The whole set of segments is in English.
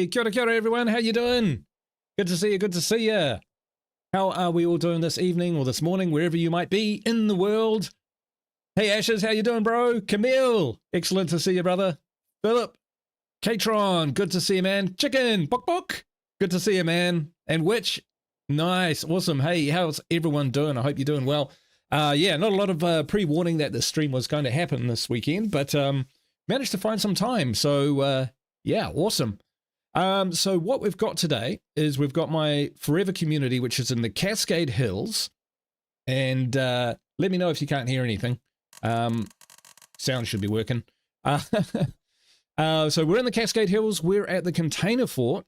Hey, kia ora everyone. How you doing? Good to see you. Good to see you. How are we all doing this evening or this morning, wherever you might be in the world? Hey, Ashes, how you doing, bro? Camille, excellent to see you, brother. Philip, Katron, good to see you, man. Chicken, Bok Bok, good to see you, man. And Witch, nice, awesome. Hey, how's everyone doing? I hope you're doing well. Yeah, not a lot of pre-warning that this stream was going to happen this weekend, but managed to find some time. So, yeah, awesome. So what we've got today is we've got my Forever community, which is in the Cascade Hills. And let me know if you can't hear anything. Sound should be working. So we're in the Cascade Hills. We're at the Container Fort.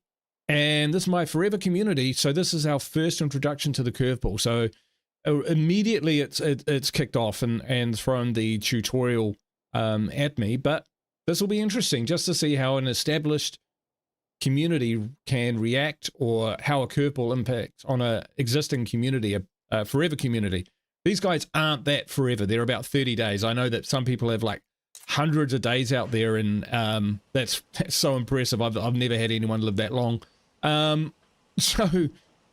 And this is my Forever community. So this is our first introduction to the curveball. So immediately it's kicked off and thrown the tutorial at me. But this will be interesting just to see how an established community can react, or how a curveball impacts on a existing community, a forever community. These guys aren't that forever. They're about 30 days. I know that some people have like hundreds of days out there, and that's so impressive. I've never had anyone live that long. So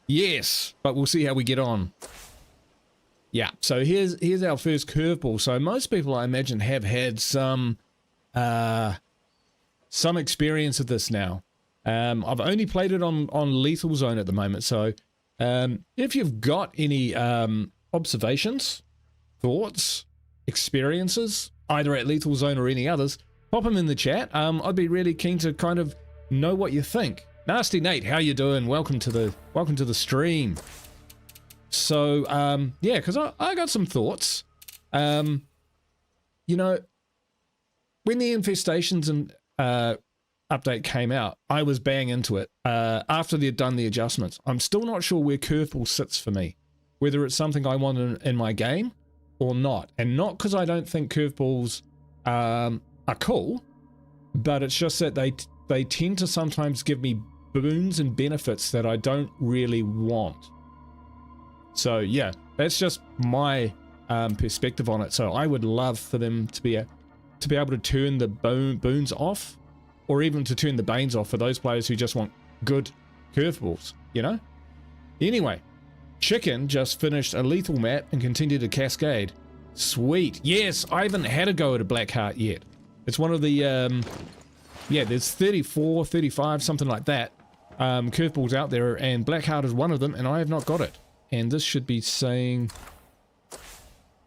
yes, but we'll see how we get on. Yeah, so here's our first curveball. So most people, I imagine, have had some experience with this now. I've only played it on Lethal Zone at the moment, so if you've got any observations, thoughts, experiences, either at Lethal Zone or any others, pop them in the chat. I'd be really keen to kind of know what you think. Nasty Nate, how you doing? Welcome to the stream. So yeah, because I got some thoughts. You know, when the infestations and update came out, I was bang into it after they'd done the adjustments. I'm still not sure where curveball sits for me, whether it's something I want in my game or not. And not because I don't think curveballs are cool, but it's just that they tend to sometimes give me boons and benefits that I don't really want. So yeah, that's just my perspective on it. So I would love for them to be able to turn the boons off, or even to turn the banes off for those players who just want good curveballs, you know? Anyway, Chicken just finished a lethal map and continued to cascade. Sweet. Yes, I haven't had a go at a Blackheart yet. It's one of the, yeah, there's 34, 35, something like that, curveballs out there, and Blackheart is one of them, and I have not got it. And this should be saying...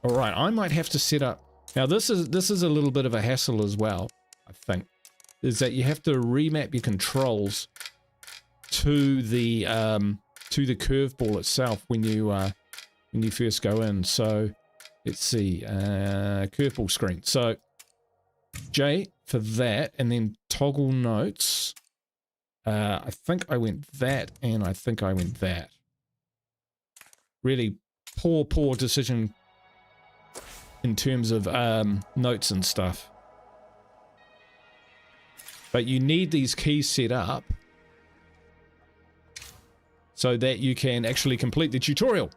Alright, I might have to set up... Now, this is a little bit of a hassle as well, I think. Is that you have to remap your controls to the curveball itself when you first go in. So let's see, curveball screen. So J for that, and then toggle notes. I think I went that, and I think I went that. Really poor decision in terms of notes and stuff. But you need these keys set up so that you can actually complete the tutorial.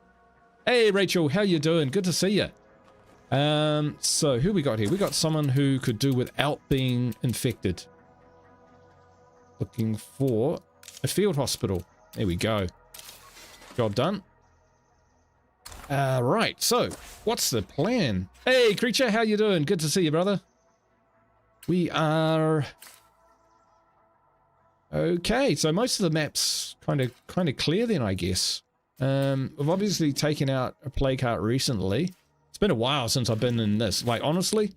Hey Rachel, how you doing? Good to see you. So who we got here? We got someone who could do without being infected. Looking for a field hospital. There we go. Job done. Right, so what's the plan? Hey Creature, how you doing? Good to see you, brother. We are... Okay, so most of the maps kind of clear then, I guess. We've obviously taken out a play cart recently. It's been a while since I've been in this. Like, honestly,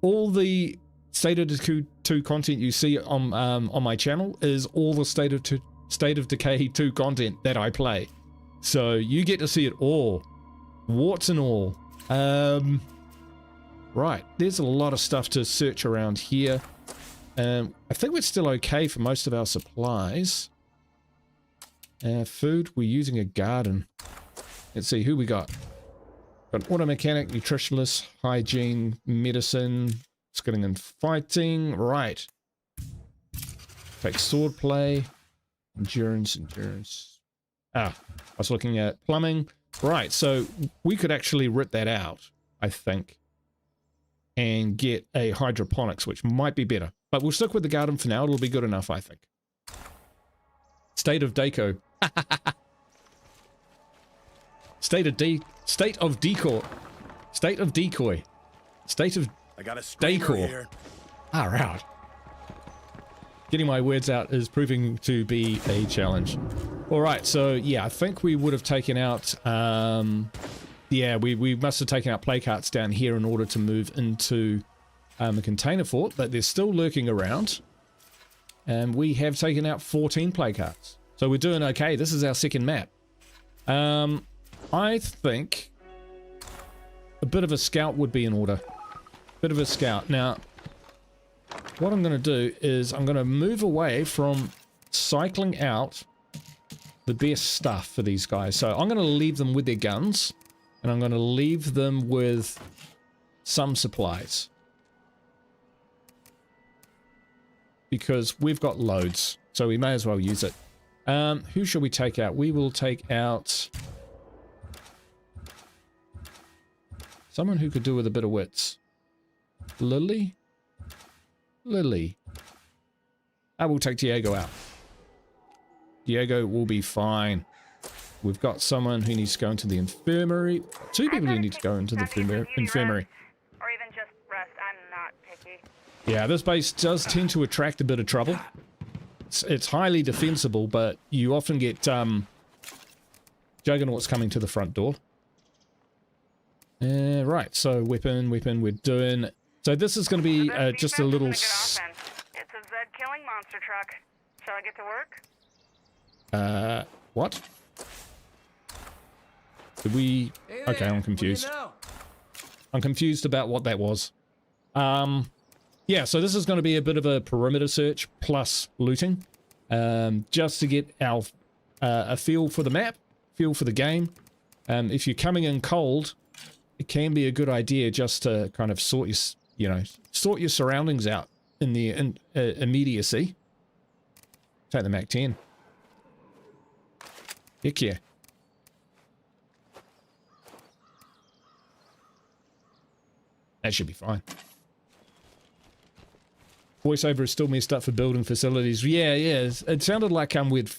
all the State of Decay 2 content you see on my channel is all the State of Decay 2 content that I play. So you get to see it all, warts and all. Right, there's a lot of stuff to search around here. I think we're still okay for most of our supplies. Food, we're using a garden. Let's see, who we got? Got auto mechanic, nutritionist, hygiene, medicine, skilling and fighting. Right. Take sword play, endurance. Ah, I was looking at plumbing. Right, so we could actually rip that out, I think, and get a hydroponics, which might be better. But we'll stick with the garden for now. It'll be good enough, I think. State of Deco. State of decoy. State of I got a screamer decor. here. Ah, right. Getting my words out is proving to be a challenge. All right, so yeah, I think we would have taken out. Yeah, we must have taken out play carts down here in order to move into the container fort, but they're still lurking around. And we have taken out 14 play carts. So we're doing okay. This is our second map. I think a bit of a scout would be in order. Bit of a scout. Now, what I'm going to do is I'm going to move away from cycling out the best stuff for these guys. So I'm going to leave them with their guns, and I'm going to leave them with some supplies. Because we've got loads, so we may as well use it. Who shall we take out? We will take out someone who could do with a bit of wits. Lily? Lily. I will take Diego out. Diego will be fine. We've got someone who needs to go into the infirmary. Two people who need to go into the infirmary. Or even just rest. I'm not picky. Yeah, this base does tend to attract a bit of trouble. It's highly defensible, but you often get juggernauts coming to the front door. Right, so weapon, we're doing... So this is going to be just a little... It's a Zed killing monster truck. Shall I get to work? What? Did we... Okay, I'm confused. I'm confused about what that was. Yeah, so this is going to be a bit of a perimeter search plus looting. Just to get our a feel for the map, feel for the game. If you're coming in cold, it can be a good idea just to kind of sort your surroundings out in the immediacy. Take the Mac 10. Heck yeah. That should be fine. Voiceover is still messed up for building facilities. Yeah. It sounded like we'd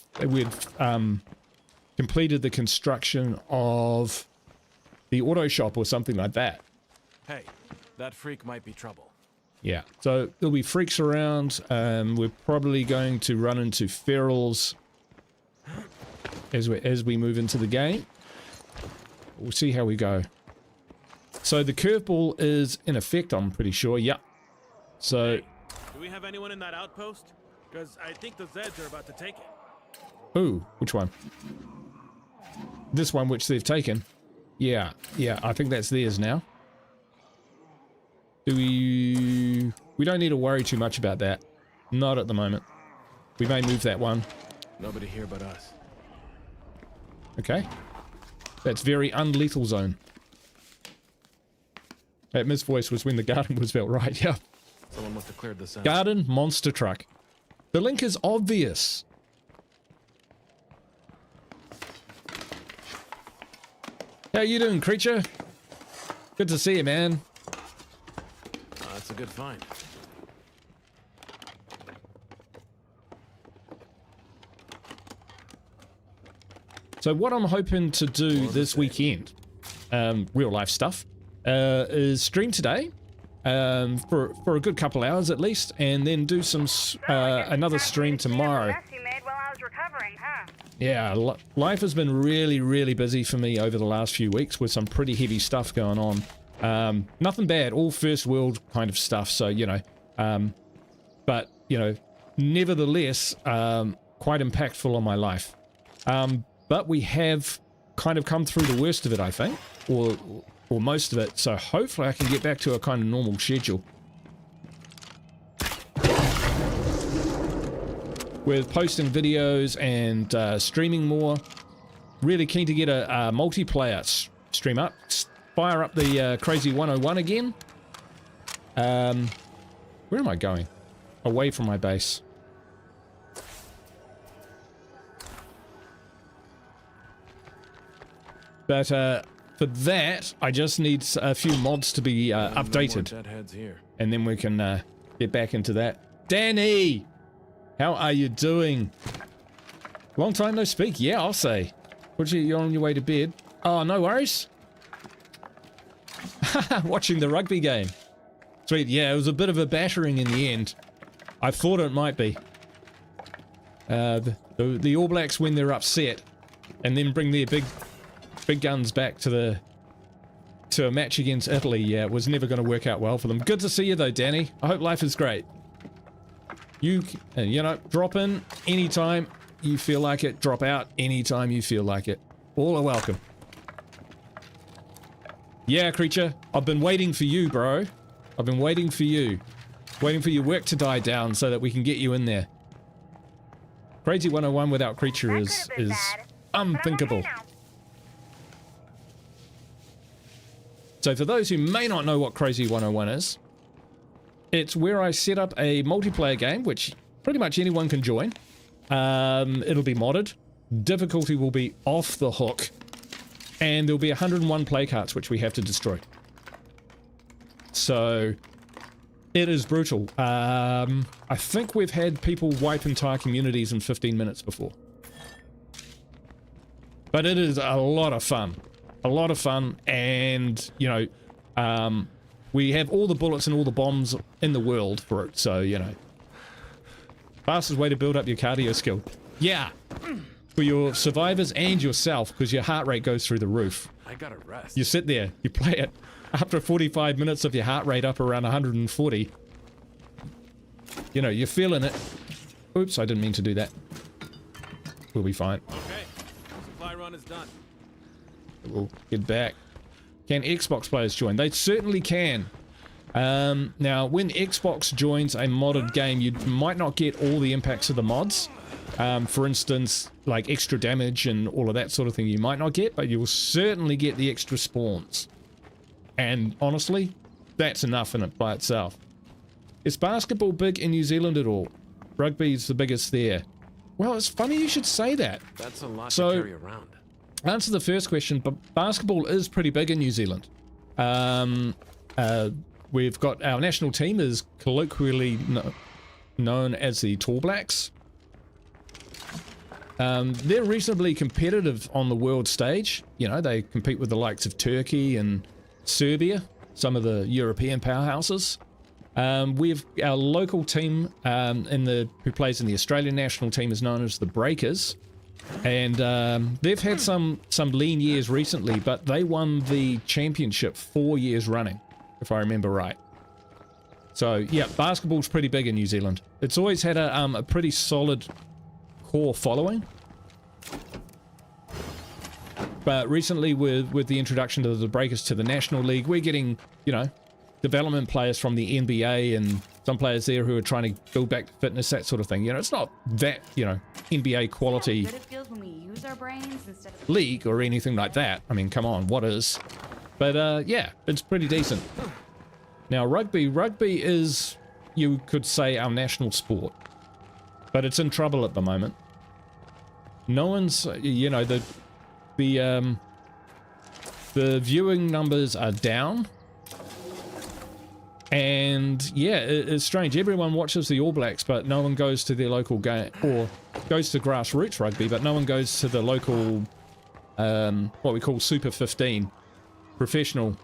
completed the construction of the auto shop or something like that. Hey, that freak might be trouble. Yeah. So there'll be freaks around. We're probably going to run into ferals as we move into the game. We'll see how we go. So the curveball is in effect, I'm pretty sure. Yep. So. Do we have anyone in that outpost? Because I think the Zeds are about to take it. Ooh, which one? This one which they've taken. Yeah, I think that's theirs now. We don't need to worry too much about that. Not at the moment. We may move that one. Nobody here but us. Okay. That's very unlethal zone. That missed voice was when the garden was built, right? Yeah. Someone must have cleared this out. Garden monster truck. The link is obvious. How you doing, creature? Good to see you, man. That's a good find. So what I'm hoping to do this weekend, real life stuff, is stream today for a good couple hours at least, and then do some another stream tomorrow. You made while I was recovering, huh? Yeah, life has been really, really busy for me over the last few weeks with some pretty heavy stuff going on. Nothing bad, all first world kind of stuff, so, you know, but, you know, nevertheless, quite impactful on my life. But we have kind of come through the worst of it, I think, or most of it, so hopefully I can get back to a kind of normal schedule. With posting videos and streaming more. Really keen to get a multiplayer stream up. Fire up the Crazy 101 again. Where am I going? Away from my base. But for that, I just need a few mods to be updated. And then we can get back into that. Danny! How are you doing? Long time no speak. Yeah, I'll say. You're on your way to bed. Oh, no worries. Watching the rugby game. Sweet. Yeah, it was a bit of a battering in the end. I thought it might be. The All Blacks, when they're upset, and then bring their big guns back to a match against Italy, yeah, it was never going to work out well for them. Good to see you though, Danny. I hope life is great. You know, drop in anytime you feel like it. Drop out anytime you feel like it. All are welcome. Yeah, creature. I've been waiting for you, bro. I've been waiting for you. Waiting for your work to die down so that we can get you in there. Crazy 101 without creature is unthinkable. So for those who may not know what Crazy 101 is, it's where I set up a multiplayer game, which pretty much anyone can join. It'll be modded. Difficulty will be off the hook. And there'll be 101 play carts, which we have to destroy. So it is brutal. I think we've had people wipe entire communities in 15 minutes before. But it is a lot of fun. A lot of fun, and, you know, we have all the bullets and all the bombs in the world for it, so, you know. Fastest way to build up your cardio skill. Yeah, for your survivors and yourself, because your heart rate goes through the roof. I gotta rest. You sit there, you play it. After 45 minutes of your heart rate up around 140, you know, you're feeling it. Oops, I didn't mean to do that. We'll be fine. Okay, supply run is done. We'll get back. Can Xbox players join? They certainly can. Now, when Xbox joins a modded game, you might not get all the impacts of the mods. For instance, like extra damage and all of that sort of thing you might not get, but you will certainly get the extra spawns. And honestly, that's enough in it by itself. Is basketball big in New Zealand at all? Rugby's the biggest there. Well, it's funny you should say that. That's a lot So, to carry around. Answer the first question, but basketball is pretty big in New Zealand. We've got our national team is colloquially known as the Tall Blacks. They're reasonably competitive on the world stage. You know, they compete with the likes of Turkey and Serbia, some of the European powerhouses. We've our local team who plays in the Australian national team is known as the Breakers. And they've had some lean years recently, but they won the championship 4 years running, if I remember right. So yeah, basketball's pretty big in New Zealand. It's always had a pretty solid core following. But recently, with the introduction of the Breakers to the National League, we're getting, you know, development players from the NBA and some players there who are trying to build back fitness, that sort of thing. You know, it's not that, you know, NBA quality How good it feels when we use our brains instead of league or anything like that. I mean, come on, what is? But yeah, it's pretty decent. Now, rugby is, you could say, our national sport, but it's in trouble at the moment. No one's, you know, the viewing numbers are down. And yeah, it's strange. Everyone watches the All Blacks, but no one goes to their local game, or goes to grassroots rugby, but no one goes to the local, what we call Super 15, professional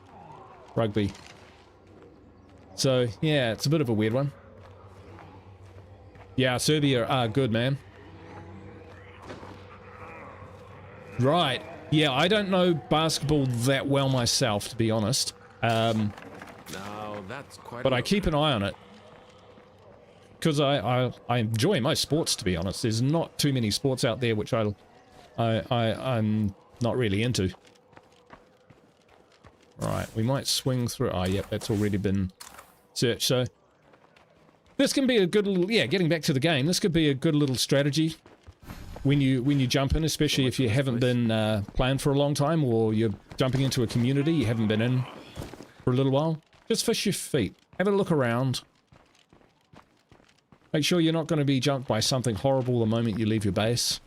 rugby. So yeah, it's a bit of a weird one. Yeah, Serbia are good, man. Right. Yeah, I don't know basketball that well myself, to be honest. No, that's quite. But I keep an eye on it. Because I enjoy most sports, to be honest. There's not too many sports out there which I'm not really into. Right, we might swing through. Oh, yep, that's already been searched. So this can be a good little, yeah, getting back to the game, this could be a good little strategy when you jump in, especially if you haven't been playing for a long time, or you're jumping into a community you haven't been in for a little while. Just fish your feet. Have a look around. Make sure you're not going to be jumped by something horrible the moment you leave your base.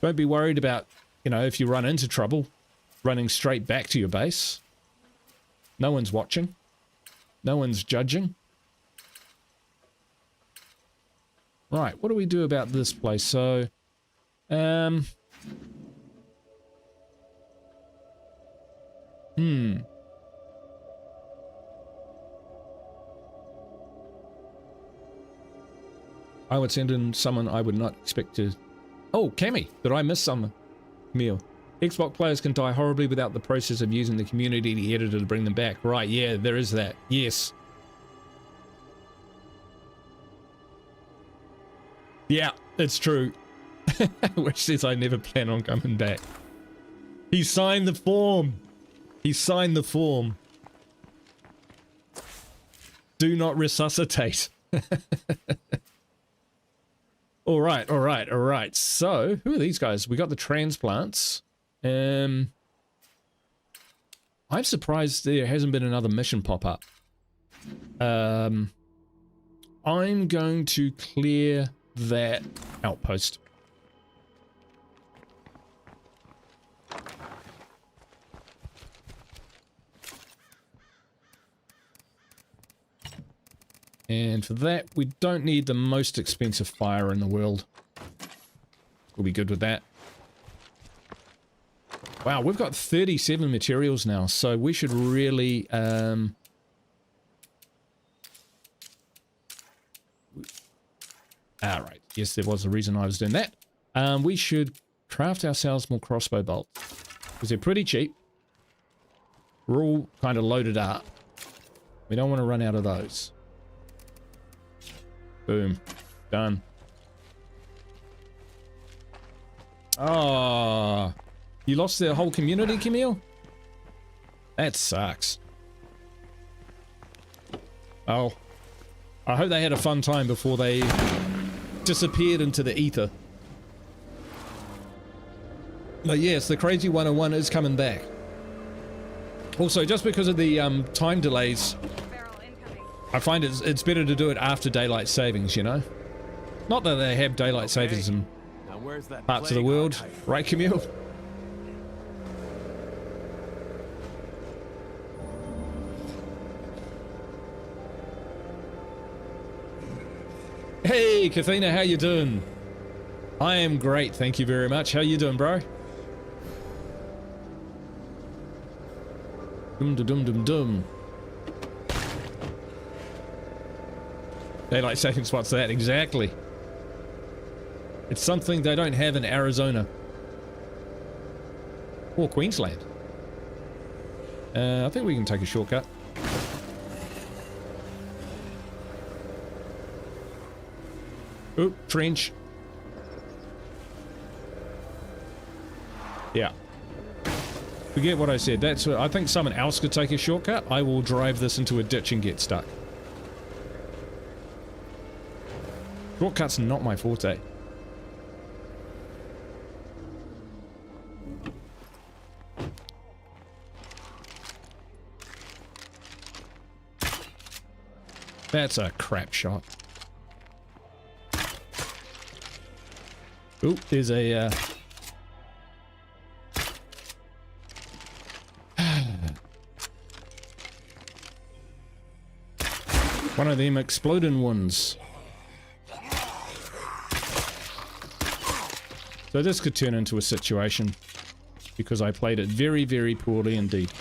Don't be worried about, you know, if you run into trouble, running straight back to your base. No one's watching. No one's judging. Right, what do we do about this place? So, I would send in someone I would not expect to... Oh, Cammy! Did I miss someone? Meal. Xbox players can die horribly without the process of using the community editor to bring them back. Right, yeah, there is that. Yes. Yeah, it's true. Which says I never plan on coming back. He signed the form. He signed the form. Do not resuscitate. All right. So, who are these guys? We got the transplants. I'm surprised there hasn't been another mission pop up. I'm going to clear that outpost. And for that, we don't need the most expensive fire in the world. We'll be good with that. Wow, we've got 37 materials now, so we should really... Alright, yes, there was a reason I was doing that. We should craft ourselves more crossbow bolts, because they're pretty cheap. We're all kind of loaded up. We don't want to run out of those. Boom. Done. Oh, you lost the whole community, Camille? That sucks. Oh, I hope they had a fun time before they disappeared into the ether. But yes, the Crazy 101 is coming back. Also, just because of the time delays, I find it's better to do it after daylight savings, you know? Not that they have daylight savings in parts of the world, right, Camille? Hey, Kathina, how you doing? I am great, thank you very much. How you doing, bro? Dum-da-dum-dum-dum. Daylight savings, what's that? Exactly. It's something they don't have in Arizona. Or Queensland. I think we can take a shortcut. Oop, trench. Yeah. Forget what I said. That's what I think someone else could take a shortcut. I will drive this into a ditch and get stuck. Shortcuts not my forte. That's a crap shot. Oop, there's a one of them exploding ones. So this could turn into a situation because I played it very, very poorly indeed.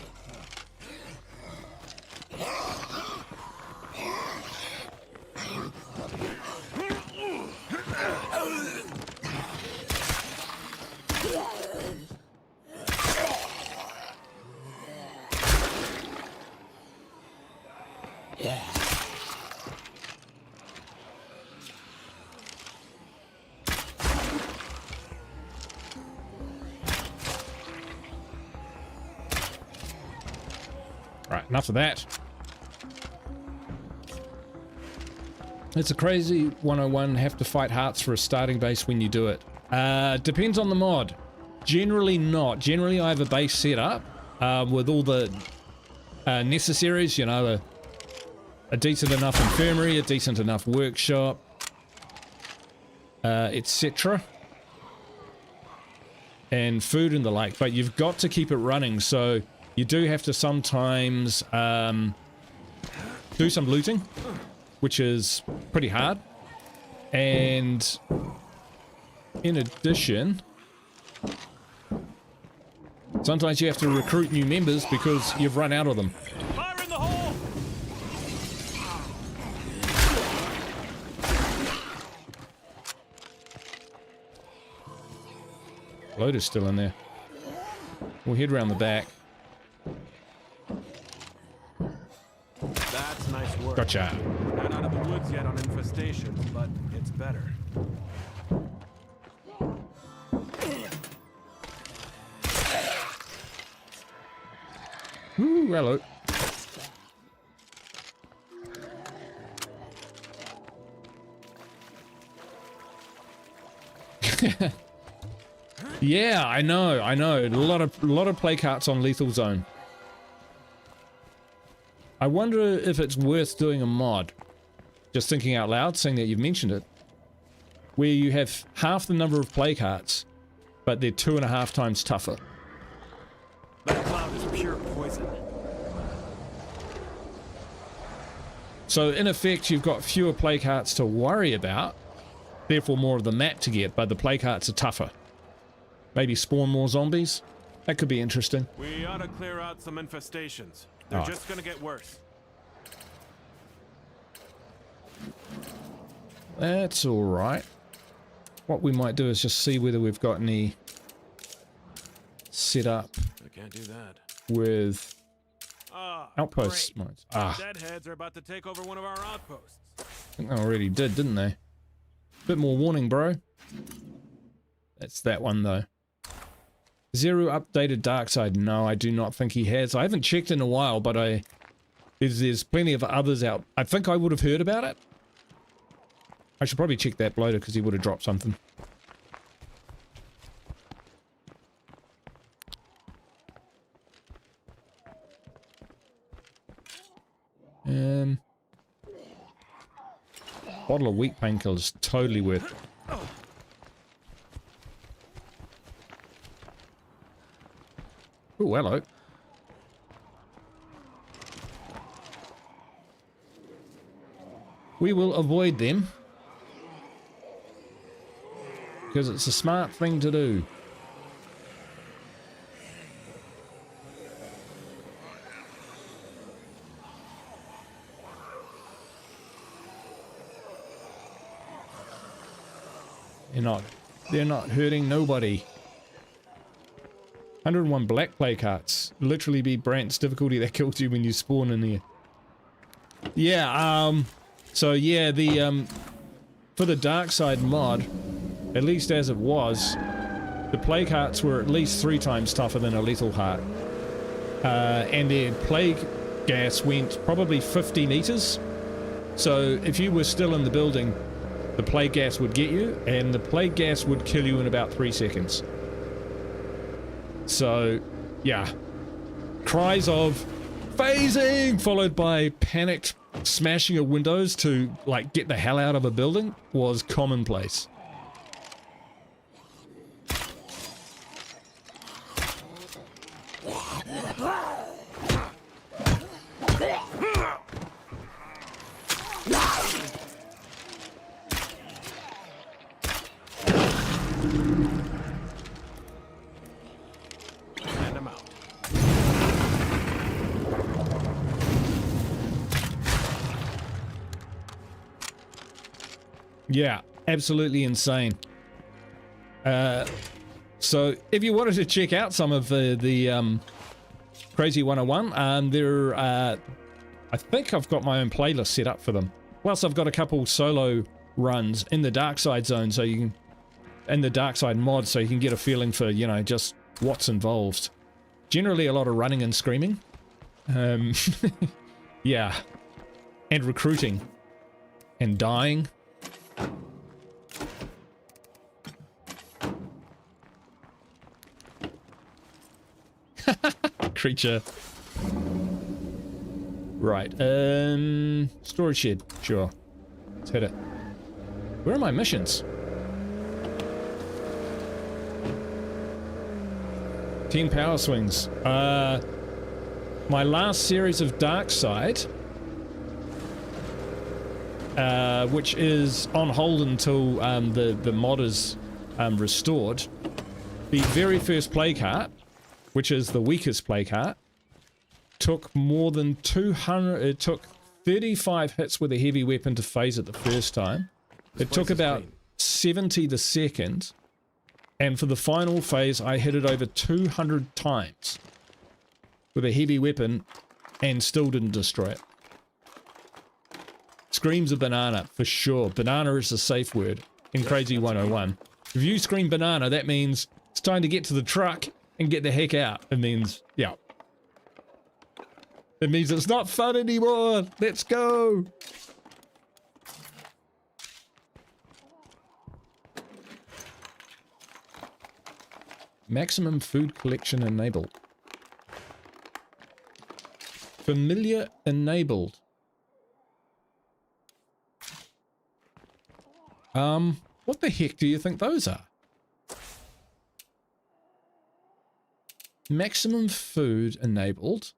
Enough of that. It's a crazy 101. Have to fight hearts for a starting base when you do it. Depends on the mod. Generally not. Generally I have a base set up with all the necessaries, you know, a decent enough infirmary, a decent enough workshop, etc. And food and the like, but you've got to keep it running, so you do have to sometimes do some looting, which is pretty hard. And in addition, sometimes you have to recruit new members because you've run out of them. Fire in the hole! Loader's still in there. We'll head around the back. That's nice work. Gotcha. Not out of the woods yet on infestations, but it's better. Ooh, hello. Yeah, I know. A lot of play carts on Lethal Zone. I wonder if it's worth doing a mod. Just thinking out loud, seeing that you've mentioned it. Where you have half the number of play carts, but they're 2.5 times tougher. That cloud is pure poison. So in effect, you've got fewer play carts to worry about, therefore more of the map to get, but the play carts are tougher. Maybe spawn more zombies? That could be interesting. We ought to clear out some infestations. They're just gonna get worse. That's alright. What we might do is just see whether we've got any set up I can't do that. with outpost great. modes. Deadheads are about to take over one of our outposts. I think they already did, didn't they? Bit more warning, bro. That's that one, though. Zero updated Darkside. No, I do not think he has. I haven't checked in a while, but there's plenty of others out. I think I would have heard about it. I should probably check that bloater because he would have dropped something. Bottle of weak painkiller is totally worth it. Oh, hello. We will avoid them because it's a smart thing to do. They're not hurting nobody. 101 black play carts. Literally be Brant's difficulty that kills you when you spawn in there. Yeah, so yeah, the for the Darkside mod, at least as it was, the play carts were at least 3 times tougher than a lethal heart. And their plague gas went probably 50 meters. So if you were still in the building, the plague gas would get you, and the plague gas would kill you in about 3 seconds. So, yeah. Cries of phasing, followed by panicked smashing of windows to, like, get the hell out of a building was commonplace. Yeah, absolutely insane. So if you wanted to check out some of the Crazy 101, there I think I've got my own playlist set up for them. Plus I've got a couple solo runs in the Darkside zone, so you can, in the Darkside mod, so you can get a feeling for, you know, just what's involved. Generally a lot of running and screaming. Yeah. And recruiting. And dying. Creature. Right, storage shed, sure. Let's hit it. Where are my missions? 10 power swings. My last series of Darkside, which is on hold until the mod is restored. The very first play cart, which is the weakest play cart, took more than 200. It took 35 hits with a heavy weapon to phase it the first time. It took about 70 the second, and for the final phase I hit it over 200 times with a heavy weapon and still didn't destroy it. Screams a banana for sure. Banana is a safe word in Crazy 101. If you scream banana, that means it's time to get to the truck and get the heck out. It means, yeah. It means it's not fun anymore. Let's go. Maximum food collection enabled. Familiar enabled. What the heck do you think those are? Maximum food enabled.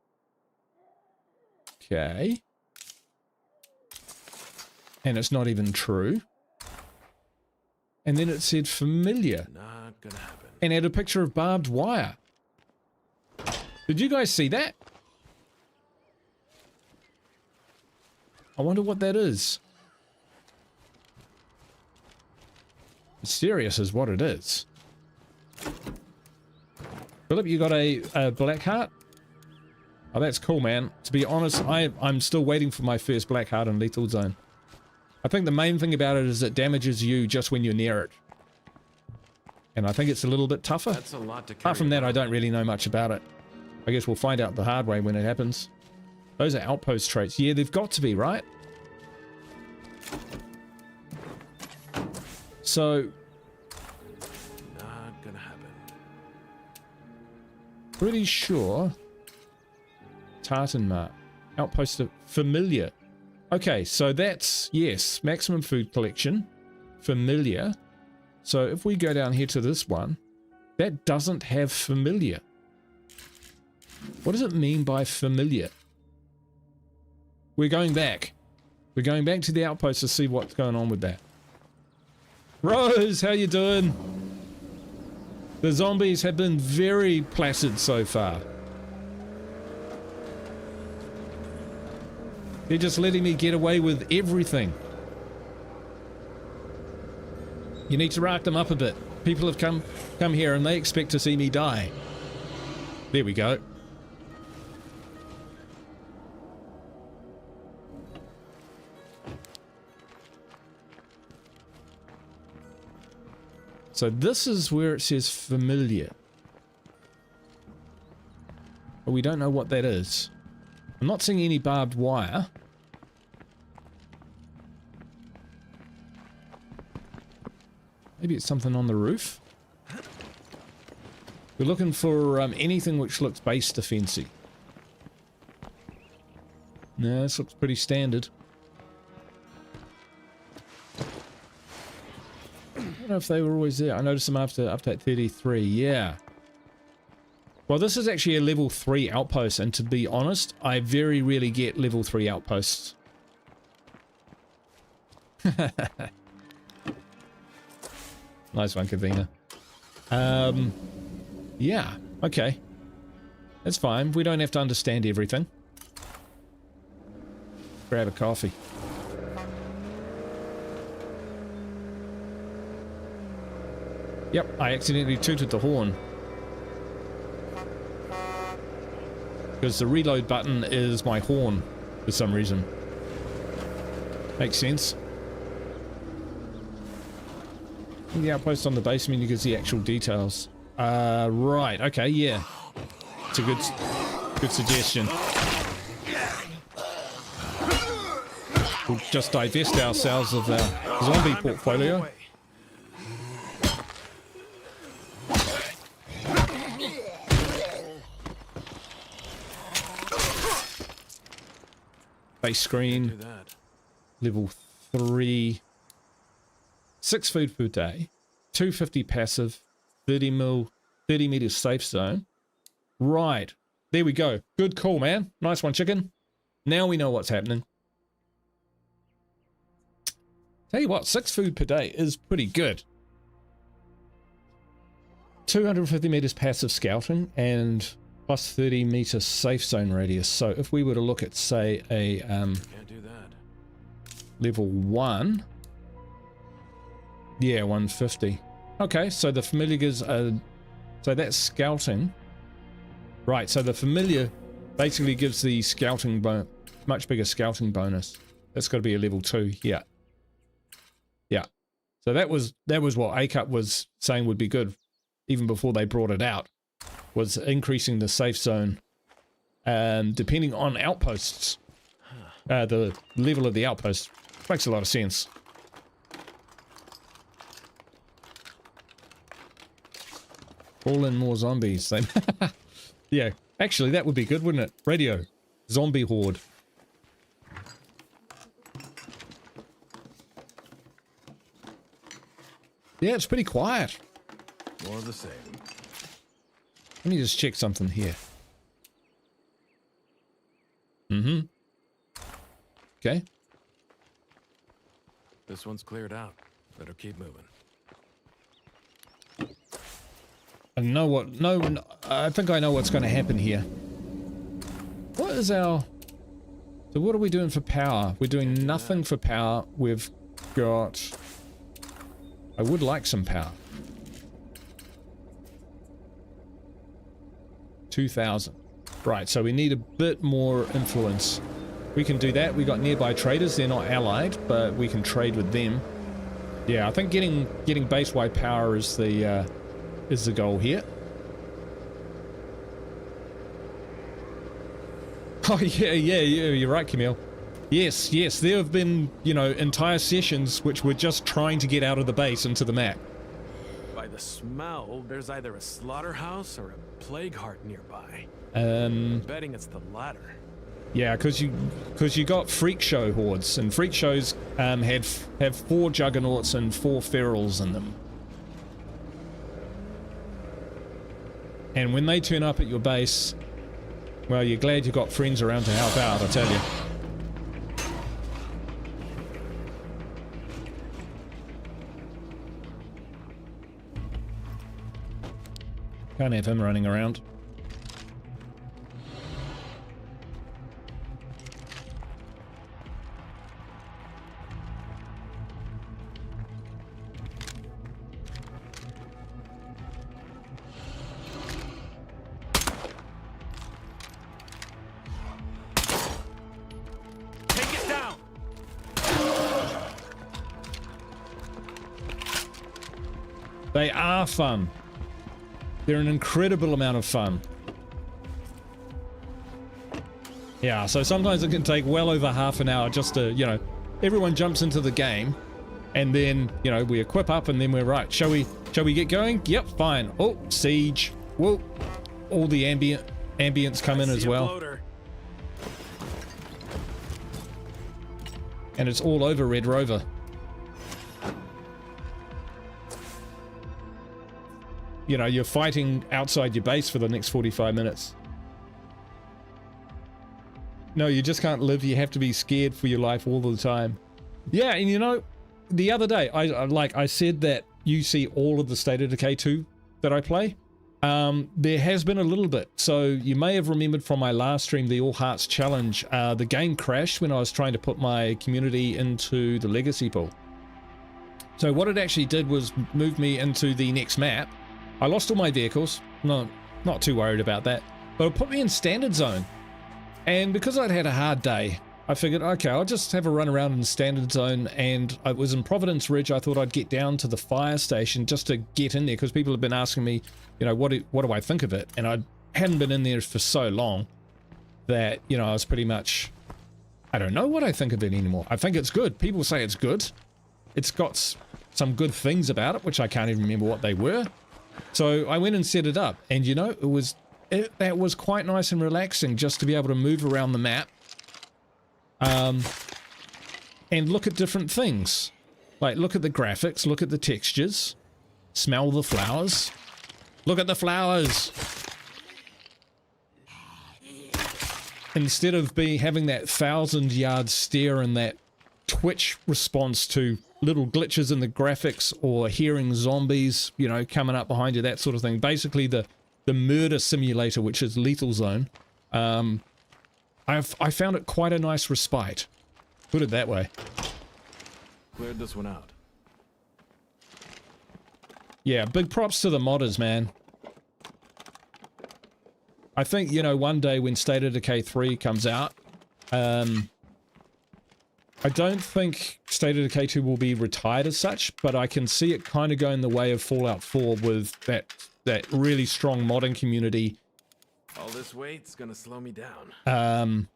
Okay. And it's not even true. And then it said familiar. Not gonna happen. And had a picture of barbed wire. Did you guys see that? I wonder what that is. Mysterious is what it is. Philip, you got a black heart? Oh, that's cool, man. To be honest, I'm still waiting for my first black heart in Lethal Zone. I think the main thing about it is it damages you just when you're near it. And I think it's a little bit tougher. That's a lot to carry. Apart from that, I don't really know much about it. I guess we'll find out the hard way when it happens. Those are outpost traits. Yeah, they've got to be, right? So, Not gonna happen. pretty sure. Tartan mark. Outpost of familiar. Okay, so that's, yes, maximum food collection. Familiar. So if we go down here to this one, that doesn't have familiar. What does it mean by familiar? We're going back. We're going back to the outpost to see what's going on with that. Rose, how you doing? The zombies have been very placid so far. They're just letting me get away with everything. You need to rack them up a bit. People have come here and they expect to see me die. There we go. So this is where it says familiar. But we don't know what that is. I'm not seeing any barbed wire. Maybe it's something on the roof. We're looking for anything which looks base defensy. No, this looks pretty standard. I don't know if they were always there. I noticed them after update 33. Yeah. Well, this is actually a level 3 outpost, and to be honest, I very rarely get level 3 outposts. Nice one, Kavina. Yeah, okay. That's fine. We don't have to understand everything. Grab a coffee. Yep, I accidentally tooted the horn. Because the reload button is my horn for some reason. Makes sense. The outpost on the basement, you can see actual details. Right, okay, yeah. It's a good suggestion. We'll just divest ourselves of our zombie portfolio. Base screen, level 3, 6 food per day, 250 passive, 30 meters safe zone. Right, there we go. Good call, man. Nice one, chicken. Now we know what's happening. Tell you what, 6 food per day is pretty good. 250 meters passive scouting and plus 30 meter safe zone radius. So if we were to look at, say, a Can't do that. level 1, yeah, 150. Okay, so the familiars are, so that's scouting. Right, so the familiar basically gives the scouting much bigger scouting bonus. That's got to be a level 2. Yeah. Yeah. So that was what ACUP was saying would be good even before they brought it out, was increasing the safe zone depending on outposts. The level of the outpost makes a lot of sense. All in more zombies. They yeah, actually that would be good, wouldn't it? Radio. Zombie horde. Yeah, it's pretty quiet. More of the same. Let me just check something here. Mm-hmm. Okay. This one's cleared out. Better keep moving. I know what... No, I think I know what's going to happen here. What is our... So what are we doing for power? We're doing nothing for power. We've got... I would like some power. 2,000. Right, so we need a bit more influence. We can do that. We got nearby traders. They're not allied, but we can trade with them. Yeah, I think getting base-wide power is the goal here. Oh yeah, you're right, Camille. Yes, there have been, you know, entire sessions which were just trying to get out of the base into the map. By the smell, there's either a slaughterhouse or a plague heart nearby. I'm betting it's the latter. Yeah, because you got freak show hordes, and freak shows have 4 juggernauts and 4 ferals in them. And when they turn up at your base, well, you're glad you got friends around to help out, I tell you. Can't have him running around. Take it down! They are fun. They're an incredible amount of fun. Yeah, so sometimes it can take well over half an hour just to, you know, everyone jumps into the game and then, you know, we equip up and then we're right. Shall we get going? Yep, fine. Oh, siege. Whoa. All the ambience come in as well. Floater. And it's all over Red Rover. You know, you're fighting outside your base for the next 45 minutes. No, you just can't live. You have to be scared for your life all the time. Yeah, and you know, the other day, I said that you see all of the State of Decay 2 that I play. There has been a little bit. So you may have remembered from my last stream, the All Hearts Challenge, the game crashed when I was trying to put my community into the Legacy pool. So what it actually did was move me into the next map. I lost all my vehicles, not too worried about that, but it put me in Standard Zone. And because I'd had a hard day, I figured, okay, I'll just have a run around in Standard Zone, and I was in Providence Ridge. I thought I'd get down to the fire station just to get in there, because people have been asking me, you know, what do I think of it? And I hadn't been in there for so long that, you know, I was pretty much, I don't know what I think of it anymore. I think it's good. People say it's good. It's got some good things about it, which I can't even remember what they were. So I went and set it up, and you know, that was quite nice and relaxing just to be able to move around the map and look at different things. Like, look at the graphics, look at the textures, smell the flowers, look at the flowers. Instead of having that 1,000-yard stare and that twitch response to little glitches in the graphics or hearing zombies, you know, coming up behind you, that sort of thing. Basically the murder simulator, which is Lethal Zone. I found it quite a nice respite. Put it that way. Cleared this one out. Yeah, big props to the modders, man. I think, you know, one day when State of Decay 3 comes out, I don't think State of Decay 2 will be retired as such, but I can see it kind of going the way of Fallout 4 with that really strong modding community. All this weight's gonna slow me down.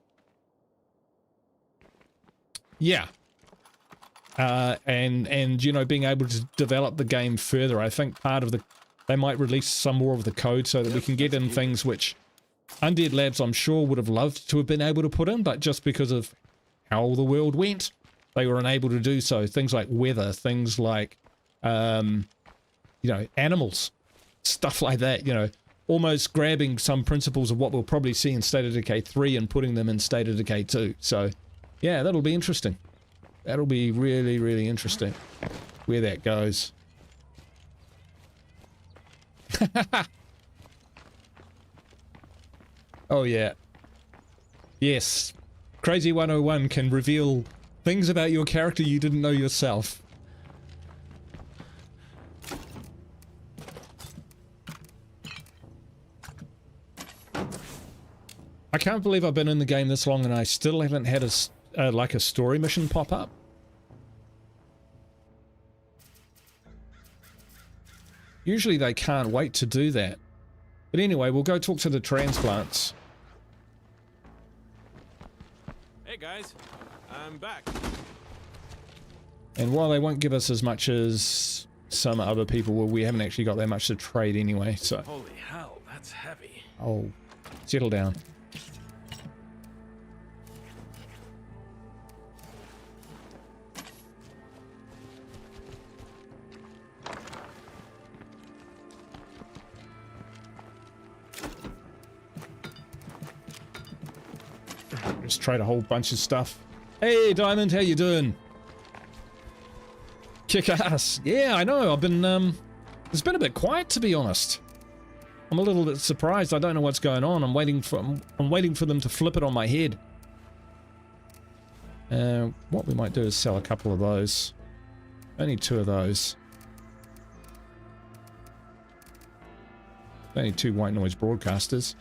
Yeah. And you know, being able to develop the game further. I think part of they might release some more of the code so that we can get in things which Undead Labs, I'm sure, would have loved to have been able to put in, but just because of how the world went, they were unable to do so. Things like weather, things like, you know, animals, stuff like that, you know, almost grabbing some principles of what we'll probably see in State of Decay 3 and putting them in State of Decay 2. So, yeah, that'll be interesting. That'll be really, really interesting where that goes. Oh, yeah. Yes. Crazy 101 can reveal things about your character you didn't know yourself. I can't believe I've been in the game this long and I still haven't had like a story mission pop up. Usually they can't wait to do that. But anyway, we'll go talk to the transplants. Hey guys, I'm back. And while they won't give us as much as some other people, well, we haven't actually got that much to trade anyway, so... Holy hell, that's heavy. Oh, settle down. Just trade a whole bunch of stuff. Hey, Diamond, how you doing? Kick ass. Yeah, I know. I've been, it's been a bit quiet, to be honest. I'm a little bit surprised. I don't know what's going on. I'm waiting for them to flip it on my head. What we might do is sell a couple of those. Only 2 of those. Only 2 white noise broadcasters.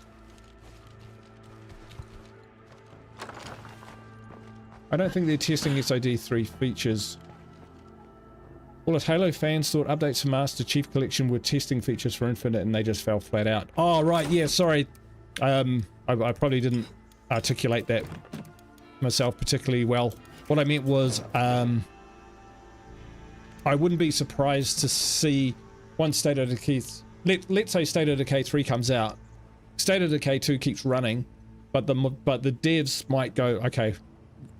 I don't think they're testing SOD3 features. All the Halo fans thought updates for Master Chief Collection were testing features for Infinite and they just fell flat out. Oh, right, yeah, sorry. I probably didn't articulate that myself particularly well. What I meant was, I wouldn't be surprised to see once State of Decay... Let's say State of Decay 3 comes out. State of Decay 2 keeps running, but the devs might go, okay,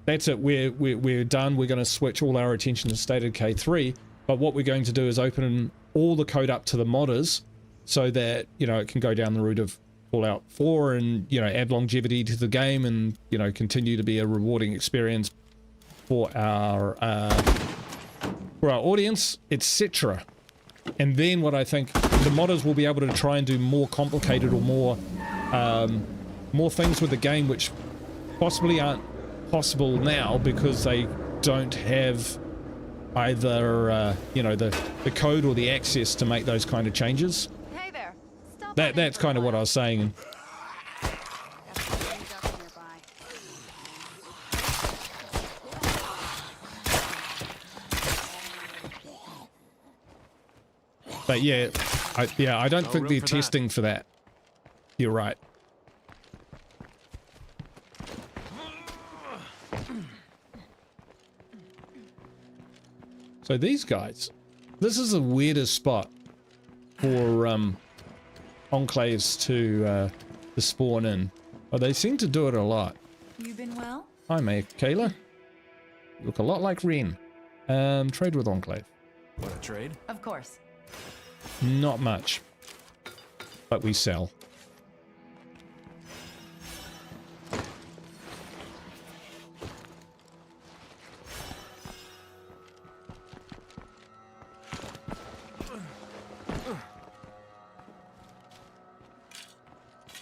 that's it, we're done, we're going to switch all our attention to State of Decay 3, but what we're going to do is open all the code up to the modders so that, you know, it can go down the route of Fallout 4 and, you know, add longevity to the game and, you know, continue to be a rewarding experience for our audience, etc. And then what I think, the modders will be able to try and do more complicated or more things with the game which possibly aren't possible now because they don't have either you know, the code or the access to make those kind of changes. Hey there. Stop That's kind of what I was saying. But yeah, I don't think they're testing for that. You're right. So these guys, this is the weirdest spot for enclaves to spawn in. Oh, they seem to do it a lot. You been well? Hi, mate, Kayla. Look a lot like Ren. Trade with Enclave. Want a trade? Of course. Not much, but we sell.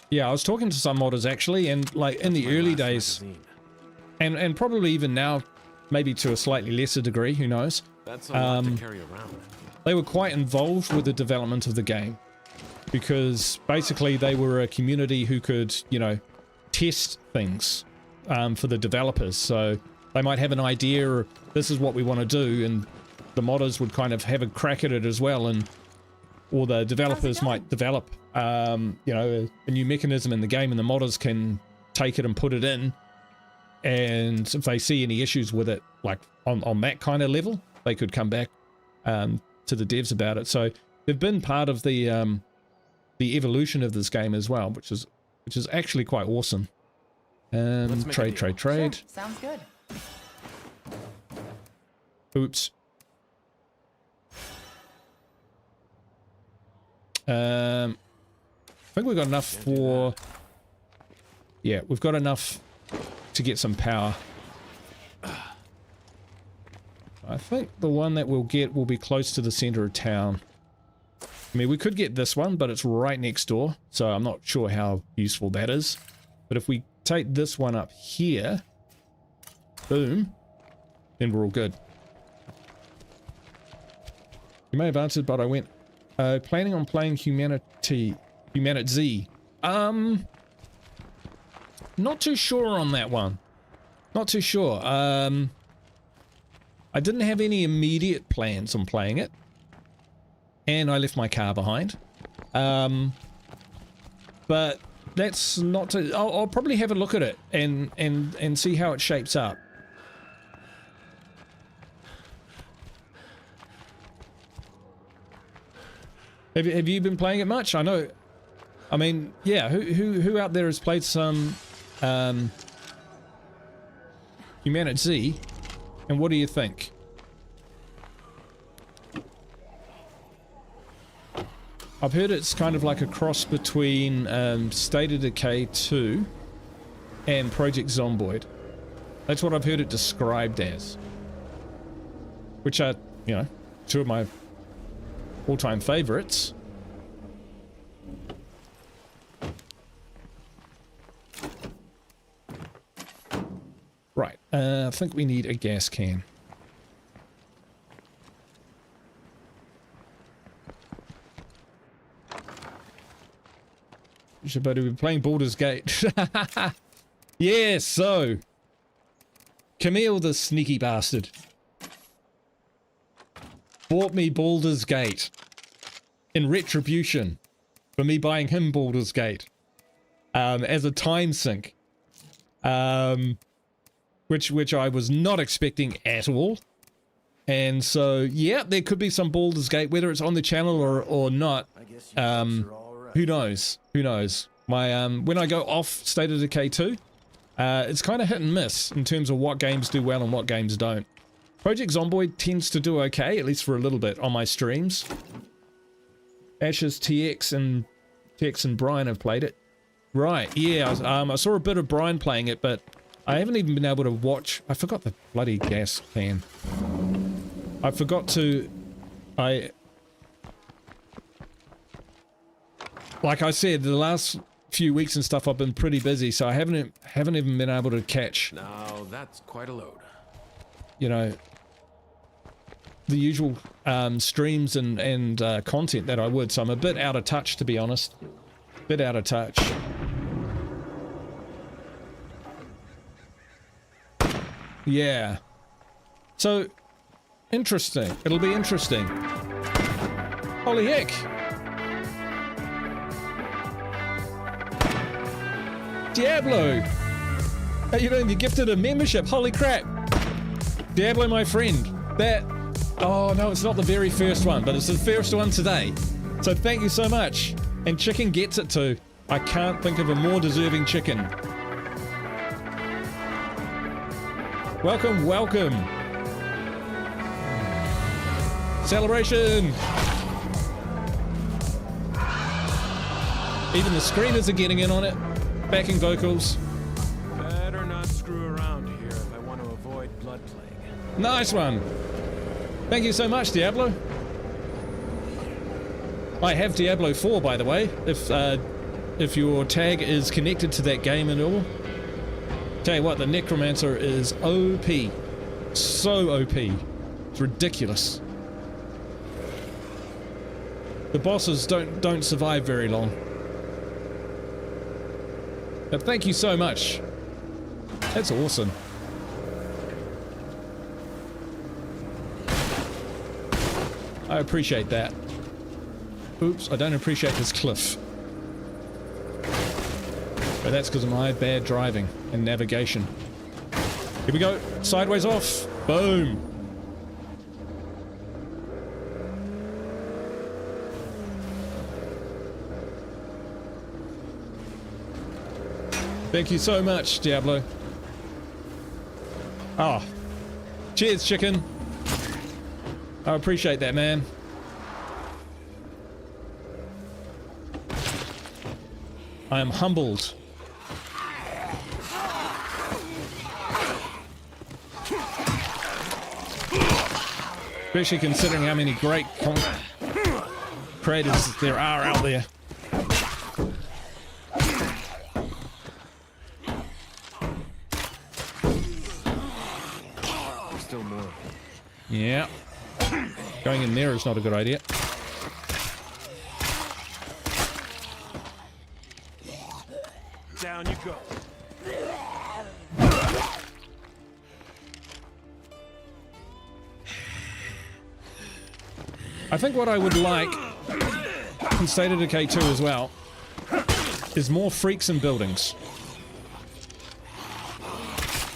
Yeah, I was talking to some modders actually, and like in the early days, and probably even now, maybe to a slightly lesser degree, who knows? That's a lot to carry around. They were quite involved with the development of the game, because basically they were a community who could, you know, test things for the developers. So they might have an idea, or this is what we want to do, and the modders would kind of have a crack at it as well, and or the developers might develop, you know, a new mechanism in the game, and the modders can take it and put it in, and if they see any issues with it, like on that kind of level, they could come back to the devs about it. So they've been part of the evolution of this game as well, which is actually quite awesome. Trade. Sure, sounds good. Oops. I think we've got enough for... Yeah, we've got enough to get some power. I think the one that we'll get will be close to the center of town. I mean, we could get this one, but it's right next door, so I'm not sure how useful that is. But if we take this one up here, boom, then we're all good. You may have answered, but I went, planning on playing Humanity. Not too sure on that one. Not too sure. I didn't have any immediate plans on playing it. And I left my car behind. But that's not to... I'll probably have a look at it and see how it shapes up. Have you been playing it much? I know... I mean, yeah, who out there has played some Humanity, and what do you think? I've heard it's kind of like a cross between State of Decay 2 and Project Zomboid. That's what I've heard it described as. Which are, you know, two of my all-time favorites. Right, I think we need a gas can. But we're playing Baldur's Gate. Yeah, so Camille, the sneaky bastard, bought me Baldur's Gate in retribution for me buying him Baldur's Gate as a time sink, which I was not expecting at all. And so yeah, there could be some Baldur's Gate, whether it's on the channel or not. Who knows? Who knows? My when I go off State of Decay 2, it's kind of hit and miss in terms of what games do well and what games don't. Project Zomboid tends to do okay, at least for a little bit, on my streams. Ashes, TX and Brian have played it. Right, yeah, I saw a bit of Brian playing it, but I haven't even been able to watch... I forgot the bloody gas can. I forgot to... Like I said, the last few weeks and stuff I've been pretty busy, so I haven't even been able to catch... Now, that's quite a load. You know, the usual streams and content that I would, so I'm a bit out of touch, to be honest. Bit out of touch. Yeah. So, interesting. It'll be interesting. Holy heck! Diablo! How you doing? You gifted a membership. Holy crap! Diablo, my friend. That... Oh, no, it's not the very first one, but it's the first one today. So thank you so much. And Chicken gets it too. I can't think of a more deserving chicken. Welcome, welcome. Celebration! Even the screamers are getting in on it. Backing vocals. Better not screw around here if I want to avoid blood plague. Nice one. Thank you so much, Diablo. I have Diablo 4, by the way, if your tag is connected to that game and all. Tell you what, the Necromancer is OP. So OP. It's ridiculous. The bosses don't survive very long. But thank you so much. That's awesome. I appreciate that. Oops, I don't appreciate this cliff. But that's because of my bad driving and navigation. Here we go. Sideways off. Boom. Thank you so much, Diablo. Oh. Cheers, chicken. I appreciate that, man. I am humbled. Especially considering how many great creators there are out there. Still more. Yeah. Going in there is not a good idea. Down you go. I think what I would like in State of Decay 2 as well is more freaks in buildings.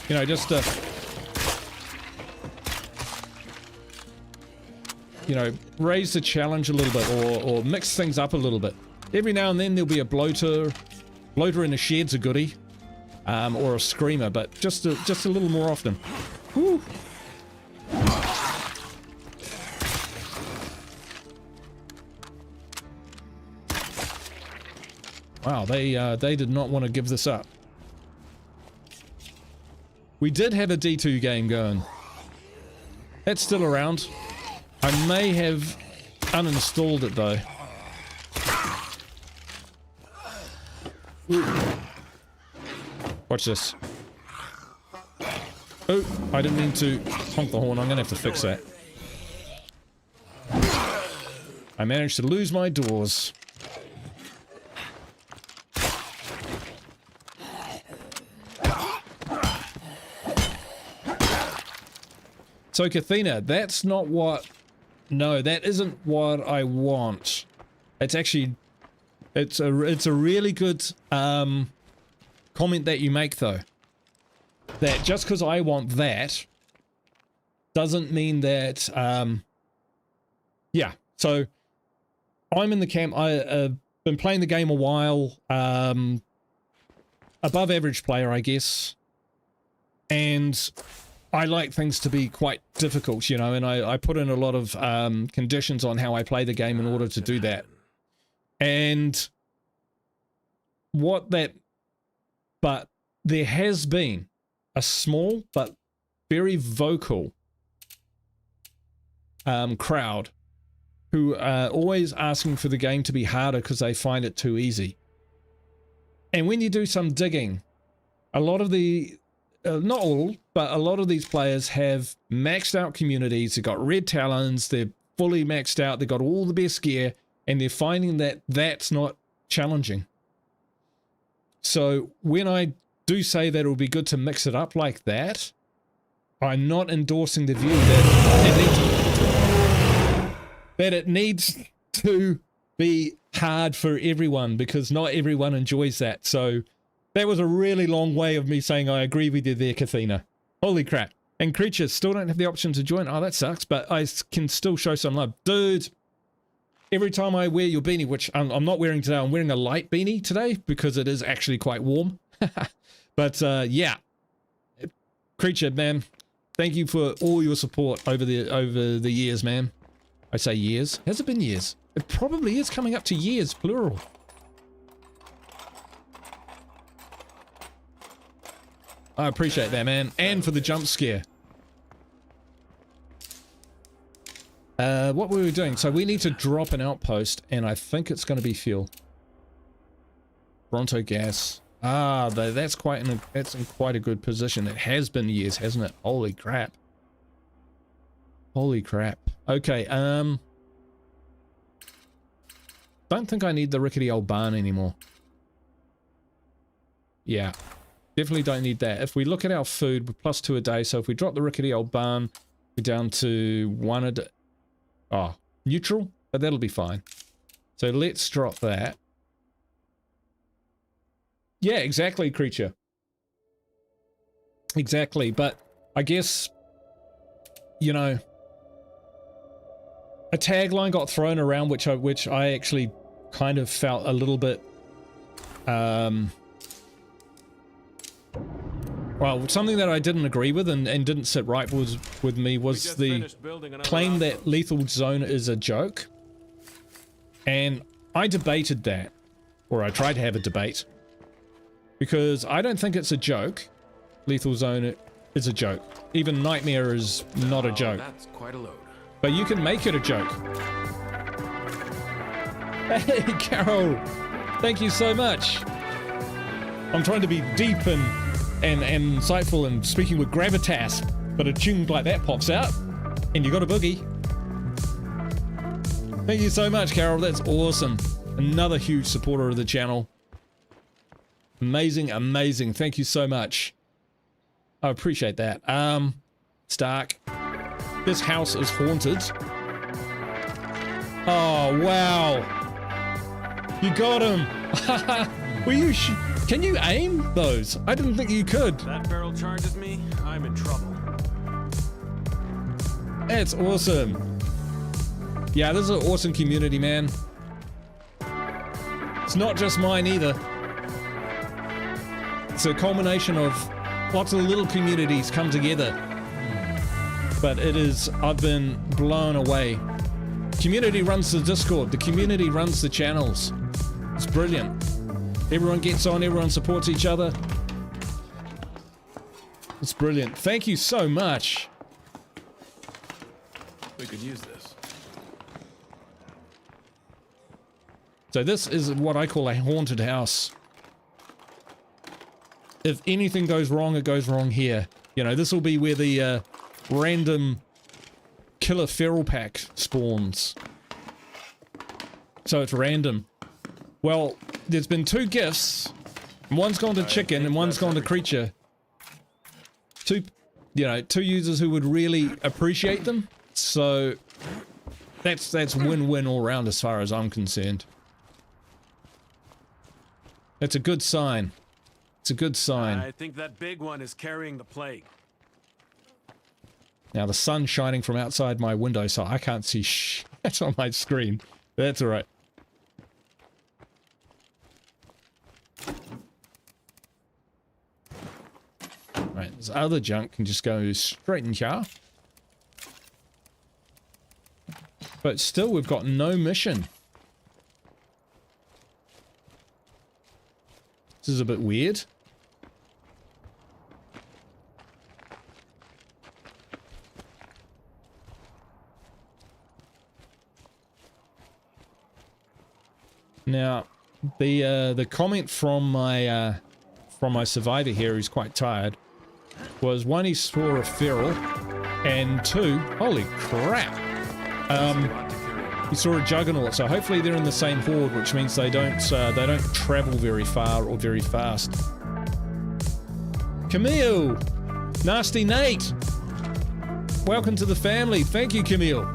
You know, just to, you know, raise the challenge a little bit, or mix things up a little bit. Every now and then there'll be a bloater in the shed's a goodie, or a screamer, but just a little more often. Whew. Wow, they did not want to give this up. We did have a D2 game going. That's still around. I may have uninstalled it though. Ooh. Watch this. Oh, I didn't mean to honk the horn. I'm gonna have to fix that. I managed to lose my doors. So Kathina, that's not what... No, that isn't what I want. It's actually... It's a really good comment that you make though. That just because I want that doesn't mean that... yeah, so I'm in the camp. I've been playing the game a while. Above average player, I guess. And... I like things to be quite difficult, you know, and I put in a lot of conditions on how I play the game in order to do that. And but there has been a small but very vocal crowd who are always asking for the game to be harder because they find it too easy. And when you do some digging, a lot of the not all, but a lot of these players have maxed out communities. They've got red talons. They're fully maxed out. They've got all the best gear, and they're finding that that's not challenging. So when I do say that it would be good to mix it up like that, I'm not endorsing the view that it needs to be hard for everyone, because not everyone enjoys that. So that was a really long way of me saying I agree with you there, Kathina. Holy crap. And creatures still don't have the option to join. Oh, that sucks, but I can still show some love. Dude, every time I wear your beanie, which I'm not wearing today, I'm wearing a light beanie today because it is actually quite warm. But yeah, creature, man, thank you for all your support over the years, man. I say years. Has it been years? It probably is coming up to years, plural. I appreciate that, man. And for the jump scare. What were we doing? So we need to drop an outpost, and I think it's going to be fuel. Bronto gas. Ah, that's in quite a good position. It has been years, hasn't it? Holy crap. Holy crap. Okay, don't think I need the rickety old barn anymore. Yeah, definitely don't need that. If we look at our food, we're +2 a day, so if we drop the rickety old barn, we're down to 1 a day. Oh, neutral, but that'll be fine. So let's drop that. Yeah, exactly, creature. Exactly, but I guess, you know, a tagline got thrown around which I actually kind of felt a little bit, well, something that I didn't agree with and didn't sit right with me was the claim that Lethal Zone is a joke. And I debated that, or I tried to have a debate, because I don't think it's a joke. Lethal Zone is a joke. Even Nightmare is not a joke. That's quite a load. But you can make it a joke. Hey, Carol! Thank you so much! I'm trying to be deep and insightful and speaking with gravitas, but a tune like that pops out, and you got a boogie. Thank you so much, Carol. That's awesome. Another huge supporter of the channel. Amazing, amazing. Thank you so much. I appreciate that. Stark. This house is haunted. Oh, wow. You got him. Were you can you aim those? I didn't think you could. That barrel charges me, I'm in trouble. That's awesome. Yeah, this is an awesome community, man. It's not just mine either. It's a culmination of lots of little communities come together. But it is, I've been blown away. Community runs the Discord, the community runs the channels. It's brilliant. Everyone gets on, everyone supports each other. It's brilliant. Thank you so much. We could use this. So this is what I call a haunted house. If anything goes wrong, it goes wrong here. You know, this will be where the random killer feral pack spawns. So it's random. Well, there's been 2 gifts. One's gone to chicken and one's gone to creature. 2 users who would really appreciate them. So that's win-win all round as far as I'm concerned. That's a good sign. It's a good sign. I think that big one is carrying the plague. Now the sun's shining from outside my window, so I can't see that's on my screen. That's alright. Right, this other junk can just go straight in here. But still, we've got no mission. This is a bit weird. Now, the comment from my survivor here, who's quite tired, was 1, he saw a feral, and 2, holy crap, he saw a juggernaut. So hopefully they're in the same horde, which means they don't travel very far or very fast. Camille, Nasty Nate, welcome to the family. Thank you, Camille.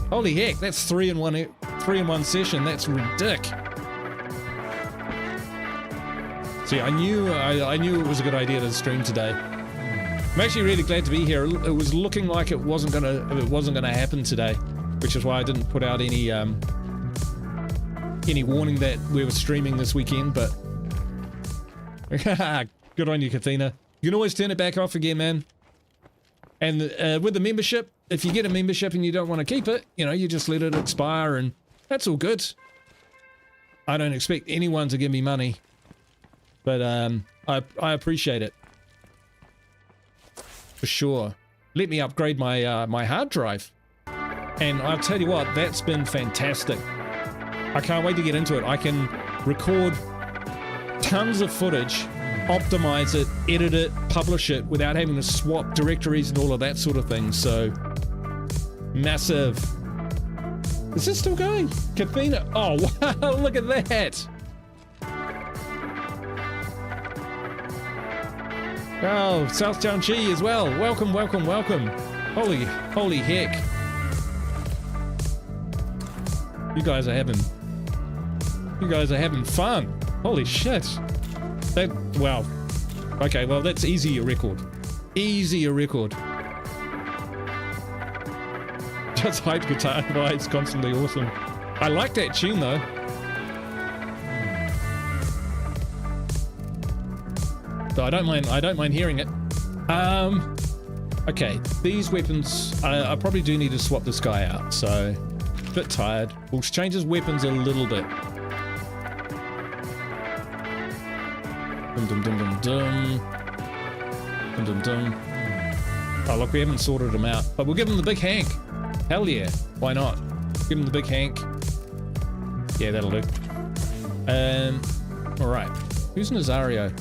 Holy heck, that's 3 in one session. That's ridiculous. See, I knew it was a good idea to stream today. I'm actually really glad to be here. It was looking like it wasn't gonna happen today, which is why I didn't put out any warning that we were streaming this weekend. But good on you, Kathina. You can always turn it back off again, man. And with the membership, if you get a membership and you don't want to keep it, you know, you just let it expire, and that's all good. I don't expect anyone to give me money, but I appreciate it for sure. Let me upgrade my my hard drive. And I'll tell you what, that's been fantastic. I can't wait to get into it. I can record tons of footage, optimize it, edit it, publish it without having to swap directories and all of that sort of thing. So massive. Is this still going? Kathina. Oh, wow, look at that. Oh, Southtown Chi as well. Welcome, welcome, welcome. Holy heck. You guys are having fun. Holy shit. Wow. Okay, well, that's easy a record. Easy a record. Just hype guitar vibes, constantly awesome. I like that tune though. So I don't mind hearing it. Okay, these weapons, I probably do need to swap this guy out, so a bit tired. We'll change his weapons a little bit. Dum dum dum dum dum. Dum dum dum. Oh look, we haven't sorted him out, but we'll give him the big Hank. Hell yeah, why not? Give him the big Hank. Yeah, that'll do. Alright, who's Nazario?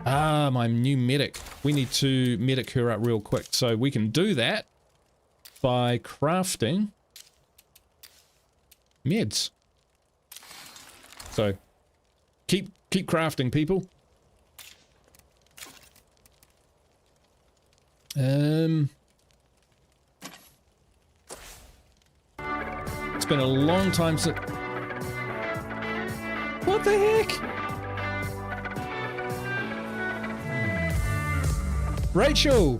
Ah, my new medic. We need to medic her up real quick. So we can do that by crafting meds. So keep crafting, people. It's been a long time since... What the heck? Rachel!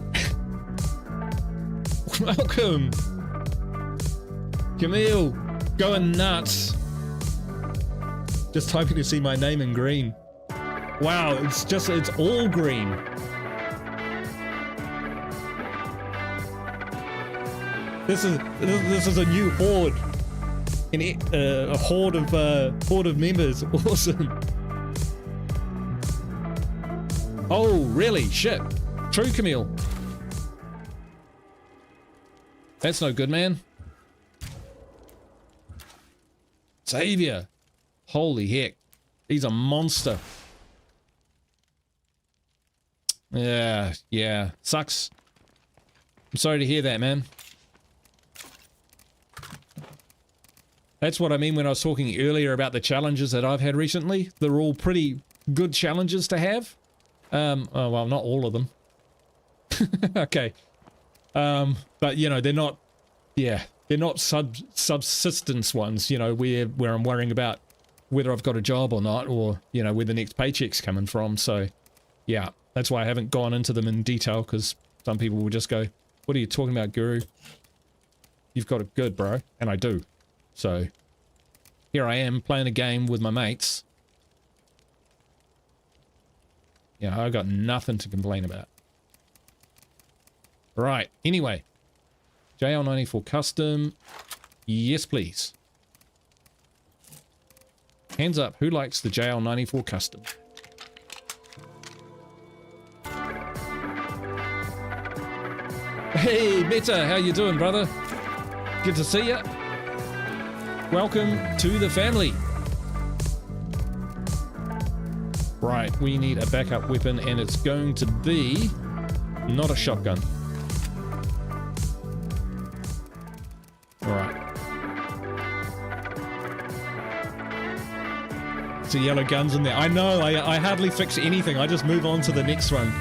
Welcome! Camille! Going nuts! Just hoping to see my name in green. Wow, it's all green. This is a new horde. A horde of members. Awesome. Oh, really? Shit. True, Camille. That's no good, man. Xavier. Holy heck. He's a monster. Yeah. Sucks. I'm sorry to hear that, man. That's what I mean when I was talking earlier about the challenges that I've had recently. They're all pretty good challenges to have. Oh, well, not all of them. Okay. But, you know, they're not subsistence ones, you know, where I'm worrying about whether I've got a job or not, or, you know, where the next paycheck's coming from. So, yeah, that's why I haven't gone into them in detail, because some people will just go, what are you talking about, Guru? You've got it good, bro. And I do. So, here I am playing a game with my mates. Yeah, I got nothing to complain about. Right, anyway. JL94 Custom. Yes, please. Hands up, who likes the JL94 Custom? Hey, Meta, how you doing, brother? Good to see ya. Welcome to the family. Right, we need a backup weapon, and it's going to be not a shotgun. Alright. So yellow guns in there. I know, I hardly fix anything. I just move on to the next one.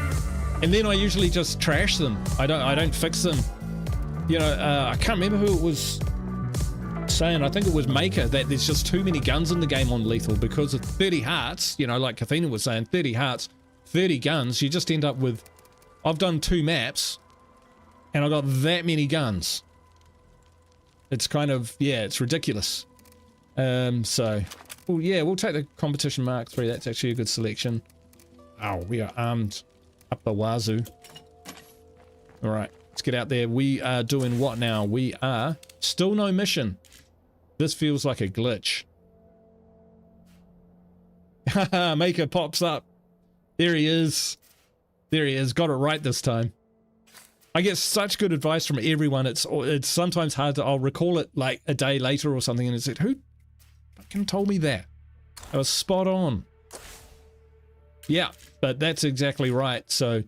And then I usually just trash them. I don't fix them. You know, I can't remember who it was saying. I think it was Maker, that there's just too many guns in the game on Lethal because of 30 hearts. You know, like Kathina was saying, 30 hearts, 30 guns. You just end up with... I've done 2 maps, and I got that many guns. It's kind of, yeah, it's ridiculous. So, well, yeah, we'll take the Competition Mark III. That's actually a good selection. Oh, we are armed up the wazoo. All right, let's get out there. We are doing what now? We are still no mission. This feels like a glitch. Haha, Maker pops up. There he is. There he is. Got it right this time. I get such good advice from everyone. It's sometimes hard to, I'll recall it like a day later or something, and it's like, who fucking told me that? I was spot on. Yeah, but that's exactly right. So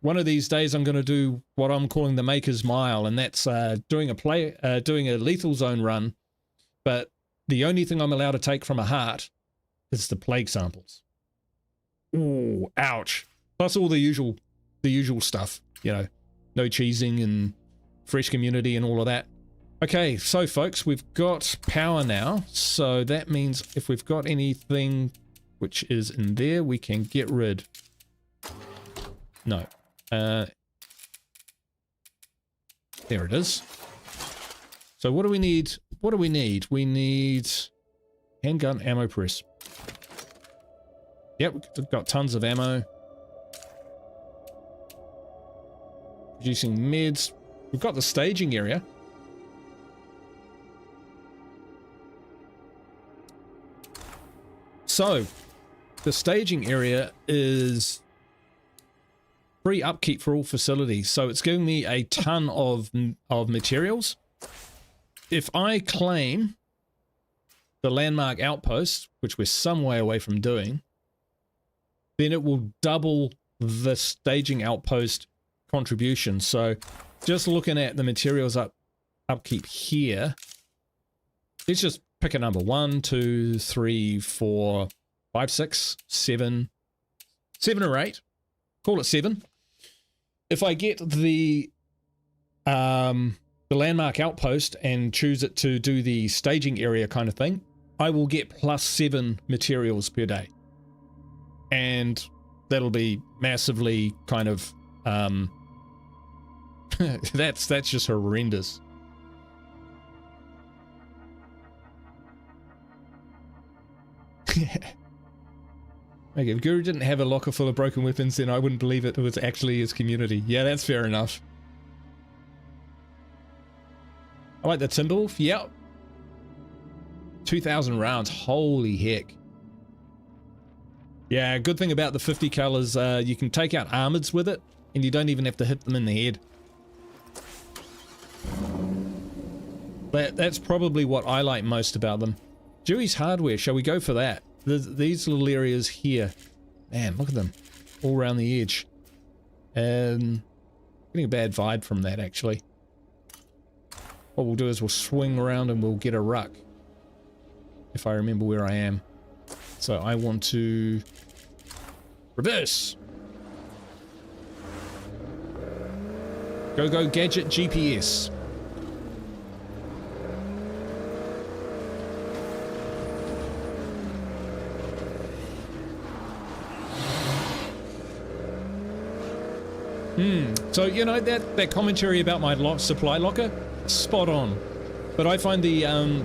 one of these days I'm going to do what I'm calling the Maker's Mile, and that's doing a lethal zone run, but the only thing I'm allowed to take from a heart is the plague samples. Ooh, ouch. Plus all the usual stuff, you know, no cheesing and fresh community and all of that. Okay, so folks, we've got power now, so that means if we've got anything which is in there, we can get rid. No. There it is. So what do we need? What do we need? We need handgun ammo press. Yep, we've got tons of ammo. Producing meds. We've got the staging area. So, the staging area is free upkeep for all facilities. So it's giving me a ton of materials. If I claim the landmark outpost, which we're some way away from doing, then it will double the staging outpost contribution. So just looking at the materials upkeep here, let's just pick a number. 1, 2, 3, 4, 5, 6, 7 or 8. Call it 7. If I get the landmark outpost and choose it to do the staging area kind of thing, I will get +7 materials per day. And that'll be massively kind of that's just horrendous. Okay, if Guru didn't have a locker full of broken weapons, then I wouldn't believe it was actually his community. Yeah, that's fair enough. I like the Timberwolf. Yep. 2,000 rounds. Holy heck. Yeah, good thing about the 50 cal is you can take out armors with it, and you don't even have to hit them in the head. That's probably what I like most about them. Dewey's Hardware, shall we go for that? These little areas here. Man, look at them. All around the edge. Getting a bad vibe from that, actually. What we'll do is we'll swing around and we'll get a ruck. If I remember where I am. So I want to reverse. Go gadget GPS. So, you know, that commentary about my supply locker, spot on. But I find the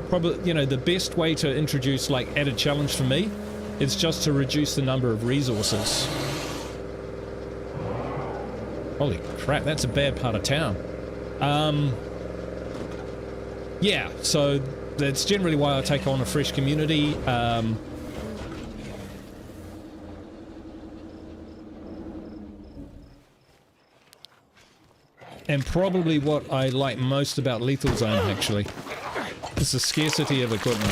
probably, you know, the best way to introduce like added challenge for me is just to reduce the number of resources. Holy crap, that's a bad part of town. Yeah, so that's generally why I take on a fresh community. And probably what I like most about Lethal Zone, actually, is the scarcity of equipment.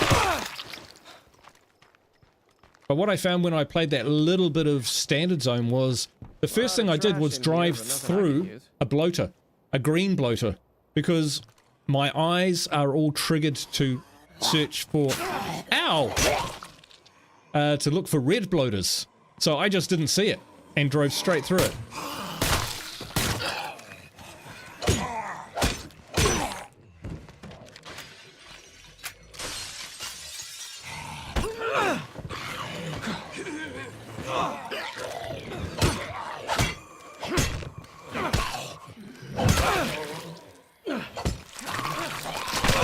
But what I found when I played that little bit of Standard Zone was, the first thing I did was drive through a bloater, a green bloater, because my eyes are all triggered to search for, to look for red bloaters. So I just didn't see it and drove straight through it.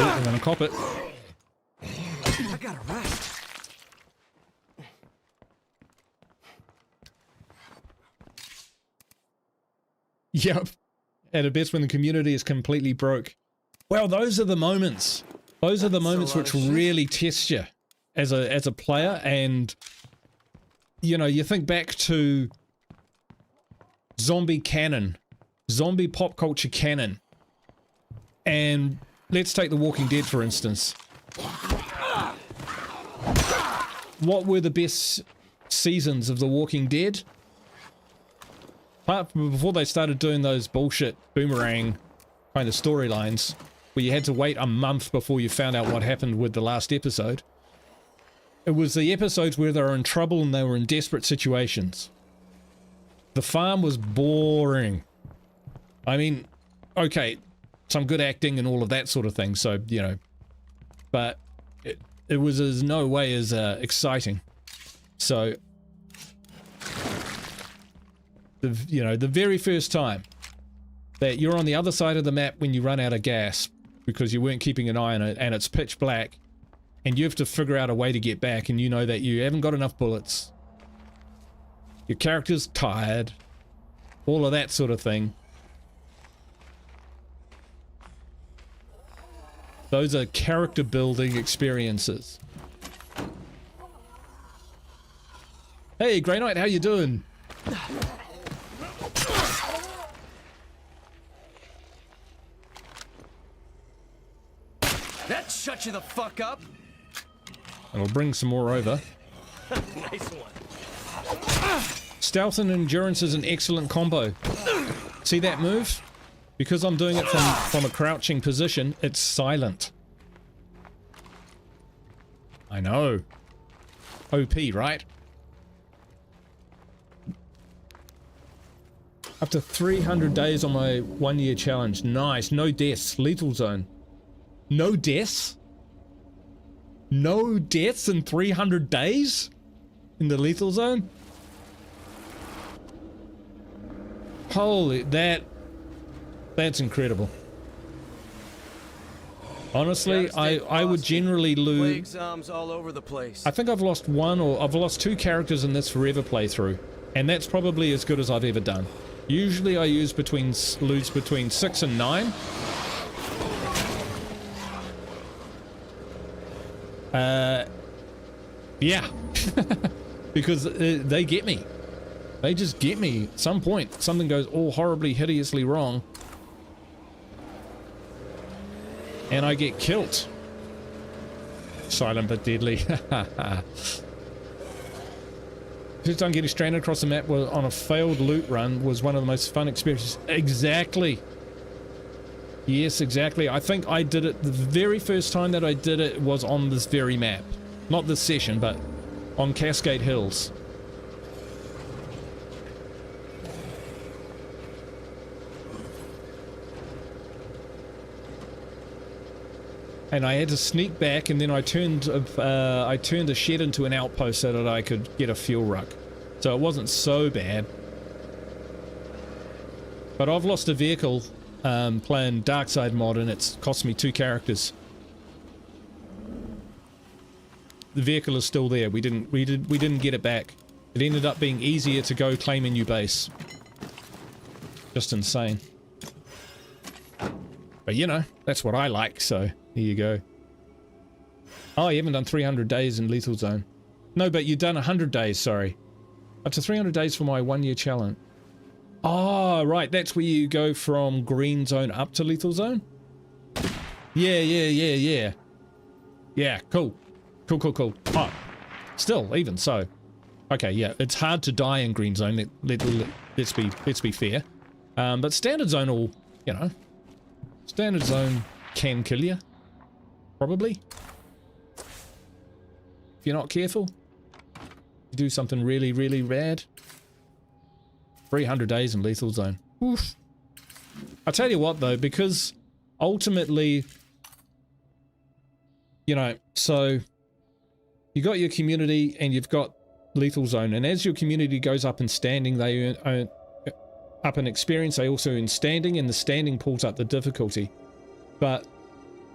I'm gonna cop it. I gotta rest. Yep. At a best when the community is completely broke. Well, those are the moments. Those are the moments which really test you as a player. And you know, you think back to Zombie Cannon zombie pop culture canon. And let's take The Walking Dead, for instance. What were the best seasons of The Walking Dead? Apart from before they started doing those bullshit boomerang kind of storylines, where you had to wait a month before you found out what happened with the last episode. It was the episodes where they were in trouble and they were in desperate situations. The farm was boring. I mean, okay, some good acting and all of that sort of thing, so, you know, but it was as no way as exciting. So, you know, the very first time that you're on the other side of the map when you run out of gas because you weren't keeping an eye on it and it's pitch black and you have to figure out a way to get back and you know that you haven't got enough bullets, your character's tired, all of that sort of thing. Those are character building experiences. Hey, Grey Knight, how you doing? That shut you the fuck up. And we'll bring some more over. Nice one. Stealth and endurance is an excellent combo. See that move? Because I'm doing it from a crouching position, it's silent. I know. OP, right? Up to 300 days on my 1-year challenge. Nice. No deaths. Lethal zone. No deaths? No deaths in 300 days? In the lethal zone? Holy, that's incredible. Honestly, I would generally lose. All over the place. I think I've lost I've lost 2 characters in this forever playthrough, and that's probably as good as I've ever done. Usually I lose between 6 and 9. Yeah. Because they get me. They just get me at some point. Something goes all horribly, hideously wrong. And I get killed. Silent but deadly. First time getting stranded across the map on a failed loot run was one of the most fun experiences. Exactly. Yes, exactly. I think I did it, the very first time that I did it was on this very map. Not this session, but on Cascade Hills. And I had to sneak back, and then I turned the shed into an outpost so that I could get a fuel ruck. So it wasn't so bad. But I've lost a vehicle playing Darkside mod, and it's cost me 2 characters. The vehicle is still there. We didn't get it back. It ended up being easier to go claim a new base. Just insane. But you know, that's what I like, so here you go. Oh, you haven't done 300 days in Lethal Zone. No, but you've done 100 days, sorry. Up to 300 days for my 1-year challenge. Oh, right, that's where you go from Green Zone up to Lethal Zone? Yeah. Yeah, cool. Cool. Oh, still, even so. Okay, yeah, it's hard to die in Green Zone, let's be fair. But Standard Zone will, you know, Standard Zone can kill you. Probably. If you're not careful. You do something really, really bad. 300 days in Lethal Zone. Oof. I'll tell you what though, because ultimately, you know, so you got your community and you've got Lethal Zone, and as your community goes up in standing, they earn up in experience, they also earn standing, and the standing pulls up the difficulty. But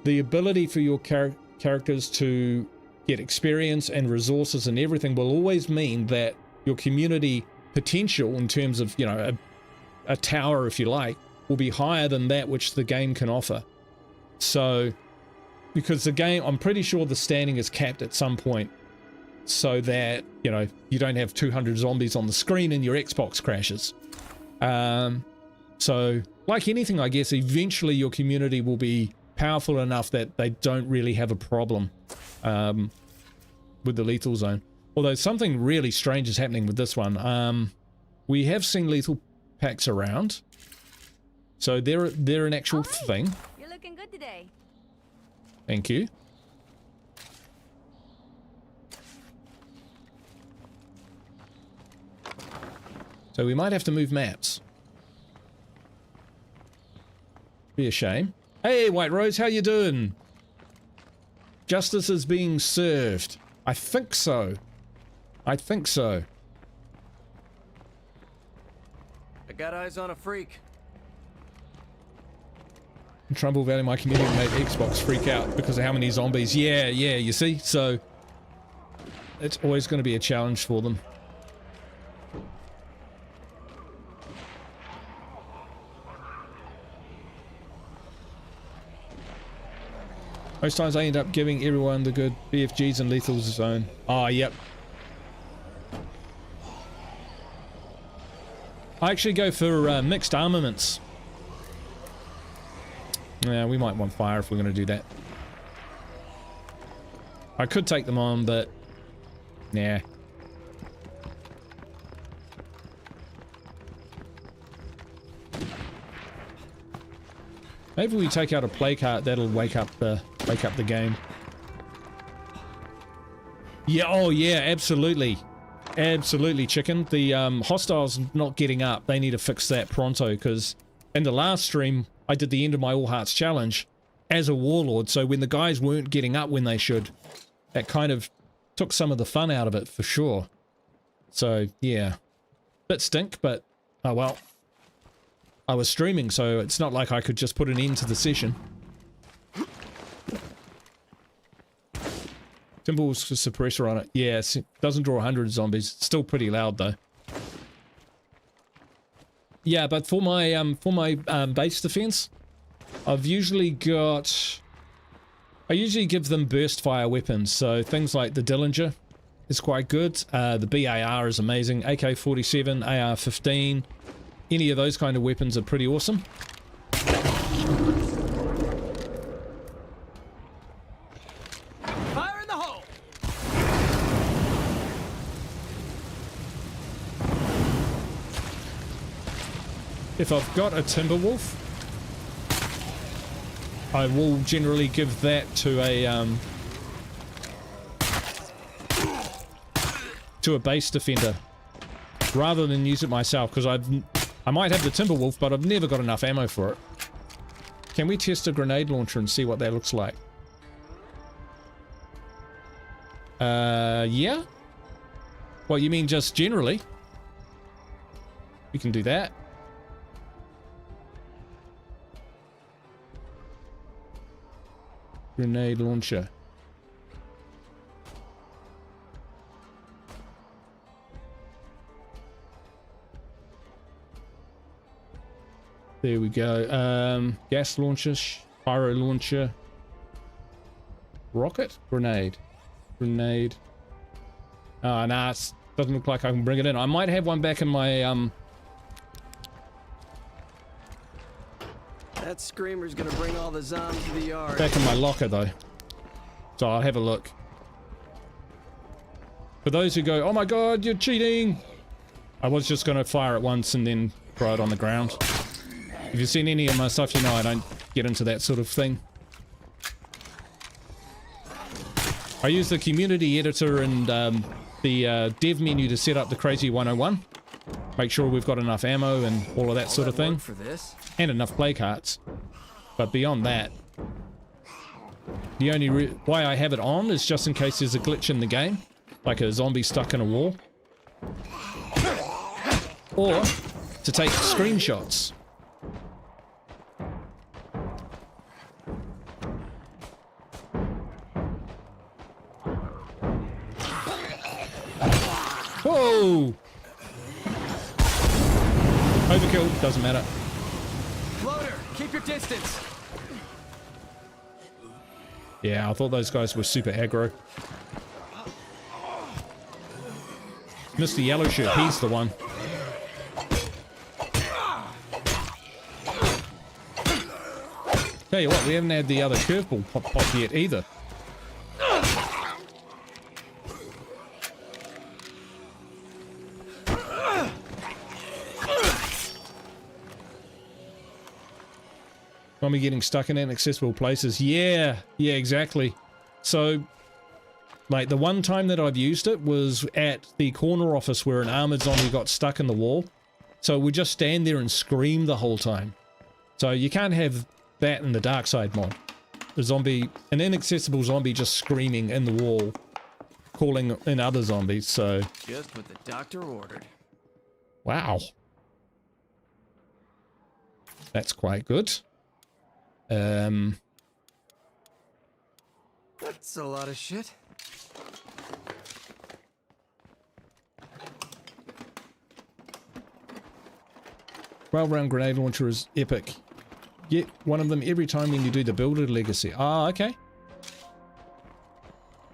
the ability for your characters to get experience and resources and everything will always mean that your community potential in terms of, you know, a tower, if you like, will be higher than that which the game can offer. So, because the game, I'm pretty sure the standing is capped at some point, so that, you know, you don't have 200 zombies on the screen and your Xbox crashes. So, like anything, I guess, eventually your community will be powerful enough that they don't really have a problem with the lethal zone. Although something really strange is happening with this one. We have seen lethal packs around, so they're an actual thing. You're looking good today. Thank you. So we might have to move maps. Be a shame. Hey, White Rose, how you doing? Justice is being served. I think so. I think so. I got eyes on a freak. In Trumbull Valley, my community made Xbox freak out because of how many zombies. Yeah, you see? So, it's always going to be a challenge for them. Most times I end up giving everyone the good BFGs and lethal zone. Ah, yep. I actually go for mixed armaments. Yeah, we might want fire if we're going to do that. I could take them on, but nah. Maybe we take out a play cart. That'll wake up the game. Yeah. Oh yeah. Absolutely. Absolutely, chicken. The hostiles not getting up. They need to fix that pronto, because in the last stream I did the end of my All Hearts challenge as a warlord. So when the guys weren't getting up when they should, that kind of took some of the fun out of it for sure. So yeah, bit stink, but oh well. I was streaming, so it's not like I could just put an end to the session. Timble's suppressor on it. Yeah, it doesn't draw 100 zombies. It's still pretty loud though. Yeah, but for my base defense, I've usually got... I usually give them burst fire weapons, so things like the Dillinger is quite good. The BAR is amazing. AK-47, AR-15... Any of those kind of weapons are pretty awesome. Fire in the hole! If I've got a Timberwolf, I will generally give that to a base defender rather than use it myself, because I might have the Timberwolf, but I've never got enough ammo for it. Can we test a grenade launcher and see what that looks like? Yeah? Well, you mean just generally? We can do that. Grenade launcher. There we go. Gas launcher, pyro launcher, rocket, grenade. Oh, nah, it doesn't look like I can bring it in. I might have one back in my That screamer's gonna bring all the zombies to the yard. back in my locker though. So I'll have a look. For those who go, oh my god, you're cheating! I was just gonna fire it once and then throw it on the ground. If you've seen any of my stuff, you know I don't get into that sort of thing. I use the community editor and the dev menu to set up the Crazy 101. Make sure we've got enough ammo and all of that sort of thing. For this? And enough play carts. But beyond that, the only why I have it on is just in case there's a glitch in the game, like a zombie stuck in a wall. Or to take screenshots. Whoa! Overkill, doesn't matter. Floater, keep your distance. Yeah, I thought those guys were super aggro. Mr. Yellow Shirt, he's the one. Tell you what, we haven't had the other curveball pop yet either. Zombie getting stuck in inaccessible places. Yeah, exactly. So, like, the one time that I've used it was at the corner office where an armored zombie got stuck in the wall. So we just stand there and scream the whole time. So you can't have that in the dark side mod. An inaccessible zombie just screaming in the wall, calling in other zombies, so... Just what the doctor ordered. Wow. That's quite good. That's a lot of shit. Well-round grenade launcher is epic. Get one of them every time when you do the Builder Legacy. Ah, okay.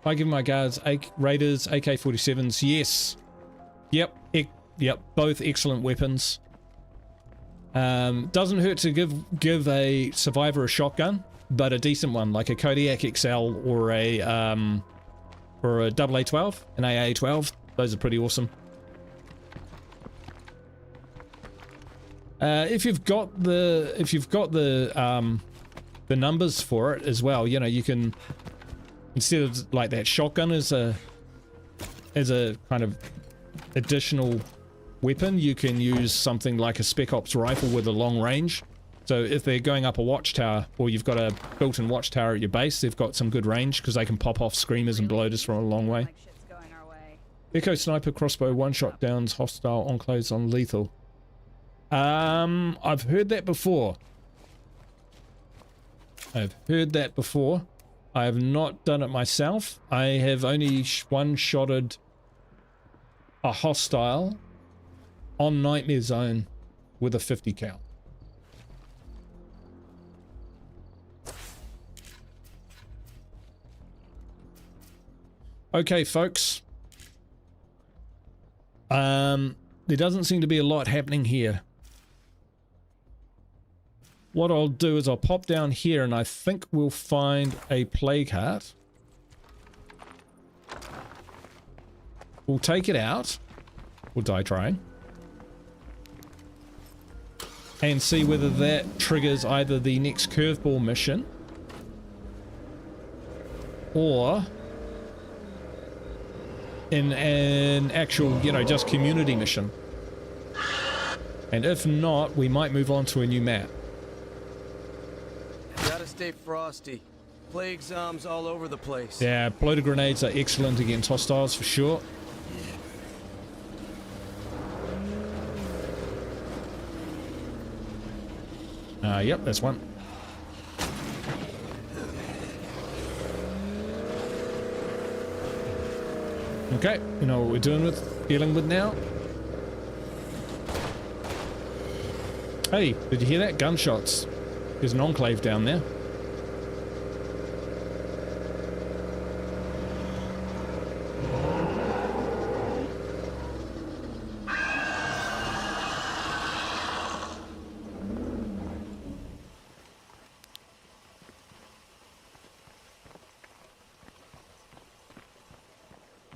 I give my guards Raiders, AK-47s. Yes. Yep. Yep. Both excellent weapons. Doesn't hurt to give a survivor a shotgun, but a decent one like a Kodiak XL or a AA-12, an AA-12. Those are pretty awesome. If you've got the numbers for it as well, you know, you can, instead of like that shotgun as a kind of additional weapon, you can use something like a Spec Ops rifle with a long range. So if they're going up a watchtower, or you've got a built-in watchtower at your base, they've got some good range because they can pop off screamers and bloaters from a long way. Echo sniper crossbow one-shot downs hostile enclaves on lethal. I've heard that before. I have not done it myself. I have only one-shotted a hostile on Nightmare Zone with a 50 cal. Okay, folks. There doesn't seem to be a lot happening here. What I'll do is I'll pop down here and I think we'll find a plague heart. We'll take it out. We'll die trying. And see whether that triggers either the next curveball mission or in an actual, you know, just community mission. And if not, we might move on to a new map. Gotta stay frosty. Plague zombs all over the place. Yeah, bloater grenades are excellent against hostiles for sure. Yep, that's one. Okay, you know what we're dealing with now. Hey, did you hear that? Gunshots. There's an enclave down there.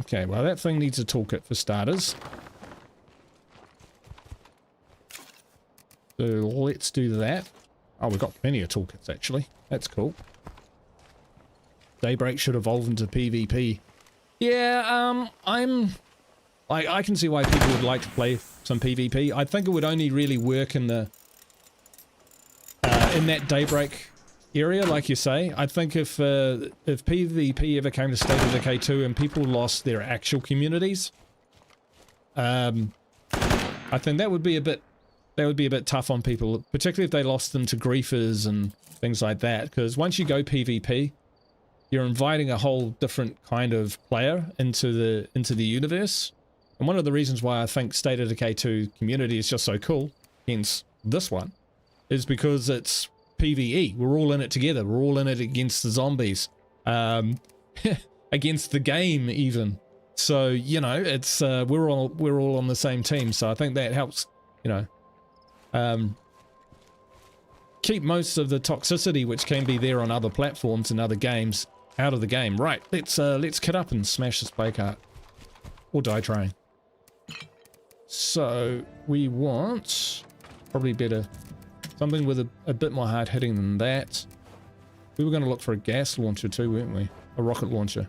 Okay, well that thing needs a toolkit for starters. So let's do that. Oh, we've got plenty of toolkits actually. That's cool. Daybreak should evolve into PvP. Yeah, I can see why people would like to play some PvP. I think it would only really work in the in that Daybreak area, like you say. I think if PvP ever came to State of Decay 2 and people lost their actual communities, I think that would be a bit tough on people, particularly if they lost them to griefers and things like that. Because once you go PvP, you're inviting a whole different kind of player into the universe. And one of the reasons why I think State of Decay 2 community is just so cool, hence this one, is because it's PvE. We're all in it together. We're all in it against the zombies, against the game even. So you know, it's we're all on the same team. So I think that helps. You know, keep most of the toxicity which can be there on other platforms and other games out of the game. Right, let's kit up and smash this play cart. Or die train. So we want probably better something with a bit more hard hitting than that. We were going to look for a gas launcher too, weren't we? A rocket launcher.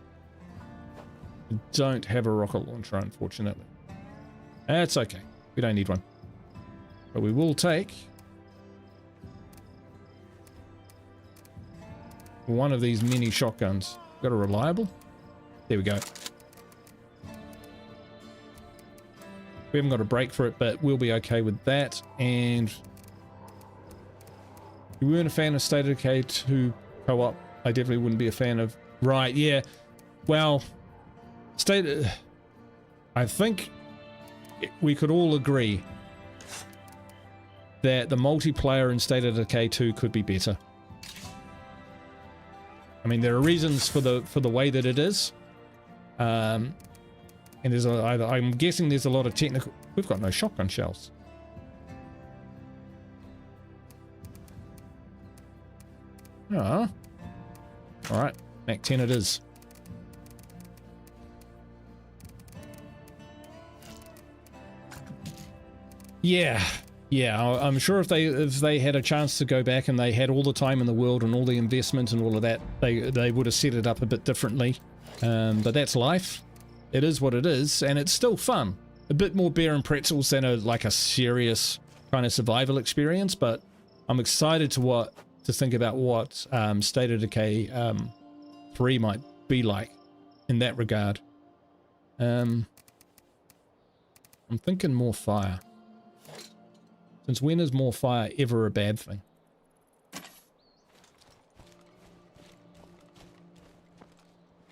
We don't have a rocket launcher, unfortunately. That's okay. We don't need one. But we will take one of these mini shotguns. Got a reliable? There we go. We haven't got a break for it, but we'll be okay with that. And you weren't a fan of State of Decay 2 co-op. I definitely wouldn't be a fan of. Right, yeah. Well, I think we could all agree that the multiplayer in State of Decay 2 could be better. I mean, there are reasons for the way that it is. And there's I'm guessing there's a lot of technical. We've got no shotgun shells. Ah. All right, Mac 10 it is. Yeah, I'm sure if they had a chance to go back and they had all the time in the world and all the investment and all of that, they would have set it up a bit differently. But that's life. It is what it is, and it's still fun. A bit more beer and pretzels than like a serious kind of survival experience, but I'm excited to think about what State of Decay 3 might be like in that regard. I'm thinking more fire. Since when is more fire ever a bad thing?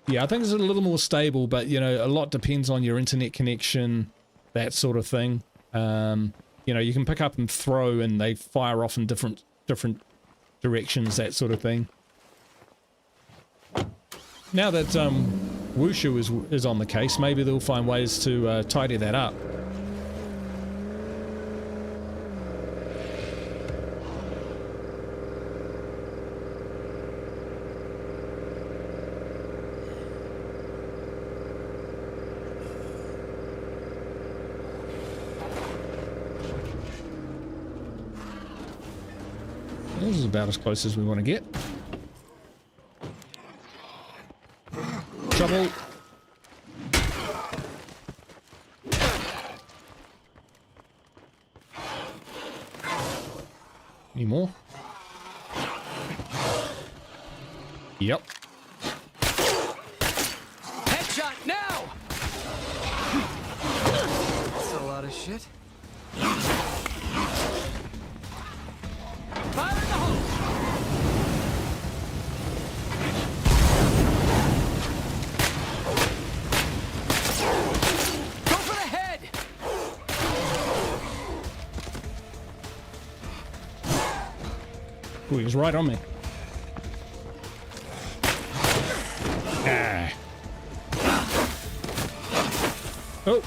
Yeah, I think it's a little more stable, but you know, a lot depends on your internet connection, that sort of thing. You know, you can pick up and throw and they fire off in different directions, that sort of thing. Now that Wushu is on the case, maybe they'll find ways to tidy that up. This is about as close as we want to get. Trouble. Any more? Yep. Headshot now! That's a lot of shit. Fire in the hole! Go for the head! Ooh, he was right on me. Ah. Oh.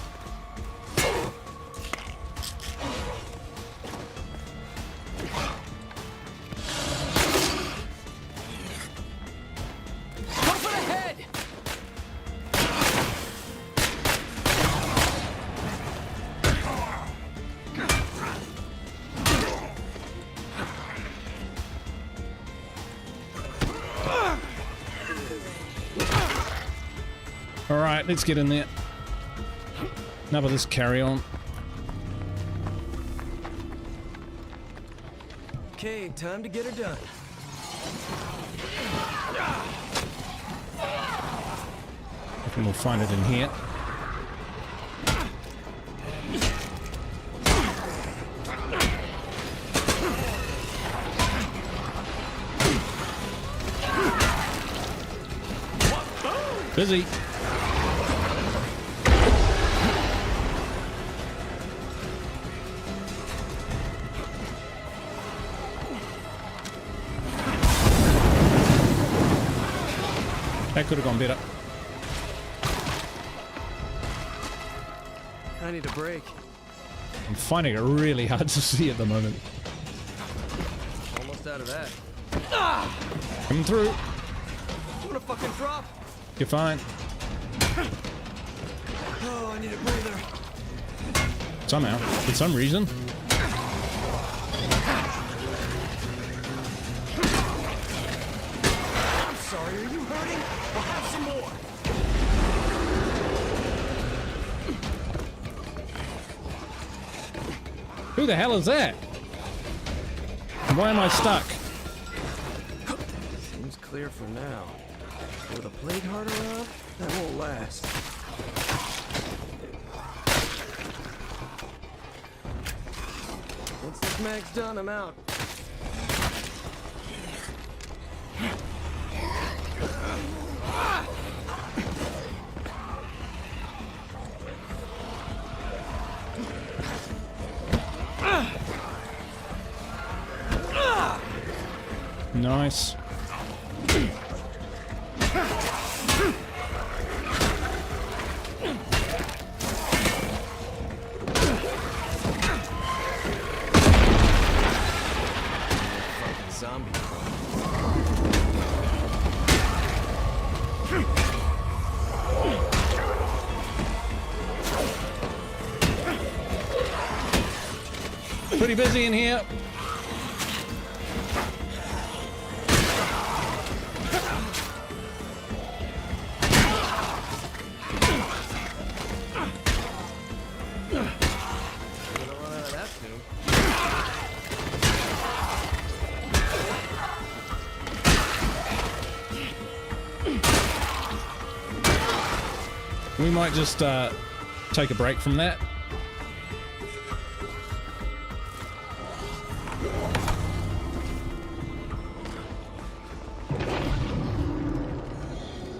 Alright, let's get in there. Enough of this carry on. Okay, time to get her done. I think we'll find it in here. Busy. That could have gone better. I need a break. I'm finding it really hard to see at the moment. Almost out out of that. Coming through. I'm gonna fucking drop. You're fine. Oh, I need a breather. Somehow, for some reason. I'm sorry, are you hurting? We'll have some more. Who the hell is that? Why am I stuck? Seems clear for now. With a plague heart around, that won't last. Once this mag's done, I'm out. Nice. Zombie. Pretty busy in here. We might just take a break from that.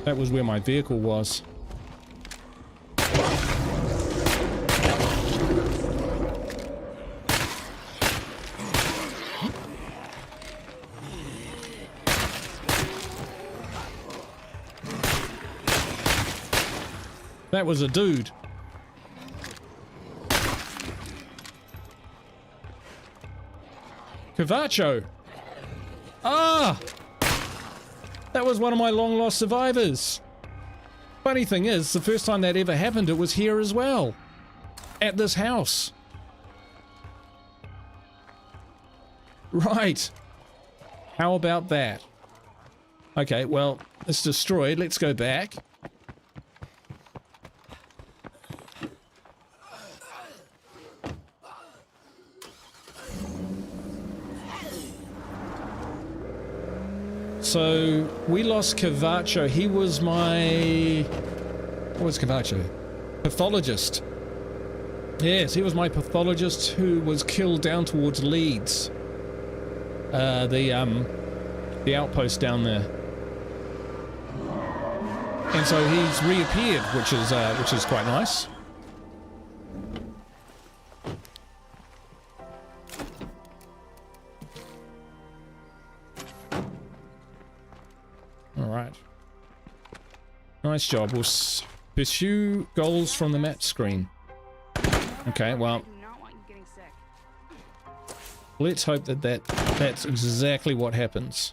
That was where my vehicle was. That was a dude. Cavacho. Ah! That was one of my long lost survivors. Funny thing is, the first time that ever happened, it was here as well. At this house. Right. How about that? Okay, well, it's destroyed. Let's go back. So, we lost Cavacho. He was my... What was Cavacho? Pathologist. Yes, he was my pathologist who was killed down towards Leeds. The outpost down there. And so he's reappeared, which is quite nice. Alright. Nice job. We'll pursue goals from the map screen. Okay, well, let's hope that's exactly what happens.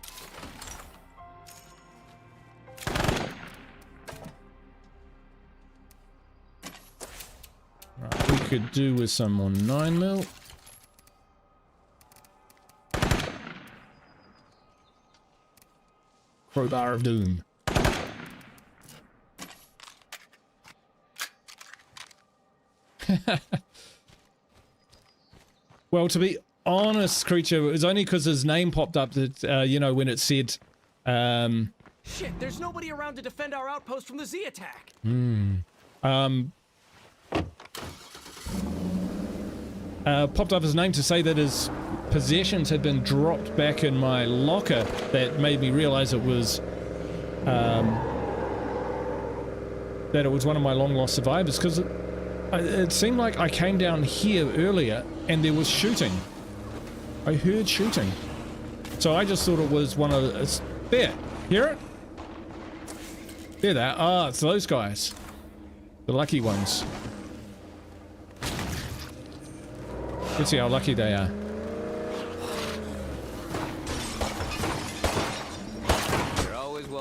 Right, we could do with some more 9mm. Crowbar of Doom. Well, to be honest, Creature, it was only because his name popped up that, you know, when it said... Shit, there's nobody around to defend our outpost from the Z attack. Popped up his name to say that his possessions had been dropped back in my locker. That made me realize it was... that it was one of my long lost survivors, because it seemed like I came down here earlier and there was shooting. I heard shooting. So I just thought it was one of... there. Hear it? There they are. Ah, it's those guys. The lucky ones. Let's see how lucky they are.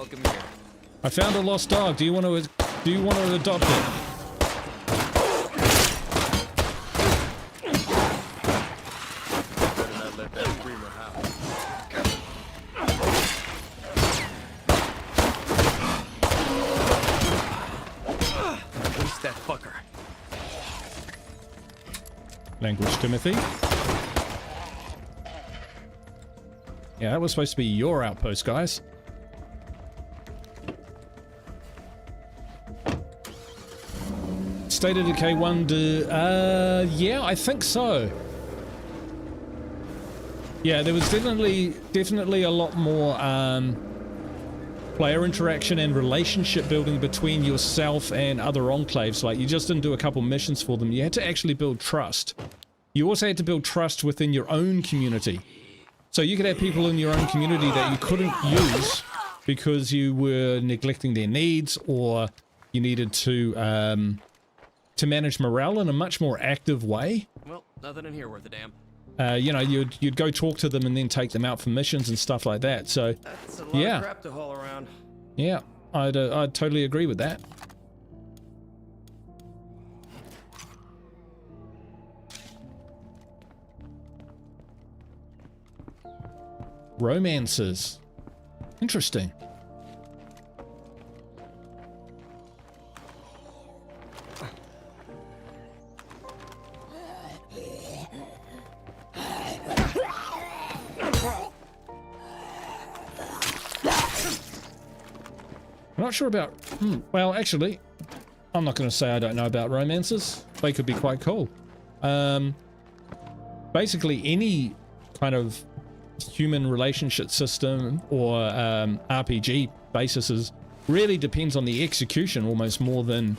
welcome here. I found a lost dog. Do you want to adopt it? Better not let that screamer howl. Release that fucker. Language, Timothy. Yeah, that was supposed to be your outpost, guys. State of Decay 1 yeah, I think so. Yeah, there was definitely a lot more player interaction and relationship building between yourself and other enclaves. Like, you just didn't do a couple missions for them. You had to actually build trust. You also had to build trust within your own community. So you could have people in your own community that you couldn't use because you were neglecting their needs, or you needed to manage morale in a much more active way. Well, nothing in here worth a damn. You know, you'd go talk to them and then take them out for missions and stuff like that. So That's a lot of crap to haul around. yeah, I'd totally agree with that. Romances. Interesting. I'm not sure about... well, actually, I'm not going to say I don't know about romances. They could be quite cool. Basically, any kind of human relationship system or RPG basis really depends on the execution almost more than...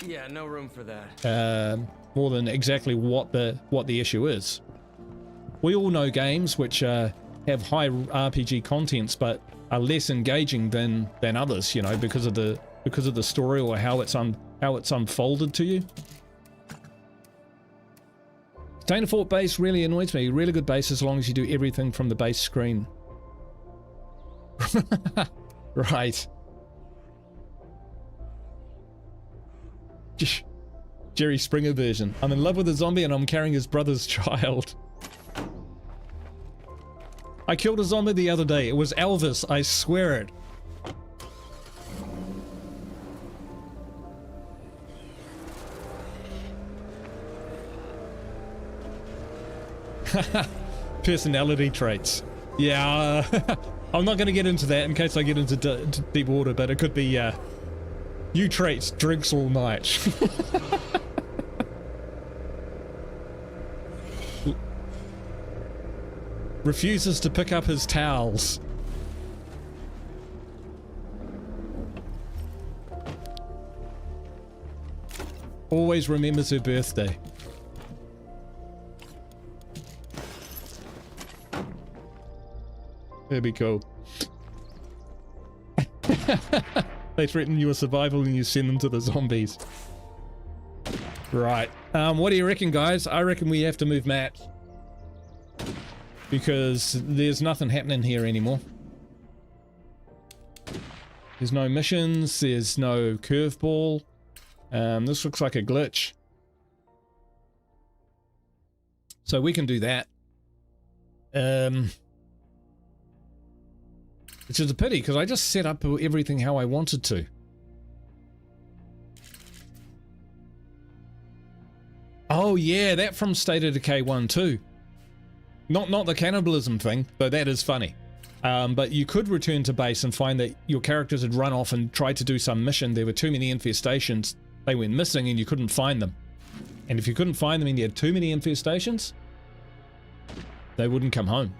Yeah, no room for that. more than exactly what the issue is. We all know games which have high RPG contents but are less engaging than others, you know, because of the story or how it's unfolded to you. Container Fort base really annoys me. Really good base as long as you do everything from the base screen. Right. Jerry Springer version. I'm in love with a zombie and I'm carrying his brother's child. I killed a zombie the other day. It was Elvis, I swear it. Personality traits. Yeah, I'm not going to get into that in case I get into deep water, but it could be, you traits, drinks all night. Refuses to pick up his towels. Always remembers her birthday. That'd be cool. They threaten your survival and you send them to the zombies. Right. What do you reckon, guys? I reckon we have to move Matt. Because there's nothing happening here anymore. There's no missions, there's no curveball. This looks like a glitch. So we can do that. Which is a pity, because I just set up everything how I wanted to. Oh yeah, that from State of Decay 1 too. Not the cannibalism thing, though that is funny. But you could return to base and find that your characters had run off and tried to do some mission. There were too many infestations. They went missing and you couldn't find them. And if you couldn't find them and you had too many infestations, they wouldn't come home.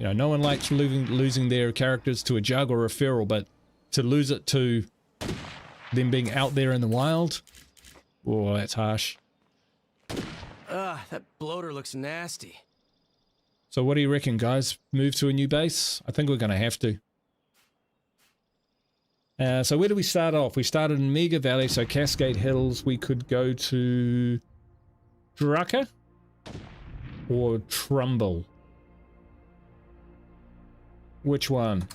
You know, no one likes losing their characters to a jug or a feral, but to lose it to them being out there in the wild, oh, that's harsh. That bloater looks nasty. So what do you reckon, guys? Move to a new base? I think we're going to have to. So where do we start off? We started in Mega Valley, so Cascade Hills. We could go to Drucker or Trumbull. Which one?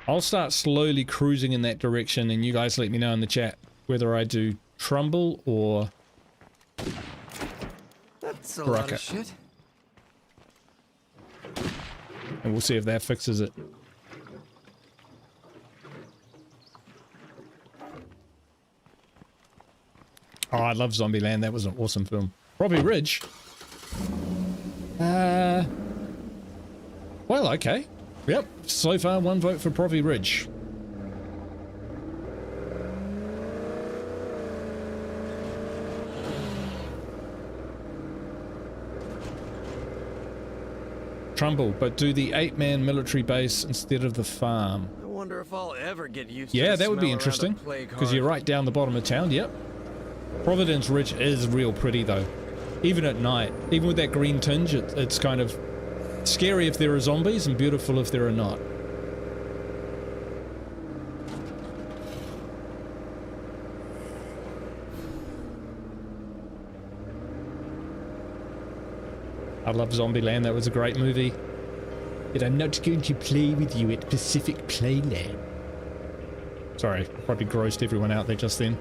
I'll start slowly cruising in that direction and you guys let me know in the chat whether I do Trumbull or That's a lot Rucker. of shit. And we'll see if that fixes it. Oh, I love Zombieland. That was an awesome film. Robbie Ridge. Well, okay. Yep. So far, 1 vote for Provi Ridge. Trumbull, but do the 8-man military base instead of the farm. I wonder if I'll ever get used Yeah, to the that would be smell around a interesting. plague Because you're heart. right down the bottom of town, yep. Providence Ridge is real pretty though. Even at night. Even with that green tinge, it's kind of scary if there are zombies and beautiful if there are not. I love Zombieland, that was a great movie. But I'm not going to play with you at Pacific Playland. Sorry, I probably grossed everyone out there just then.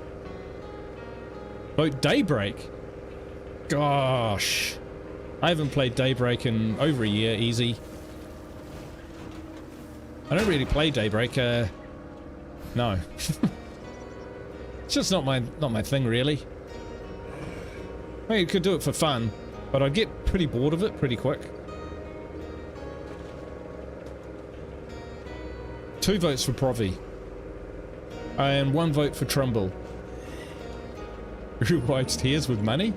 Vote Daybreak. Gosh. I haven't played Daybreak in over a year, easy. I don't really play Daybreak, no. It's just not my thing, really. I mean, you could do it for fun, but I'd get pretty bored of it pretty quick. 2 votes for Provi. And 1 vote for Trumbull. Who wipes tears with money?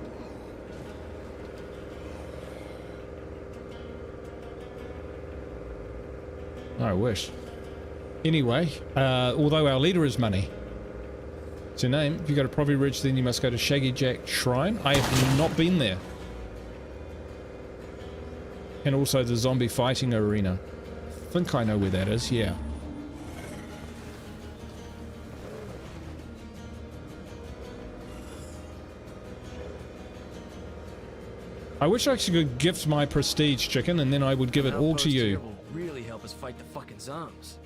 I wish. Anyway, although our leader is money. It's your name. If you go to Provi Ridge, then you must go to Shaggy Jack Shrine. I have not been there. And also the zombie fighting arena. I think I know where that is, yeah. I wish I could gift my prestige chicken and then I would give it all to you. Will really help us fight the fucking zombies.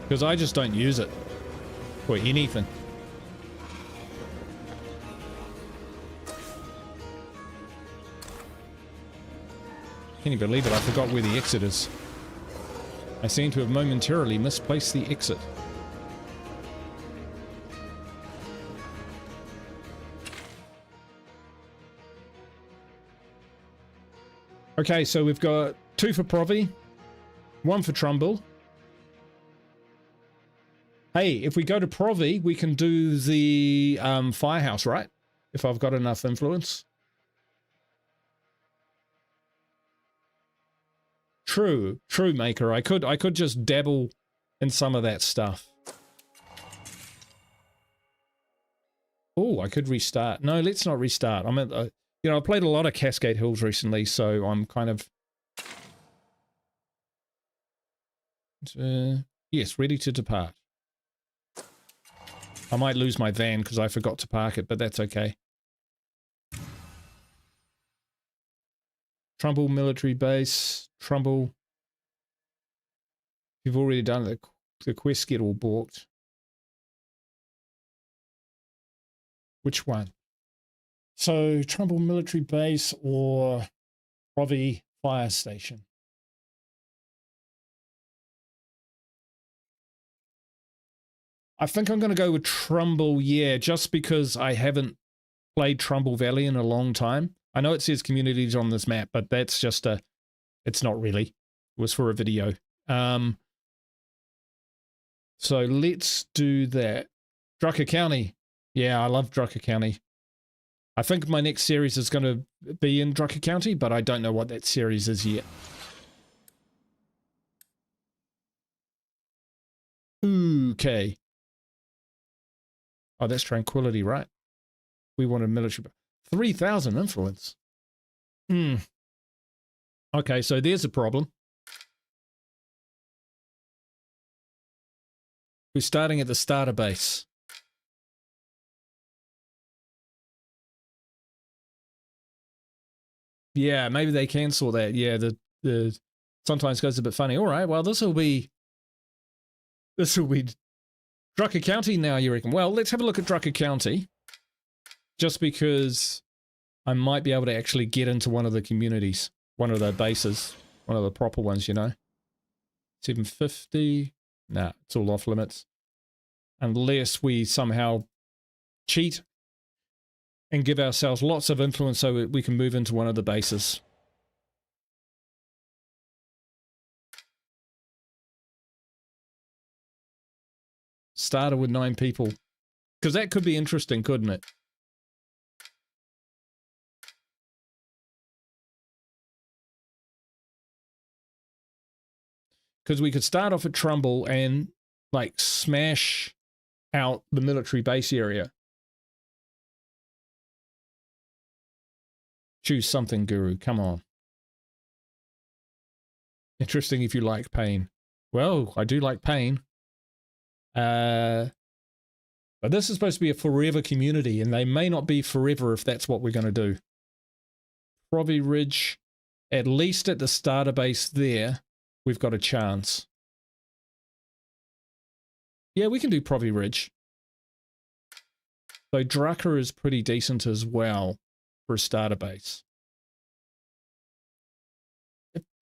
Because I just don't use it. For anything. Can you believe it? I forgot where the exit is. I seem to have momentarily misplaced the exit. Okay, so we've got 2 for Provi, 1 for Trumbull. Hey, if we go to Provi, we can do the firehouse, right? If I've got enough influence. True, Maker. I could just dabble in some of that stuff. Oh, I could restart. No, let's not restart. I'm at, you know, I played a lot of Cascade Hills recently, so I'm kind of yes, ready to depart. I might lose my van because I forgot to park it, but that's okay. Trumbull military base. Trumbull. You've already done it. The quest get all balked. Which one? So Trumbull military base or Provi fire station? I think I'm going to go with Trumbull, yeah, just because I haven't played Trumbull Valley in a long time. I know it says communities on this map, but that's just a, it's not really. It was for a video. So let's do that. Drucker County. Yeah, I love Drucker County. I think my next series is going to be in Drucker County, but I don't know what that series is yet. Okay. Oh, that's Tranquility, right? We wanted military. 3,000 influence. Okay, so there's a problem. We're starting at the starter base. Yeah, maybe they can sort that. Yeah, the sometimes goes a bit funny. All right, well, this will be Drucker County now, you reckon? Well, let's have a look at Drucker County, just because I might be able to actually get into one of the communities, one of the bases, one of the proper ones, you know. 750. Nah, it's all off limits. Unless we somehow cheat and give ourselves lots of influence so we can move into one of the bases. Started with 9 people. Because that could be interesting, couldn't it? Because we could start off at Trumbull and, like, smash out the military base area. Choose something, Guru. Come on. Interesting if you like pain. Well, I do like pain. But this is supposed to be a forever community, and they may not be forever if that's what we're going to do. Provi Ridge, at least at the starter base there, we've got a chance. Yeah, we can do Provi Ridge. So Drucker is pretty decent as well for a starter base.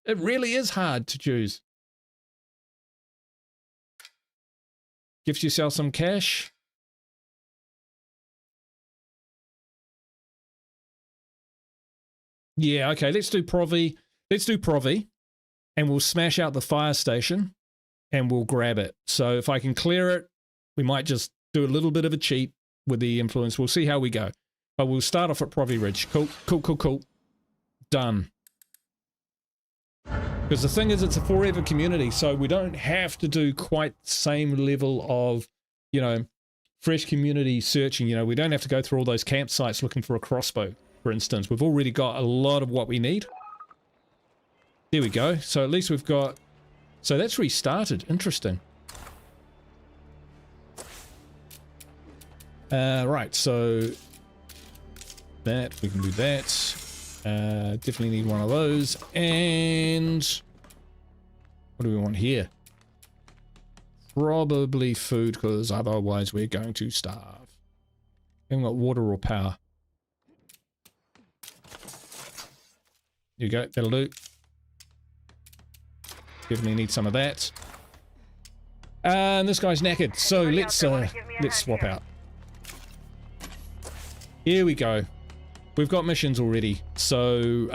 It really is hard to choose. Gives yourself some cash. Yeah, okay, let's do Provi. Let's do Provi. And we'll smash out the fire station and we'll grab it. So if I can clear it, we might just do a little bit of a cheat with the influence. We'll see how we go. But we'll start off at Provi Ridge. Cool, cool, cool, cool. Done. Because the thing is, it's a forever community, so we don't have to do quite the same level of, you know, fresh community searching. You know, we don't have to go through all those campsites looking for a crossbow, for instance. We've already got a lot of what we need. There we go. So at least we've got... So that's restarted. Interesting. Right, so... That, we can do that. Definitely need one of those. And... What do we want here? Probably food, because otherwise we're going to starve. We haven't got water or power. There you go, that'll do. Definitely need some of that. And this guy's knackered, so let's swap out. Here we go. We've got missions already, so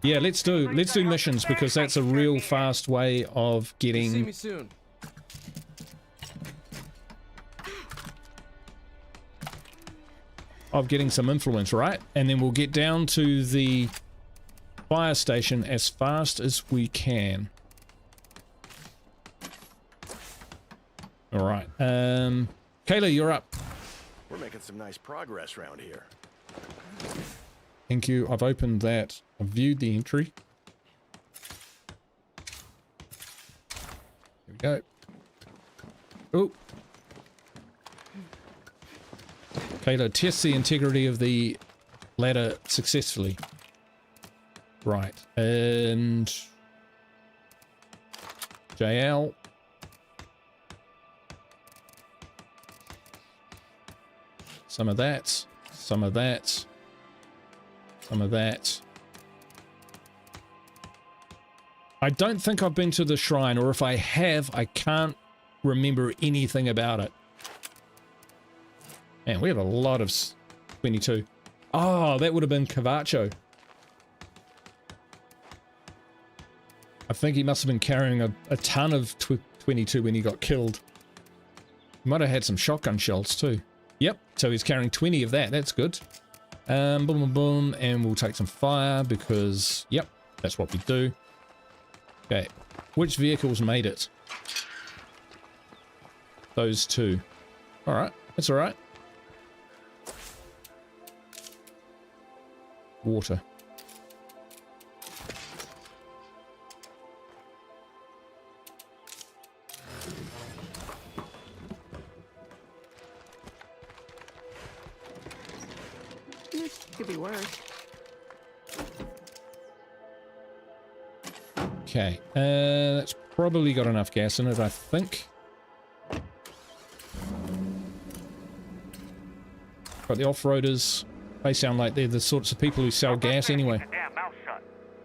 yeah, let's do missions, because that's a real fast way of getting. See me soon. Of getting some influence, right? And then we'll get down to the fire station as fast as we can. All right, Kayla, you're up. We're making some nice progress around here. Thank you. I've opened that. I've viewed the entry. Here we go. Oh. Kayla, test the integrity of the ladder successfully. Right. And JL. Some of that. Some of that. Some of that. I don't think I've been to the shrine, or if I have, I can't remember anything about it. Man, we have a lot of 22. Oh, that would have been Cavacho. I think he must have been carrying a ton of 22 when he got killed. He might have had some shotgun shells too. Yep, so he's carrying 20 of that. That's good. Boom, boom, boom, and we'll take some fire because, yep, that's what we do. Okay, which vehicles made it? Those two. All right, that's all right. Water. Could be worse. Okay, that's probably got enough gas in it, I think. Got the off-roaders. They sound like they're the sorts of people who sell gas anyway.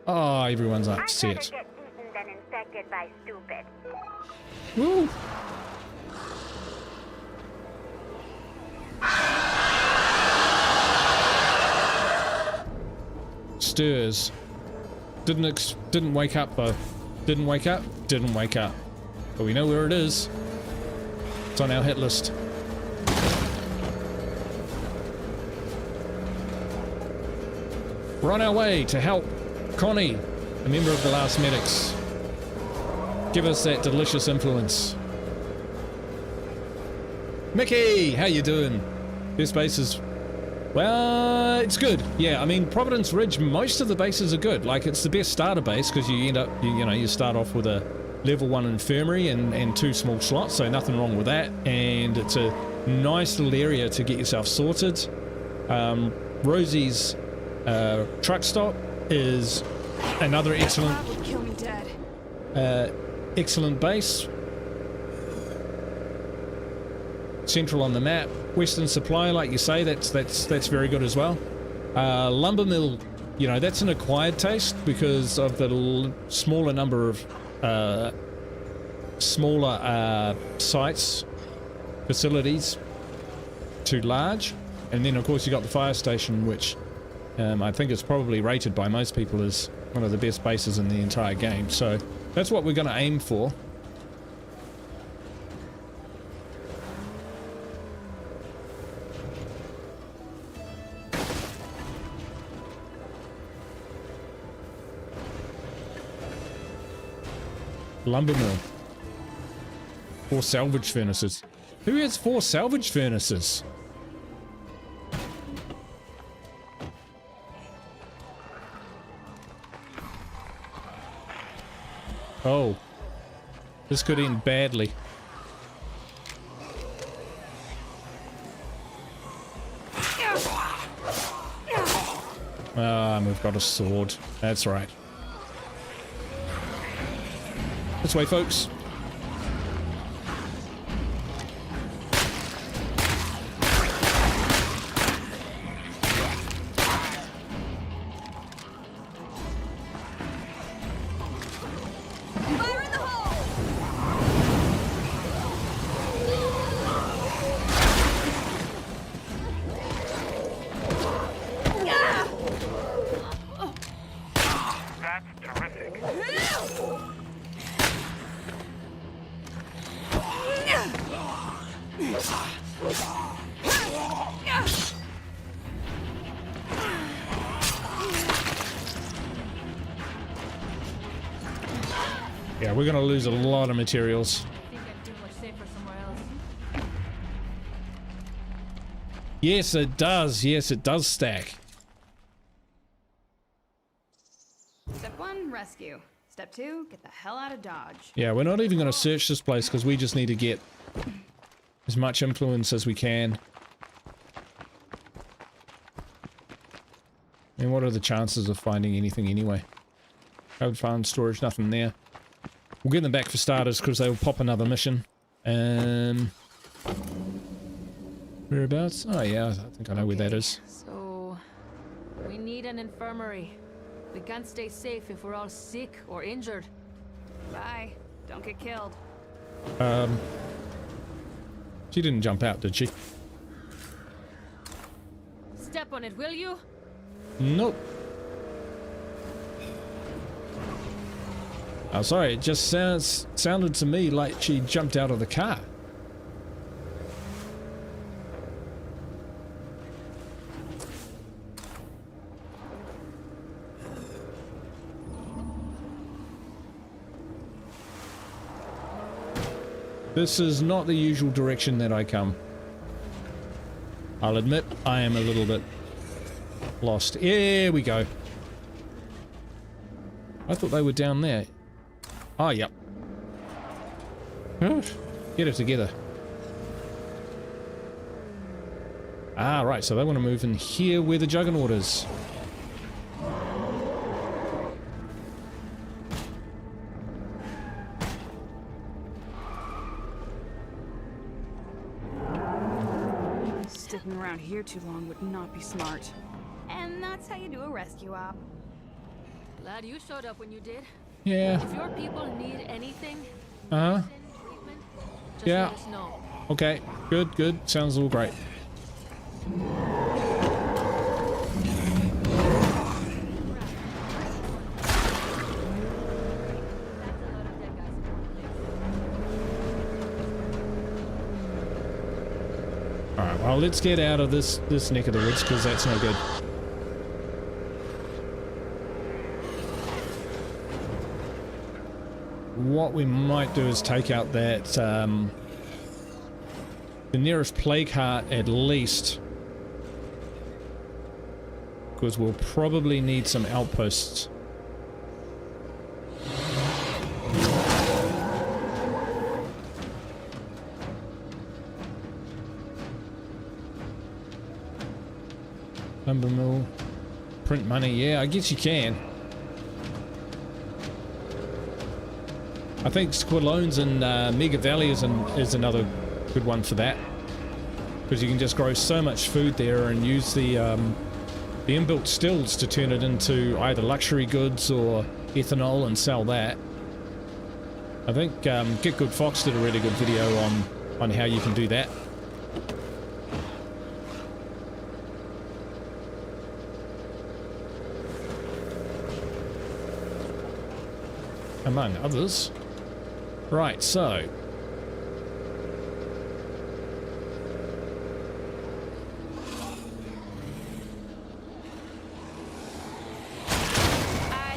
Oh, everyone's upset. Woo! Stirs. Didn't wake up though. Didn't wake up. Didn't wake up. But we know where it is. It's on our hit list. We're on our way to help Connie, a member of the Last Medics. Give us that delicious influence. Mickey, how you doing? This base is... well, it's good. Yeah, I mean, Providence Ridge, most of the bases are good. Like, it's the best starter base because you end up, you know, you start off with a level 1 infirmary and 2 small slots, so nothing wrong with that. And it's a nice little area to get yourself sorted. Rosie's truck stop is another excellent excellent base. Central on the map. Western Supply, like you say, that's very good as well. Lumber Mill, you know, that's an acquired taste because of the smaller number of smaller sites, facilities, too large. And then of course you got the fire station, which I think is probably rated by most people as one of the best bases in the entire game. So that's what we're going to aim for. Lumber mill. 4 salvage furnaces. Who has 4 salvage furnaces? Oh. This could end badly. Ah, we've got a sword. That's right. This way, folks. Fire in the hole! That's terrific. Yeah, we're gonna lose a lot of materials. I think I'd do much safer somewhere else. Yes, it does. Yes, it does stack. Step 1, rescue. Step 2, get the hell out of Dodge. Yeah, we're not even gonna search this place because we just need to get as much influence as we can. I mean, what are the chances of finding anything anyway? Code farm storage, nothing there. We'll get them back for starters because they will pop another mission. Whereabouts? Oh yeah, I think I know where that is. So, we need an infirmary. We can't stay safe if we're all sick or injured. Bye. Don't get killed. She didn't jump out, did she? Step on it, will you? Nope. Oh, sorry, it just sounded to me like she jumped out of the car. This is not the usual direction that I come. I'll admit, I am a little bit lost. Here we go. I thought they were down there. Oh, yep. Get it together. Ah, right, so they want to move in here where the Juggernaut is. Sticking around here too long would not be smart. And that's how you do a rescue op. Glad you showed up when you did. Yeah. If your people need anything, Uh-huh. treatment, just Yeah. let us know. Okay. Good, good. Sounds all great. Alright, well, let's get out of this neck of the woods, because that's no good. What we might do is take out that, the nearest plague heart at least, because we'll probably need some outposts. Lumber mill, print money, yeah, I guess you can. I think Squalones and Mega Valley is another good one for that, because you can just grow so much food there and use the inbuilt stills to turn it into either luxury goods or ethanol and sell that. I think Get Good Fox did a really good video on how you can do that. Among others. Right, so I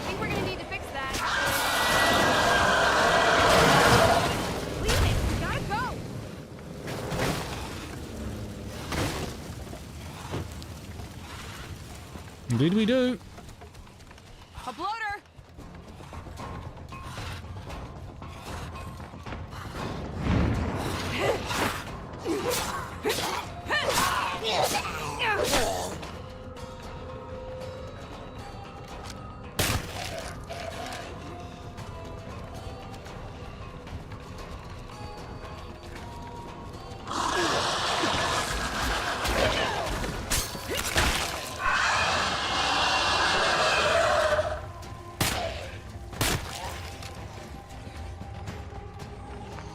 think we're gonna need to fix that. Leave it! We gotta go! indeed we do. A bloater!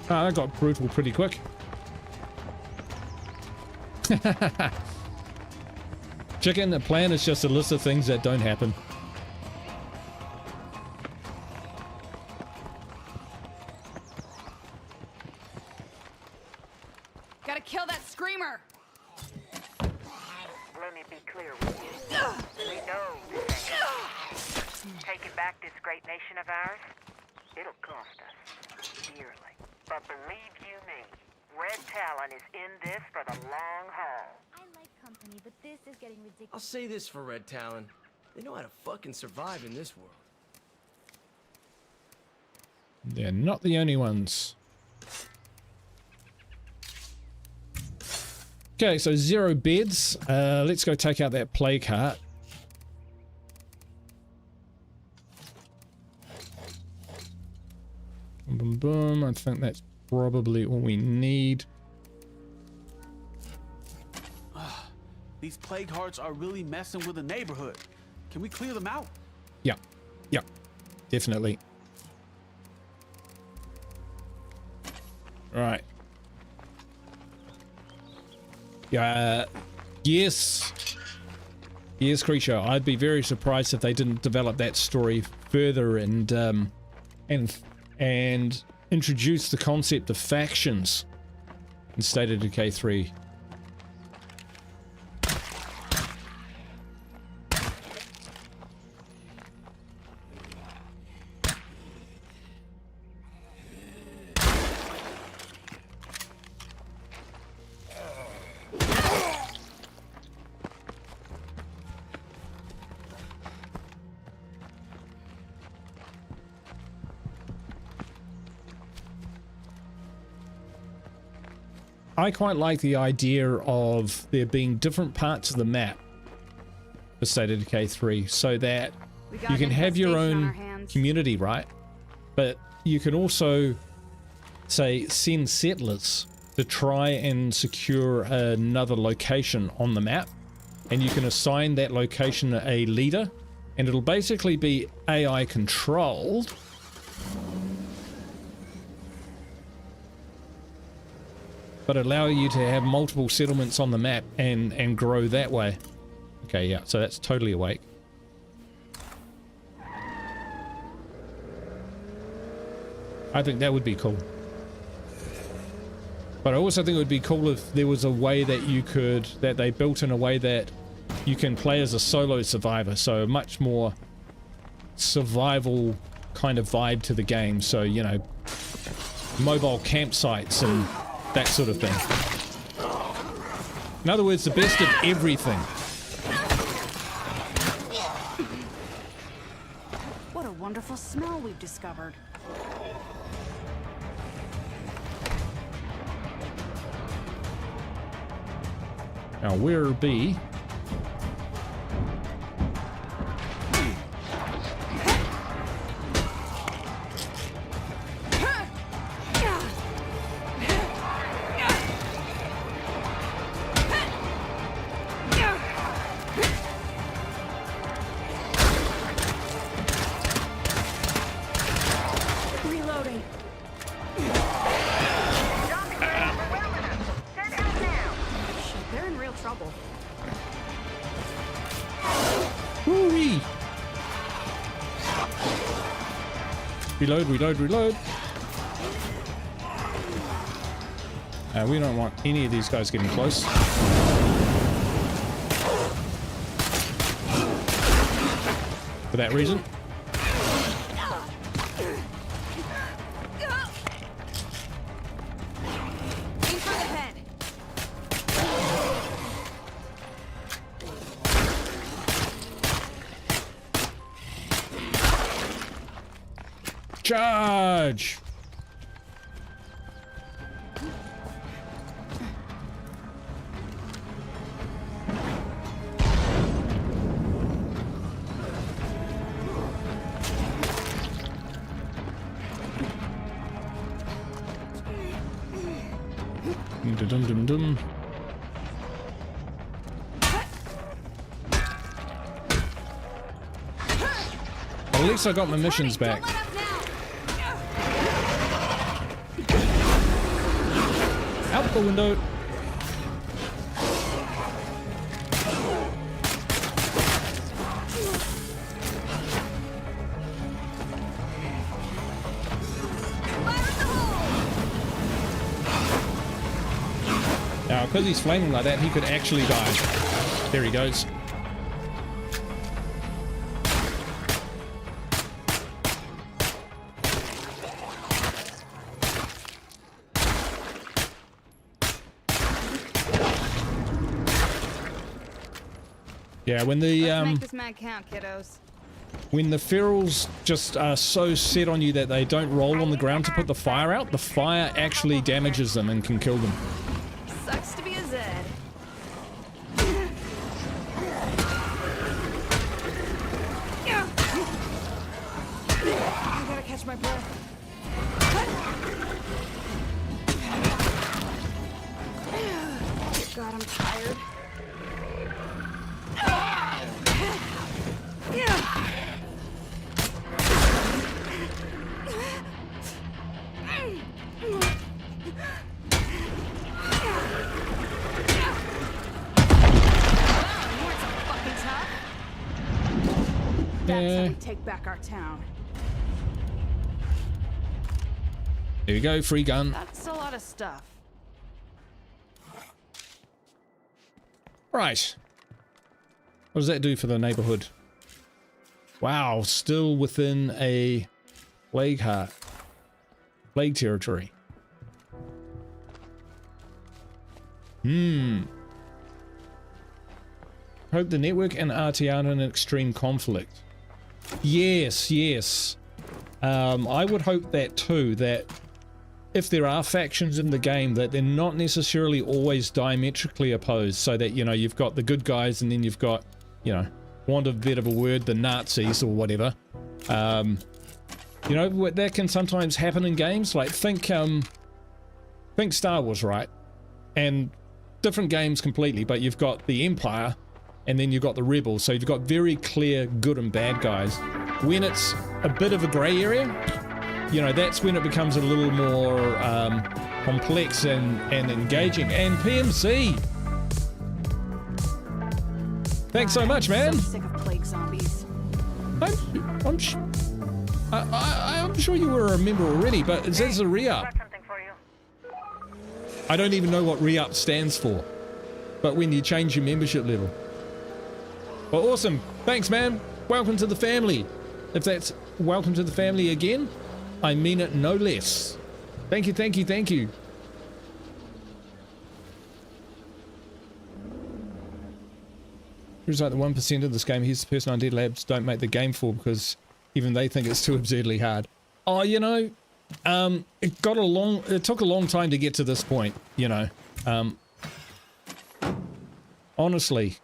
Ah, that got brutal pretty quick. Chicken, the plan is just a list of things that don't happen. Gotta kill that screamer! Let me be clear with you. We know this ain't taking back this great nation of ours. It'll cost us dearly. But believe you me, Red Talon is in this for the long haul. I like company, but this is getting I'll ridiculous. say this for Red Talon. They know how to fucking survive in this world. They're not the only ones. Okay, so 0 beds. Let's go take out that plague heart. Boom, boom, boom. I think that's probably all we need. These plague hearts are really messing with the neighborhood. Can we clear them out? Yeah, yeah, definitely. Right. Yeah. Yes. Yes, Creature. I'd be very surprised if they didn't develop that story further and introduce the concept of factions in State of Decay 3. I quite like the idea of there being different parts of the map for State of Decay 3 so that you can have your own community, right? But you can also, say, send settlers to try and secure another location on the map, and you can assign that location a leader, and it'll basically be AI controlled. But allow you to have multiple settlements on the map and grow that way. Okay, yeah, so that's totally awake. I think that would be cool. But I also think it would be cool if there was a way that you could, that they built in a way that you can play as a solo survivor, so a much more survival kind of vibe to the game. So, you know, mobile campsites and that sort of thing. In other words, the best of everything. What a wonderful smell we've discovered. Now, where be? Reloading. Shit, they're in real trouble. Woo-wee! Reload, reload, reload. We don't want any of these guys getting close. For that reason. Aim for the head. Charge! Dum dum dum. Well, at least I got my missions back. Out the window. Now, because he's flaming like that, he could actually die. There he goes. Yeah, when the Let's make this mag count, kiddos. when the ferals just are so set on you that they don't roll on the ground to put the fire out, the fire actually damages them and can kill them. Sucks to be a Zed. I gotta catch my breath. God, I'm tired. That's how we take back our town. There you go, free gun. That's a lot of stuff. Right. What does that do for the neighborhood? Wow, still within a plague territory. Hope the network and RT are in an extreme conflict. Yes, yes. I would hope that too, that if there are factions in the game, that they're not necessarily always diametrically opposed, so that, you know, you've got the good guys and then you've got, you know, want of a bit of a word, the Nazis or whatever. You know, that can sometimes happen in games. Like, think think Star Wars, right? And different games completely, but you've got the Empire and then you've got the Rebels. So you've got very clear good and bad guys. When it's a bit of a gray area, you know, that's when it becomes a little more complex and engaging. And PMC, thanks so much, man. So sick of plague zombies. I'm sure you were a member already, but it says a re-up. Got something for you. I don't even know what re-up stands for, but when you change your membership level. Well, awesome. Thanks, man. Welcome to the family. If that's welcome to the family again, I mean it no less. Thank you, thank you, thank you. Who's like the 1% of this game? Here's the person Undead Labs don't make the game for because even they think it's too absurdly hard. Oh, you know, it took a long time to get to this point, you know. Honestly.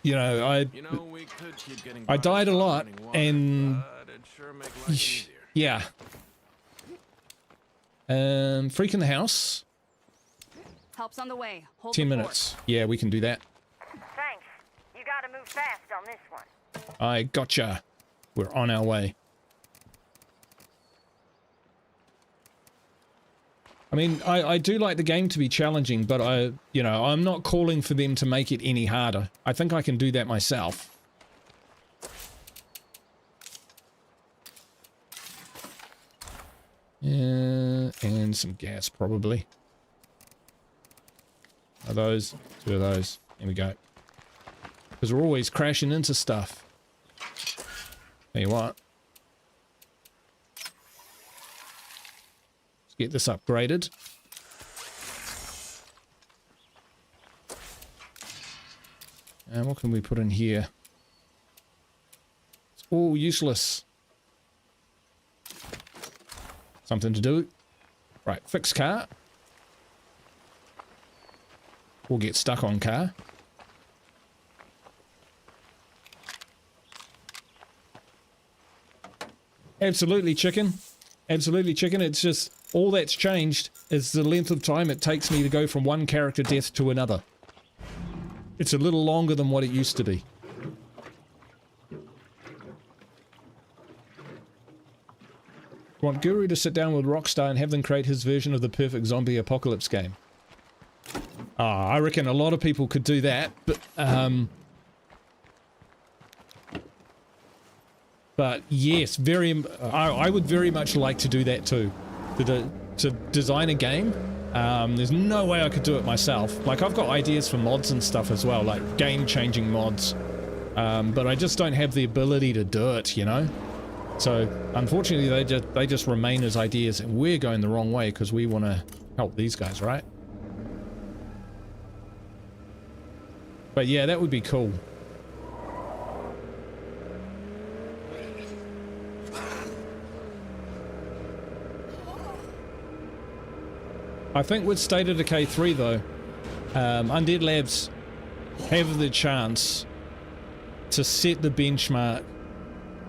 You know, I died a lot, and yeah. Freaking the house. Help's on the way. Hold 10 the minutes. fort. Yeah, we can do that. Thanks. You gotta move fast on this one. I gotcha. We're on our way. I mean, I do like the game to be challenging, but I'm not calling for them to make it any harder. I think I can do that myself. And some gas, probably. Are those? 2 of those. Here we go. Because we're always crashing into stuff. Tell you what. Let's get this upgraded. And what can we put in here? It's all useless. Something to do. Right, fix car. We'll get stuck on car. Absolutely, chicken. Absolutely, chicken. It's just, all that's changed is the length of time it takes me to go from one character death to another. It's a little longer than what it used to be. Want Guru to sit down with Rockstar and have them create his version of the perfect zombie apocalypse game. I reckon a lot of people could do that, but yes, I would very much like to do that too. To design a game. There's no way I could do it myself. Like, I've got ideas for mods and stuff as well, like game-changing mods. But I just don't have the ability to do it, you know? So, unfortunately, they just remain as ideas, and we're going the wrong way because we want to help these guys, right? But yeah, that would be cool. I think with State of Decay 3 though, Undead Labs have the chance to set the benchmark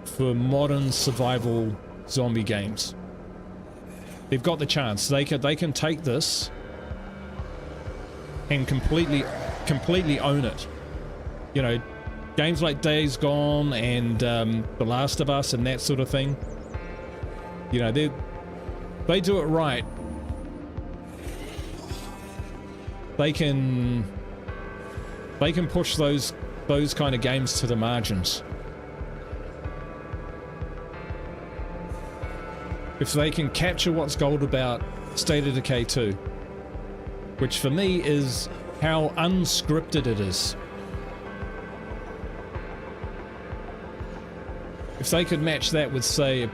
for modern survival zombie games. They've got the chance. They can take this and completely own it. You know, games like Days Gone and The Last of Us and that sort of thing. You know, they do it right. They can push those kind of games to the margins. If they can capture what's gold about State of Decay 2, which for me is how unscripted it is. If they could match that with, say,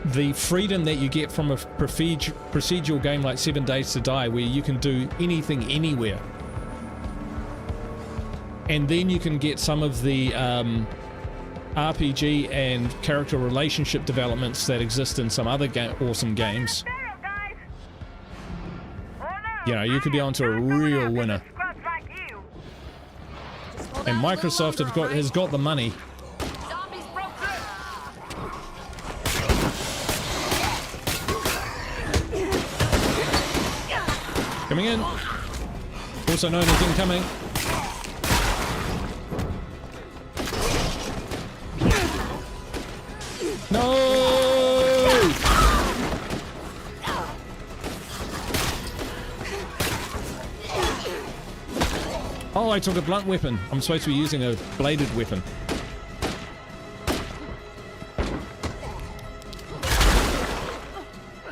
the freedom that you get from a procedural game like 7 Days to Die, where you can do anything anywhere, and then you can get some of the RPG and character relationship developments that exist in some other awesome games, you know, you could be onto a real winner. And Microsoft has got the money. Coming in. Also known as incoming. No! Oh, I took a blunt weapon. I'm supposed to be using a bladed weapon.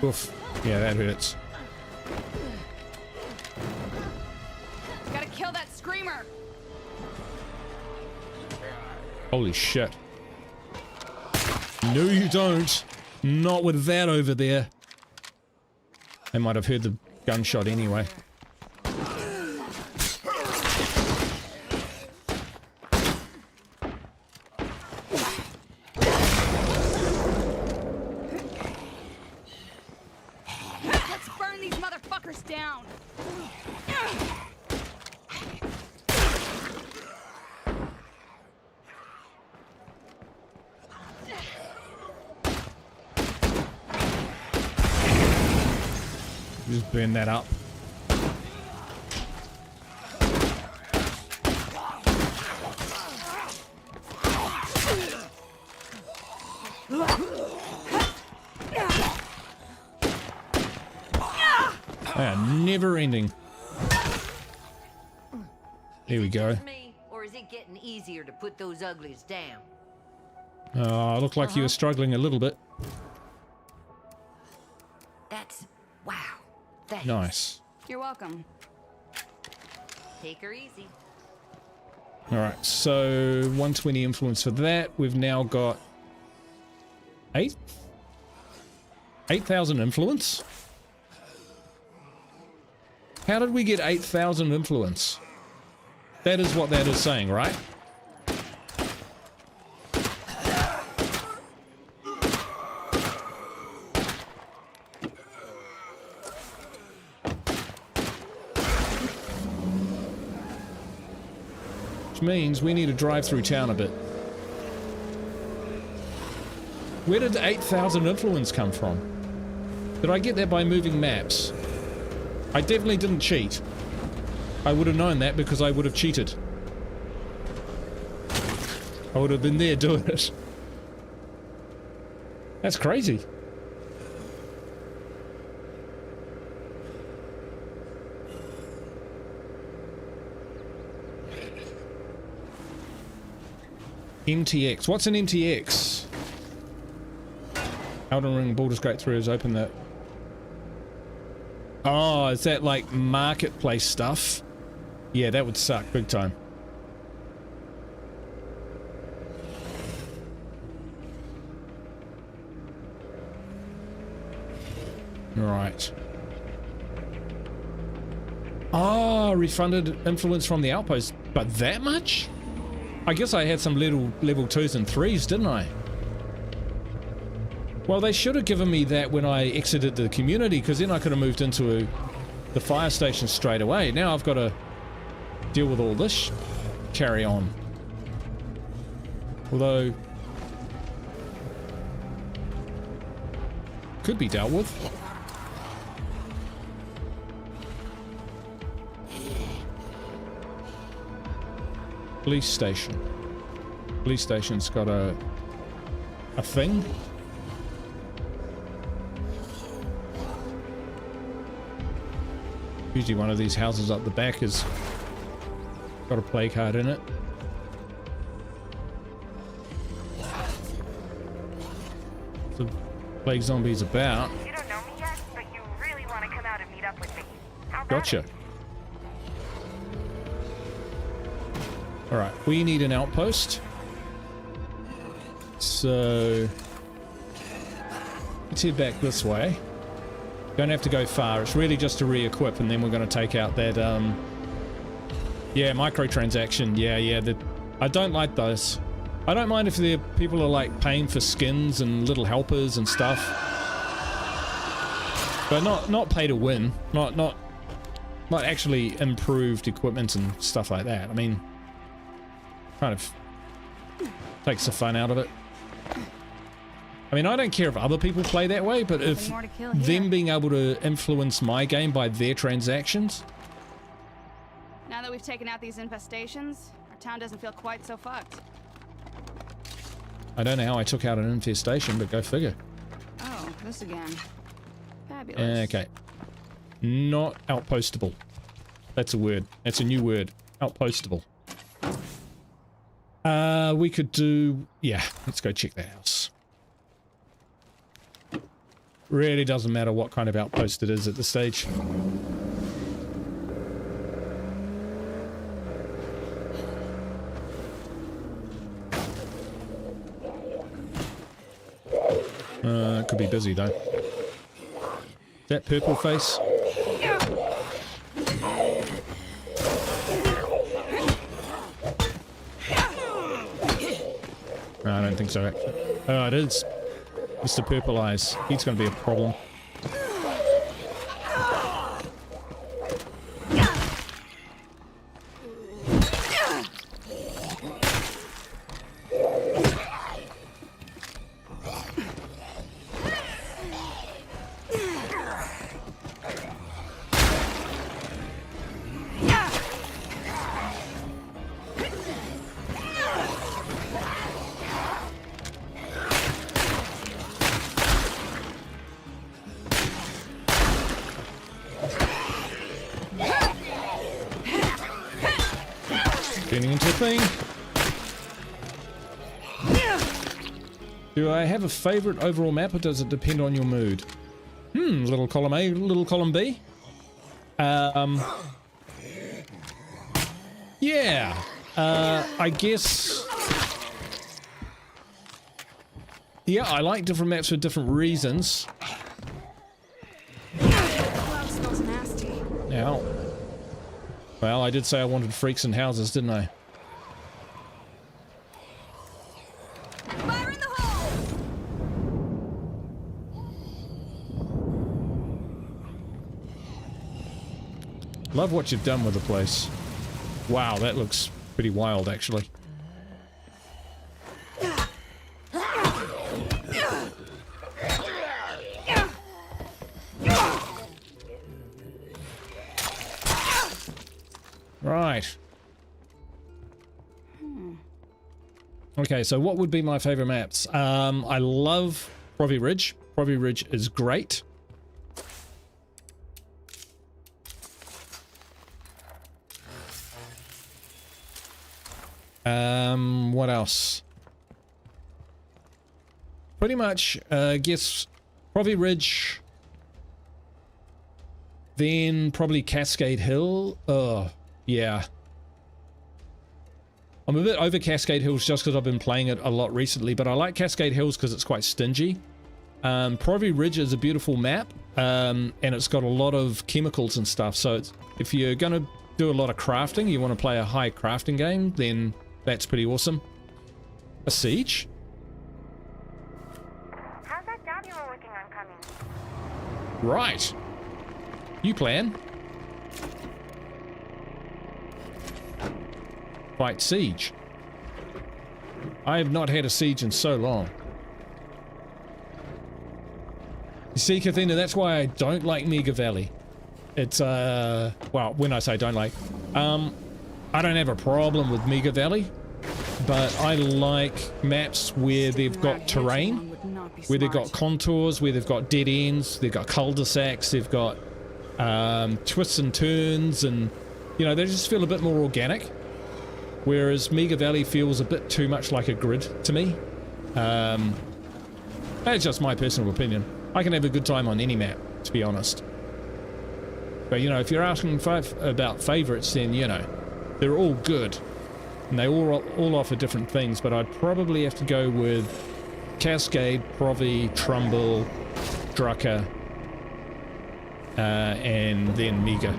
Oof. Yeah, that hurts. Gotta kill that screamer. Holy shit. No, you don't. Not with that over there. They might have heard the gunshot anyway. Let's burn these motherfuckers down. Just burn that up. Never ending. Here we go. Me, or is it getting easier to put those uglies down? Oh, looked like you were struggling a little bit. That's wow. Thanks. Nice. You're welcome. Take her easy. Alright, so 120 influence for that. We've now got 8,000 influence? How did we get 8,000 influence? That is what that is saying, right? Which means we need to drive through town a bit. Where did 8,000 influence come from? Did I get that by moving maps? I definitely didn't cheat. I would have known that because I would have cheated. I would have been there doing it. That's crazy. MTX. What's an MTX? Elden Ring Baldur's Gate 3 has opened that. Oh, is that like marketplace stuff? Yeah, that would suck big time. Right. Oh, refunded influence from the outpost. But that much? I guess I had some level 2s and 3s, didn't I? Well, they should have given me that when I exited the community, because then I could have moved into the fire station straight away. Now I've got to deal with all this carry on. Although, could be dealt with. Police station. Police station's got a thing. Usually one of these houses up the back has got a play card in it. The plague zombies about. You don't know me yet, but you really want to come out and meet up with me. How about Gotcha. it? Alright, we need an outpost. So let's head back this way. Don't have to go far, it's really just to re-equip, and then we're going to take out that yeah, microtransaction. Yeah, I don't like those. I don't mind if the people are like paying for skins and little helpers and stuff, but not pay to win, not actually improved equipment and stuff like that. I mean, kind of takes the fun out of it. I mean, I don't care if other people play that way, but if Nothing more to kill here. them being able to influence my game by their transactions, Now that we've taken out these infestations, our town doesn't feel quite so fucked. I don't know how I took out an infestation, but go figure. Oh, this again. Fabulous. Okay. Not outpostable. That's a word. That's a new word. Outpostable. We could do... Yeah, let's go check the house. Really doesn't matter what kind of outpost it is at this stage. It could be busy though. That purple face? No, I don't think so. Oh, it is. Mr. Purple Eyes. He's going to be a problem. Getting into a thing. Do I have a favorite overall map, or does it depend on your mood? Little column A, little column B. Yeah. I guess. Yeah, I like different maps for different reasons. Cloud smells nasty. Now. Well, I did say I wanted freaks in houses, didn't I? Fire in the hole! Love what you've done with the place. Wow, that looks pretty wild, actually. Right. Okay, so what would be my favorite maps? I love Provi Ridge. Provi Ridge is great. What else? Pretty much, I guess Provi Ridge, then probably Cascade Hill. Oh, yeah. I'm a bit over Cascade Hills just because I've been playing it a lot recently, but I like Cascade Hills because it's quite stingy. Provi Ridge is a beautiful map, and it's got a lot of chemicals and stuff, so if you're going to do a lot of crafting, you want to play a high crafting game, then that's pretty awesome. A siege? How's that job you were working on coming? Right. You plan. Fight siege. I have not had a siege in so long. You see, Kathina, that's why I don't like Mega Valley. It's, well, when I say don't like, I don't have a problem with Mega Valley, but I like maps where they've got terrain, where they've got contours, where they've got dead ends, they've got cul-de-sacs, they've got twists and turns, and, you know, they just feel a bit more organic. Whereas Mega Valley feels a bit too much like a grid to me. That's just my personal opinion. I can have a good time on any map, to be honest. But, you know, if you're asking about favorites, then, you know, they're all good. And they all offer different things, but I'd probably have to go with Cascade, Provi, Trumbull, Drucker, and then Mega.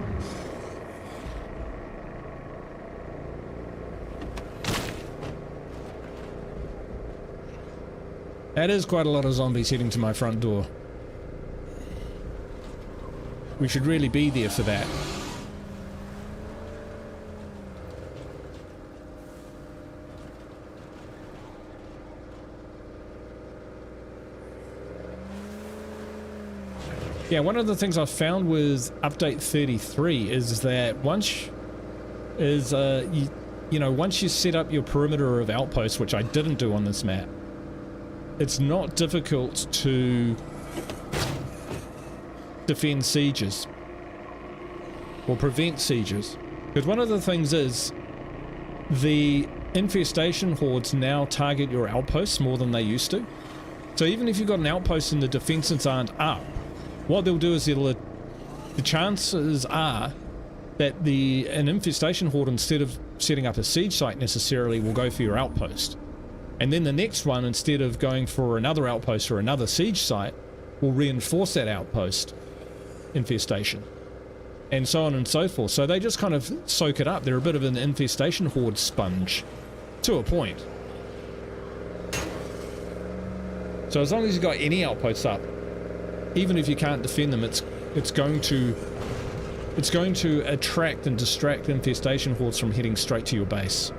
That is quite a lot of zombies heading to my front door. We should really be there for that. Yeah, one of the things I found with update 33 is that once once you set up your perimeter of outposts, which I didn't do on this map, it's not difficult to defend sieges or prevent sieges. Because one of the things is the infestation hordes now target your outposts more than they used to. So even if you've got an outpost and the defenses aren't up, what they'll do is the chances are that an infestation horde, instead of setting up a siege site necessarily, will go for your outpost. And then the next one, instead of going for another outpost or another siege site, will reinforce that outpost infestation. And so on and so forth. So they just kind of soak it up. They're a bit of an infestation horde sponge. To a point. So as long as you've got any outposts up, even if you can't defend them, it's going to attract and distract infestation hordes from heading straight to your base.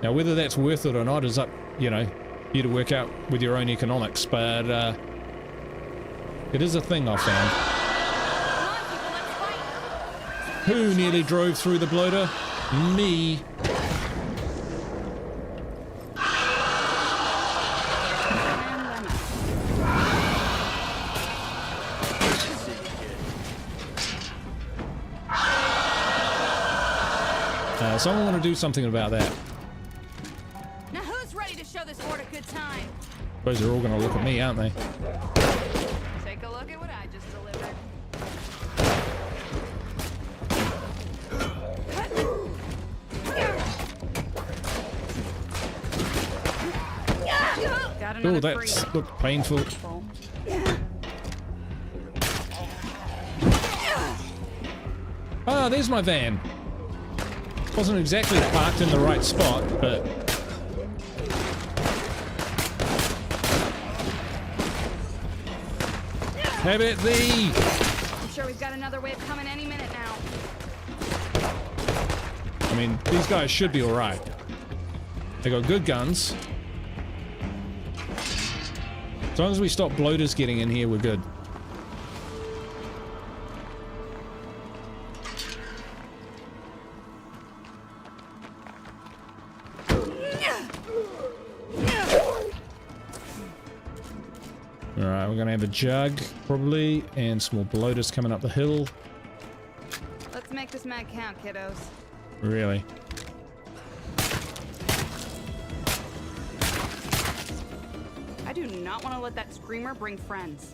Now whether that's worth it or not is up, you to work out with your own economics, but it is a thing I found. Who nearly drove through the bloater? Me. Someone want to do something about that. Now who's ready to show this horde a good time? Suppose they're all going to look at me, aren't they? Take a look at what I just delivered. Oh, that's looked painful. Ah, there's my van. Wasn't exactly parked in the right spot, but have it thee. I'm sure we've got another wave coming any minute now. I mean, these guys should be alright. They got good guns. As long as we stop bloaters getting in here, we're good. Alright, we're gonna have a jug, probably, and some more bloaters coming up the hill. Let's make this mag count, kiddos. Really? I do not want to let that screamer bring friends.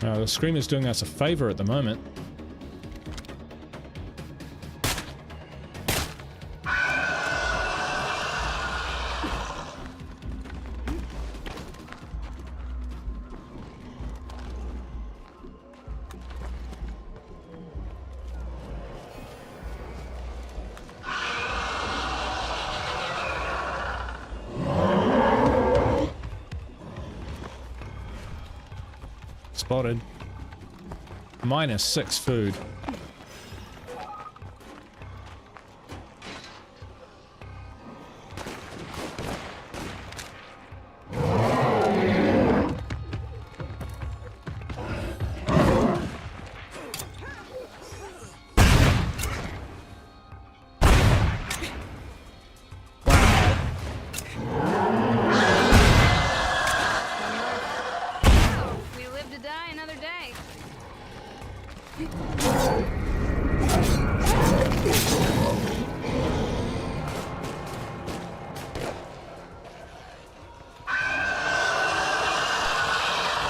The screamer's doing us a favor at the moment. Spotted. -6 food.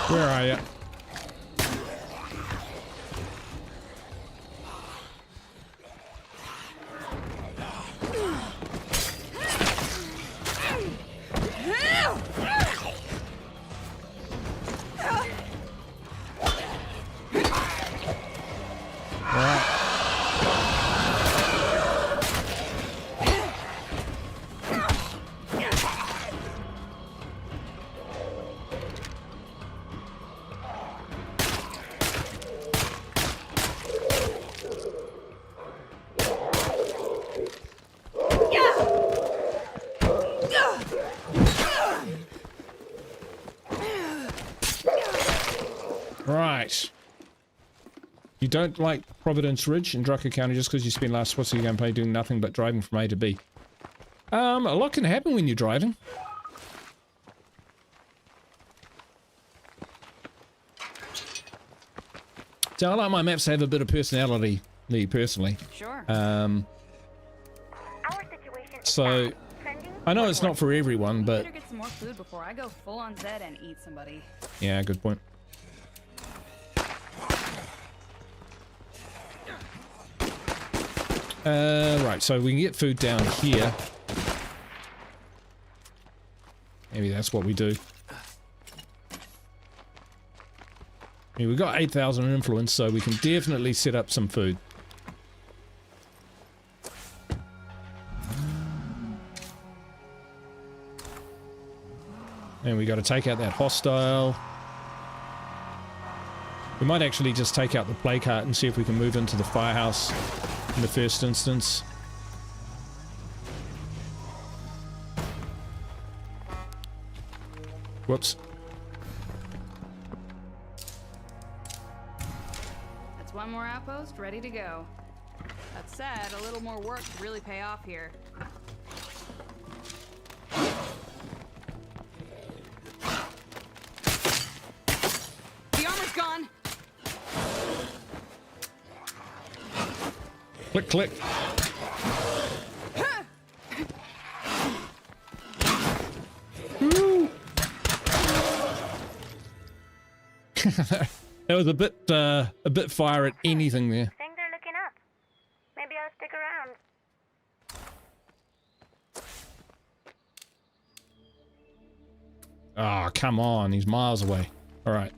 Where are you? Right. You don't like Providence Ridge in Drucker County just because you spent last spots of your gameplay doing nothing but driving from A to B. A lot can happen when you're driving. So I like my maps to have a bit of personality, me personally. Sure. So I know it's not for everyone, but Better get some more food before I go full on Zed and eat somebody. yeah, good point. Right, so we can get food down here. Maybe that's what we do. I mean, we've got 8,000 influence, so we can definitely set up some food. And we got to take out that hostile. We might actually just take out the plague heart and see if we can move into the firehouse in the first instance. Whoops. That's one more outpost ready to go. That said, a little more work to really pay off here. The armor's gone! Click, click. That was a bit fire at anything there. Think they're looking up. Maybe I'll stick around. Ah, come on, he's miles away. All right.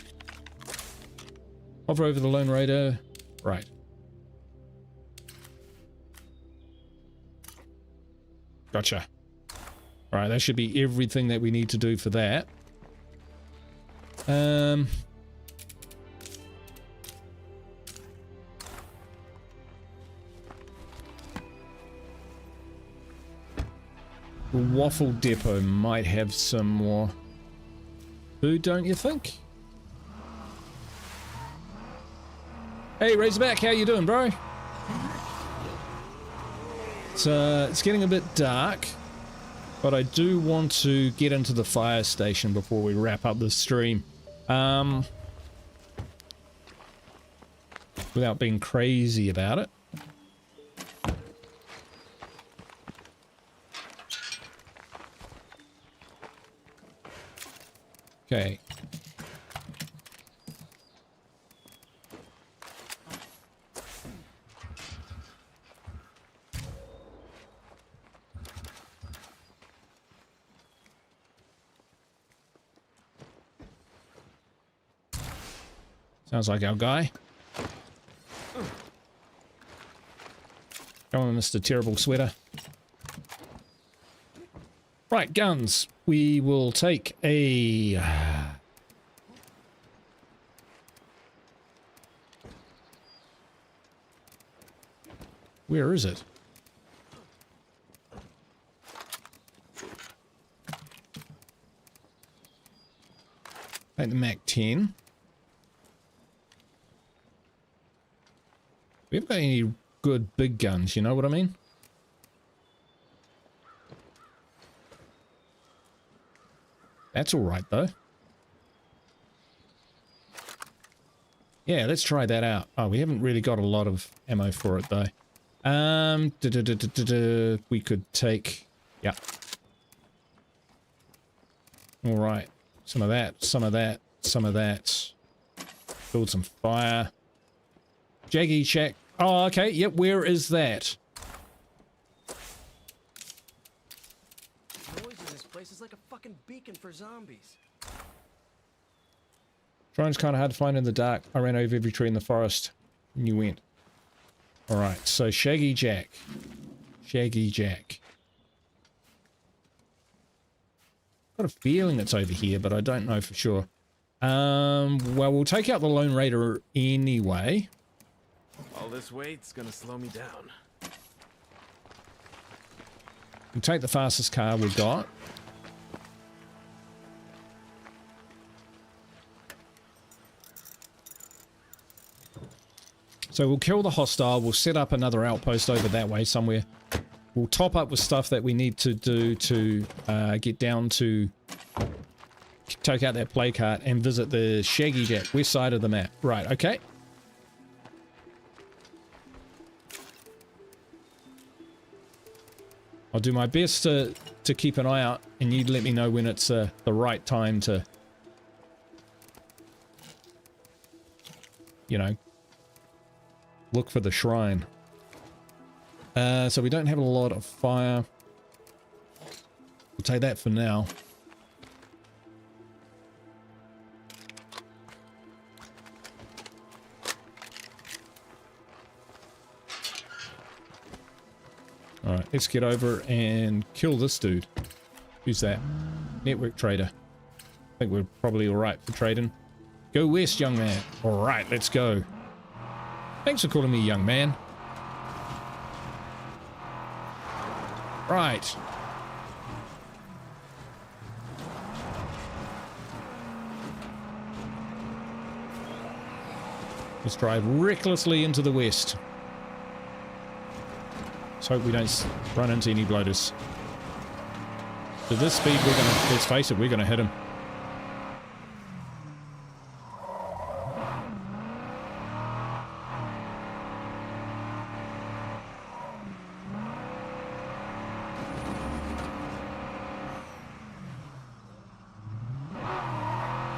Hover over the Lone Raider. Right. Gotcha. All right, that should be everything that we need to do for that. The Waffle Depot might have some more food, don't you think? Hey, Razorback, how you doing, bro? It's getting a bit dark, but I do want to get into the fire station before we wrap up this stream. Without being crazy about it. Okay. Sounds like our guy. Come on, Mr. Terrible Sweater. Right, guns. We will take a... Where is it? Take the MAC-10. We haven't got any good big guns, you know what I mean? That's alright though. Yeah, let's try that out. Oh, we haven't really got a lot of ammo for it though. We could take... Yeah. Alright. Some of that, some of that, some of that. Build some fire. Jaggy check. Oh, okay. Yep, where is that? Noise in this place is like a fucking beacon for zombies. Drone's kind of hard to find in the dark. I ran over every tree in the forest and you went. Alright, so Shaggy Jack. Shaggy Jack. Got a feeling it's over here, but I don't know for sure. Well, we'll take out the Lone Raider anyway. All this weight's gonna slow me down. We'll take the fastest car we've got. So we'll kill the hostile. We'll set up another outpost over that way somewhere. We'll top up with stuff that we need to do to get down to take out that plague heart and visit the Shaggy Jack, west side of the map. Right, okay. I'll do my best to keep an eye out, and you let me know when it's the right time to, you know, look for the shrine. So we don't have a lot of fire. We'll take that for now. Alright, let's get over and kill this dude. Who's that? Network trader. I think we're probably alright for trading. Go west, young man. Alright, let's go. Thanks for calling me young man. Right. Let's drive recklessly into the west. Let's hope we don't run into any bloaters. At this speed, we're gonna, let's face it, we're gonna hit him.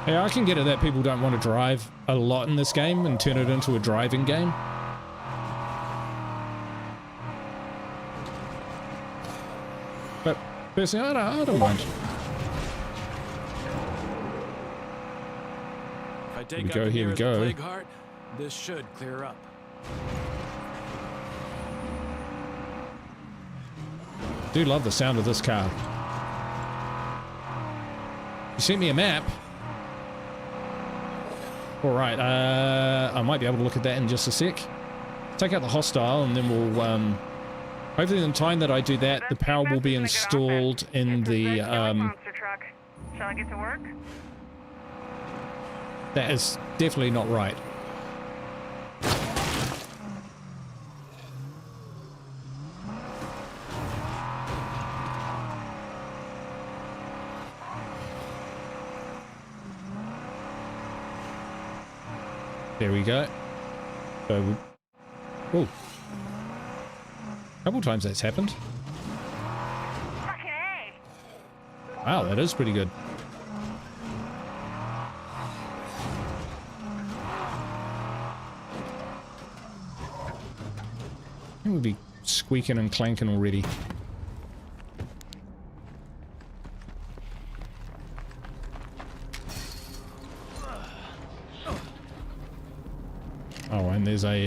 Yeah, I can get it that people don't want to drive a lot in this game and turn it into a driving game. But personally, I don't mind. If I take Here we out go, the here we nearest go. plague heart, this should clear up. Do love the sound of this car. You sent me a map. Alright, I might be able to look at that in just a sec. Take out the hostile and then we'll, hopefully in the time that I do that, the power will be installed in the, monster truck. Shall I get to work? that is definitely not right. There we go. So, oh, a couple times that's happened. Fucking A! Wow, that is pretty good. It would be squeaking and clanking already. Oh, and there's a,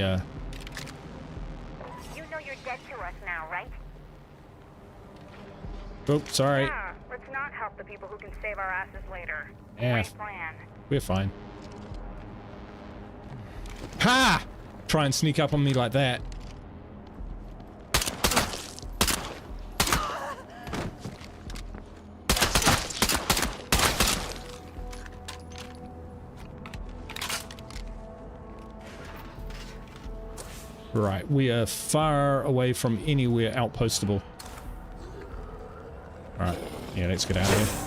You know you're dead to us now, right? oh, sorry. Yeah, let's not help the people who can save our asses later. Yeah, Great plan. we're fine. Ha! Try and sneak up on me like that. Right, we are far away from anywhere outpostable. Alright, yeah, let's get out of here.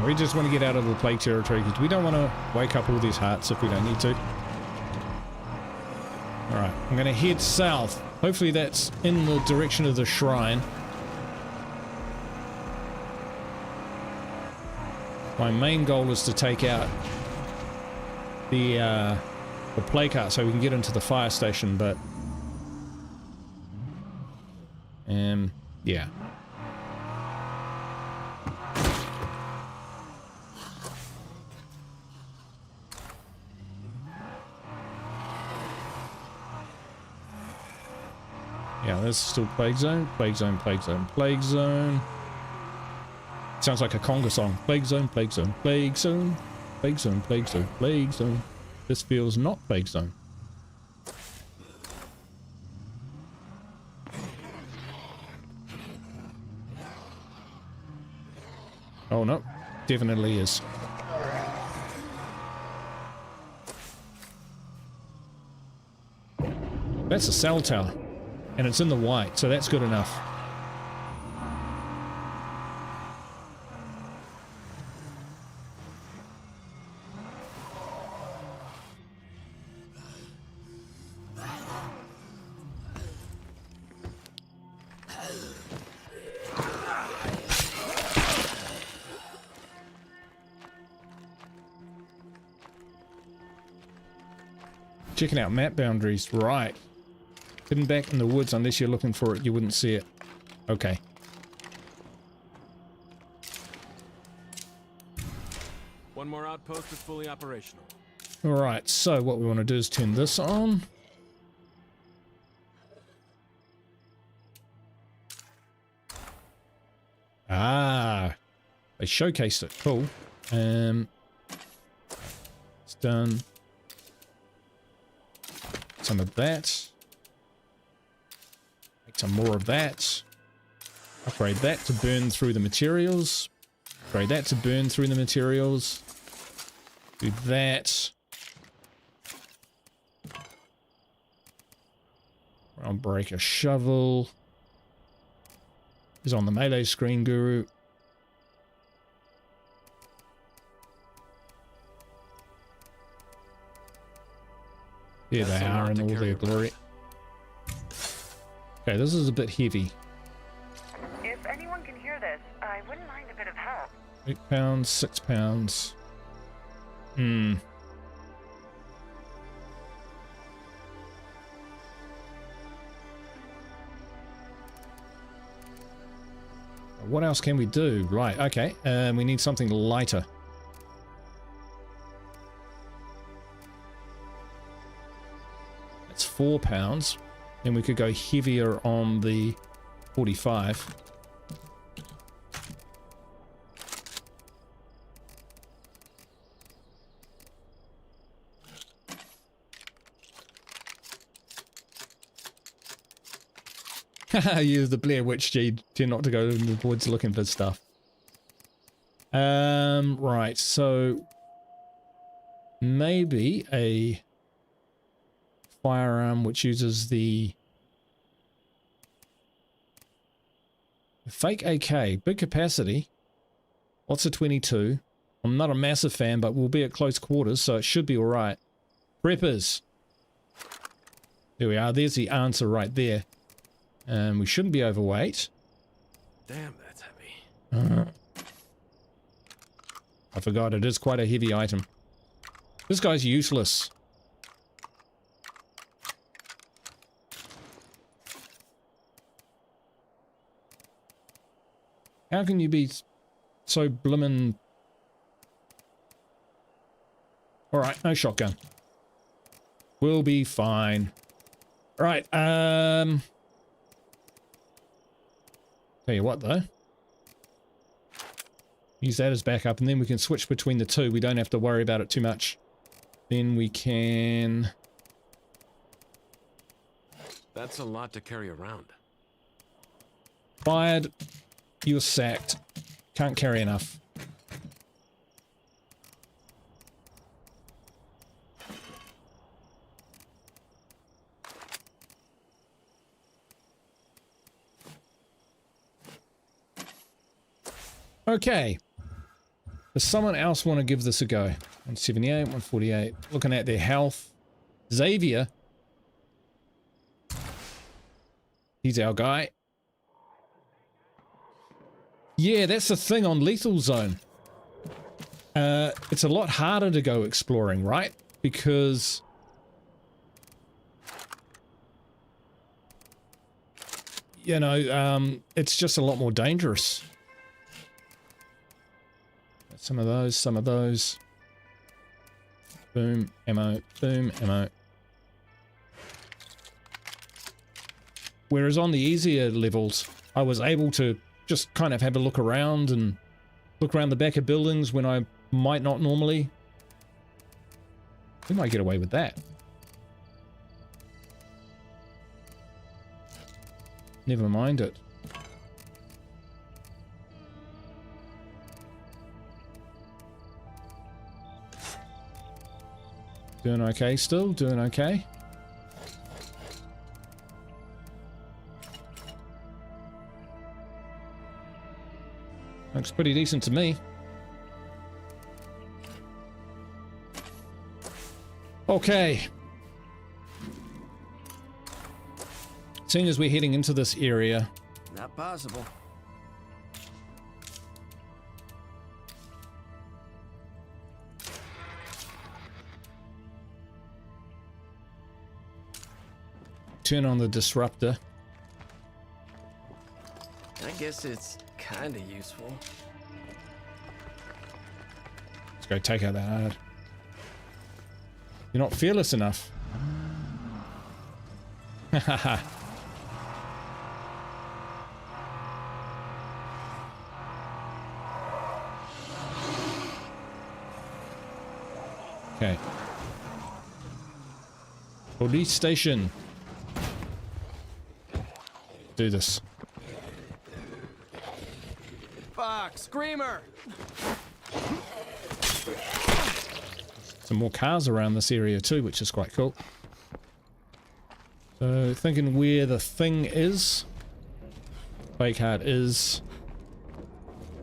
We just want to get out of the plague territory because we don't want to wake up all these hearts if we don't need to. Alright, I'm going to head south. Hopefully that's in the direction of the shrine. My main goal is to take out the plague heart so we can get into the fire station, but yeah. Yeah, there's still plague zone, plague zone, plague zone, plague zone. Sounds like a conga song. Plague zone, plague zone, plague zone, plague zone, plague zone, plague zone. This feels not plague zone. Oh no, definitely is. That's a cell tower, and it's in the white, so that's good enough. Checking out map boundaries, right. Hidden back in the woods, unless you're looking for it, you wouldn't see it. Okay. One more outpost is fully operational. Alright, so what we want to do is turn this on. Ah, they showcased it. Cool. It's done. Some of that. Make some more of that. Upgrade that to burn through the materials. Upgrade that to burn through the materials. Do that. I'll break a shovel. Is on the melee screen, Guru. Here they are in all their glory. Okay, this is a bit heavy. If anyone can hear this, I wouldn't mind a bit of help. 8 pounds, 6 pounds. What else can we do? Right, okay. We need something lighter. That's 4 pounds. Then we could go heavier on the 45. Use the Blair Witch G to not to go in the woods looking for stuff. Right, so maybe a firearm which uses the fake AK, big capacity, lots of 22. I'm not a massive fan, but we'll be at close quarters, so it should be all right. Preppers. There we are. There's the answer right there. We shouldn't be overweight. Damn, that's heavy. I forgot, it is quite a heavy item. This guy's useless. How can you be so blimmin'... Alright, no shotgun. We'll be fine. Right, tell you what though. Use that as backup and then we can switch between the two. We don't have to worry about it too much. Then we can... That's a lot to carry around. Fired. You're sacked. Can't carry enough. Okay. Does someone else want to give this a go? 178, 148. Looking at their health. Xavier. He's our guy. Yeah, that's the thing on Lethal Zone. It's a lot harder to go exploring, right? Because... you know, it's just a lot more dangerous. Some of those, some of those. Boom, ammo, boom, ammo. Whereas on the easier levels, I was able to just kind of have a look around and look around the back of buildings when I might not normally. We might get away with that. Never mind it. Doing okay still? Doing okay? Looks pretty decent to me. Okay. Seeing as we're heading into this area, Not possible. turn on the disruptor. I guess it's kind of useful. Let's go take out that hard. You're not fearless enough. Hahaha. Okay. Police station. Do this. Fuck, Screamer! Some more cars around this area too, which is quite cool. So, thinking where the thing is. Play card is.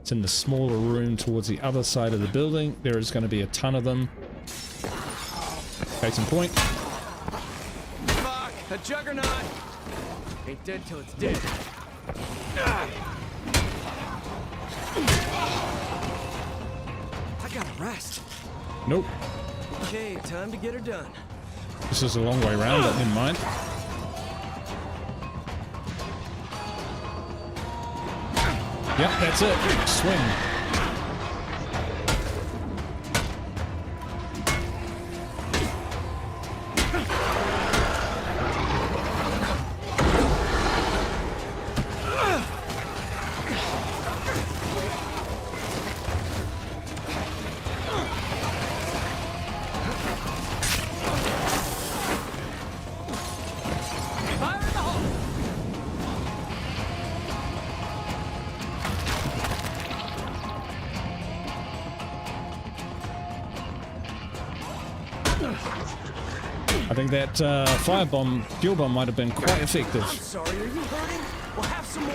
It's in the smaller room towards the other side of the building. There is going to be a ton of them. Case in point. Fuck, a juggernaut! Ain't dead till it's dead. I gotta rest. Nope. Okay, time to get her done. This is a long way around, but never mind. Yep, that's it. Swing. I think that firebomb, fuel bomb might have been quite effective. I'm sorry, are you hurting? We'll have some more.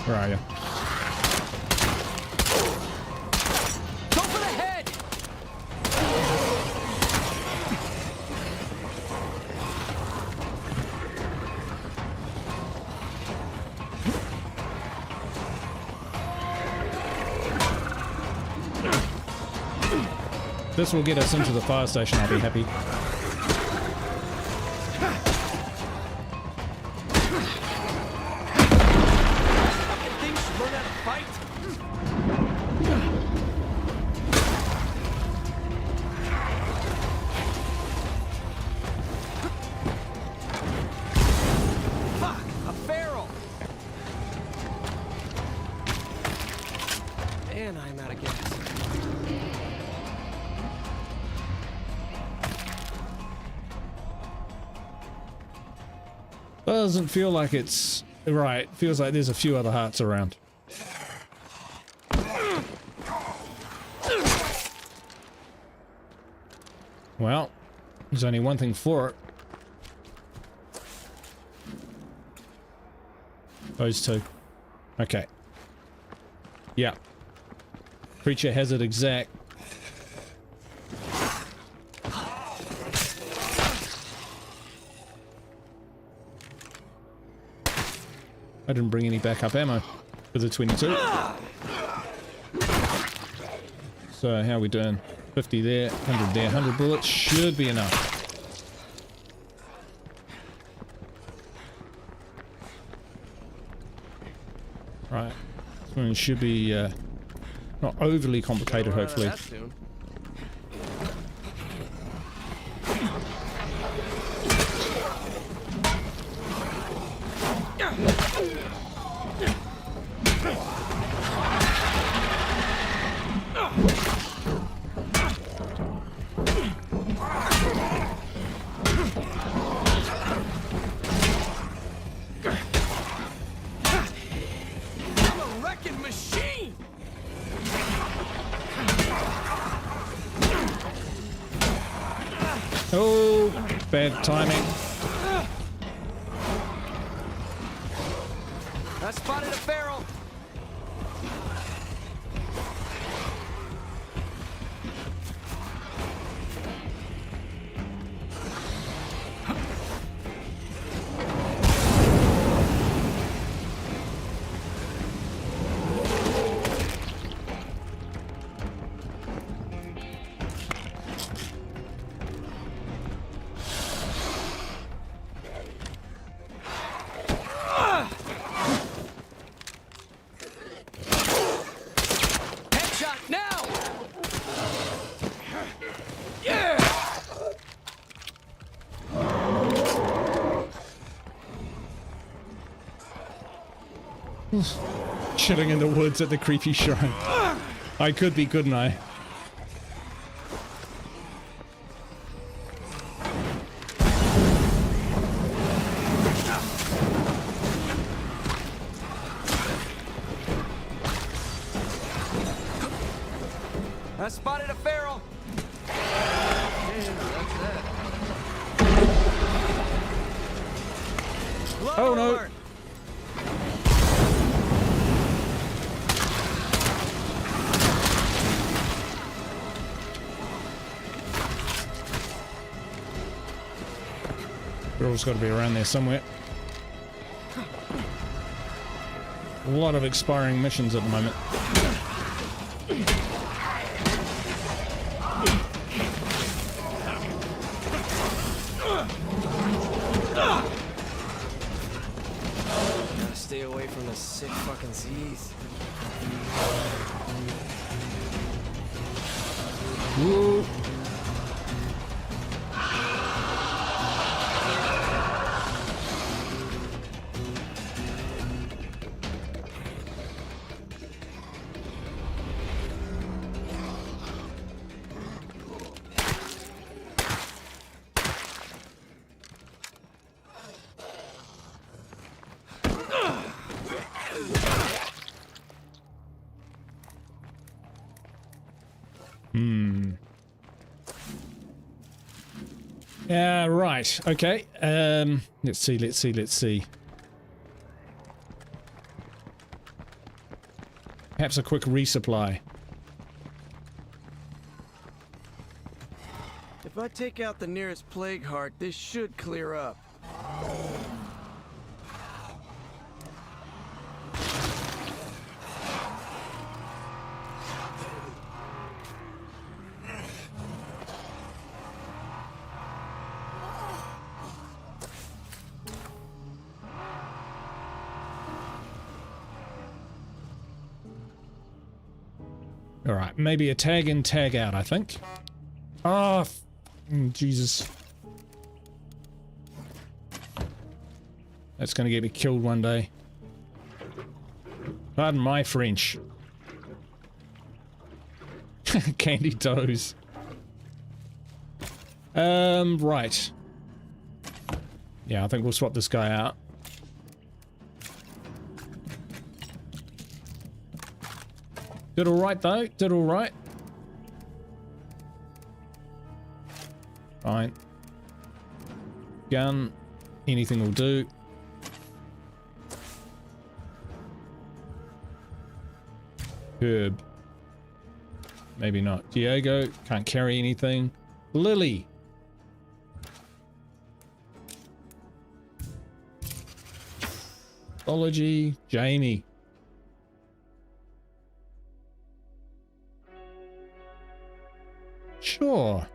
Where are you? Go for the head! This will get us into the fire station, I'll be happy. Think you should learn how to fight? Fuck, a barrel! And I'm out of gas. Doesn't feel like it's right. Feels like there's a few other hearts around. Well, there's only one thing for it. Those two. Okay. Yeah. Creature has it exact. I didn't bring any backup ammo for the 22. So how are we doing? 50 there, 100 there, 100 bullets should be enough. Right, this one should be not overly complicated, hopefully. I'm a wrecking machine! Oh, bad timing. I spotted a barrel. Chilling in the woods at the creepy shrine. I could be, couldn't I? I spotted a barrel. Oh no! Girl's got to be around there somewhere. A lot of expiring missions at the moment. Gotta stay away from the sick fucking Z's. Whoa. Right, okay. Let's see. Perhaps a quick resupply. If I take out the nearest plague heart, this should clear up. Alright, maybe a tag in, tag out, I think. Ah, Jesus. That's gonna get me killed one day. Pardon my French. Candy toes. Right. Yeah, I think we'll swap this guy out. Did alright though, did alright. Fine. Gun. Anything will do. Herb. Maybe not. Diego. Can't carry anything. Lily. Ology. Jamie. Sure.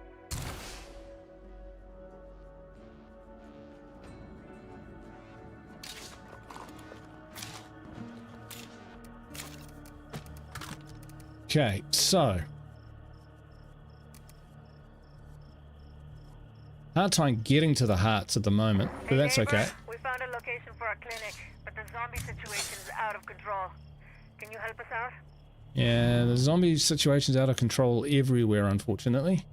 Okay, so hard time getting to the hearts at the moment, but that's okay. We found a location for a clinic, but the zombie situation is out of control. Can you help us out? Yeah, the zombie situation's out of control everywhere, unfortunately.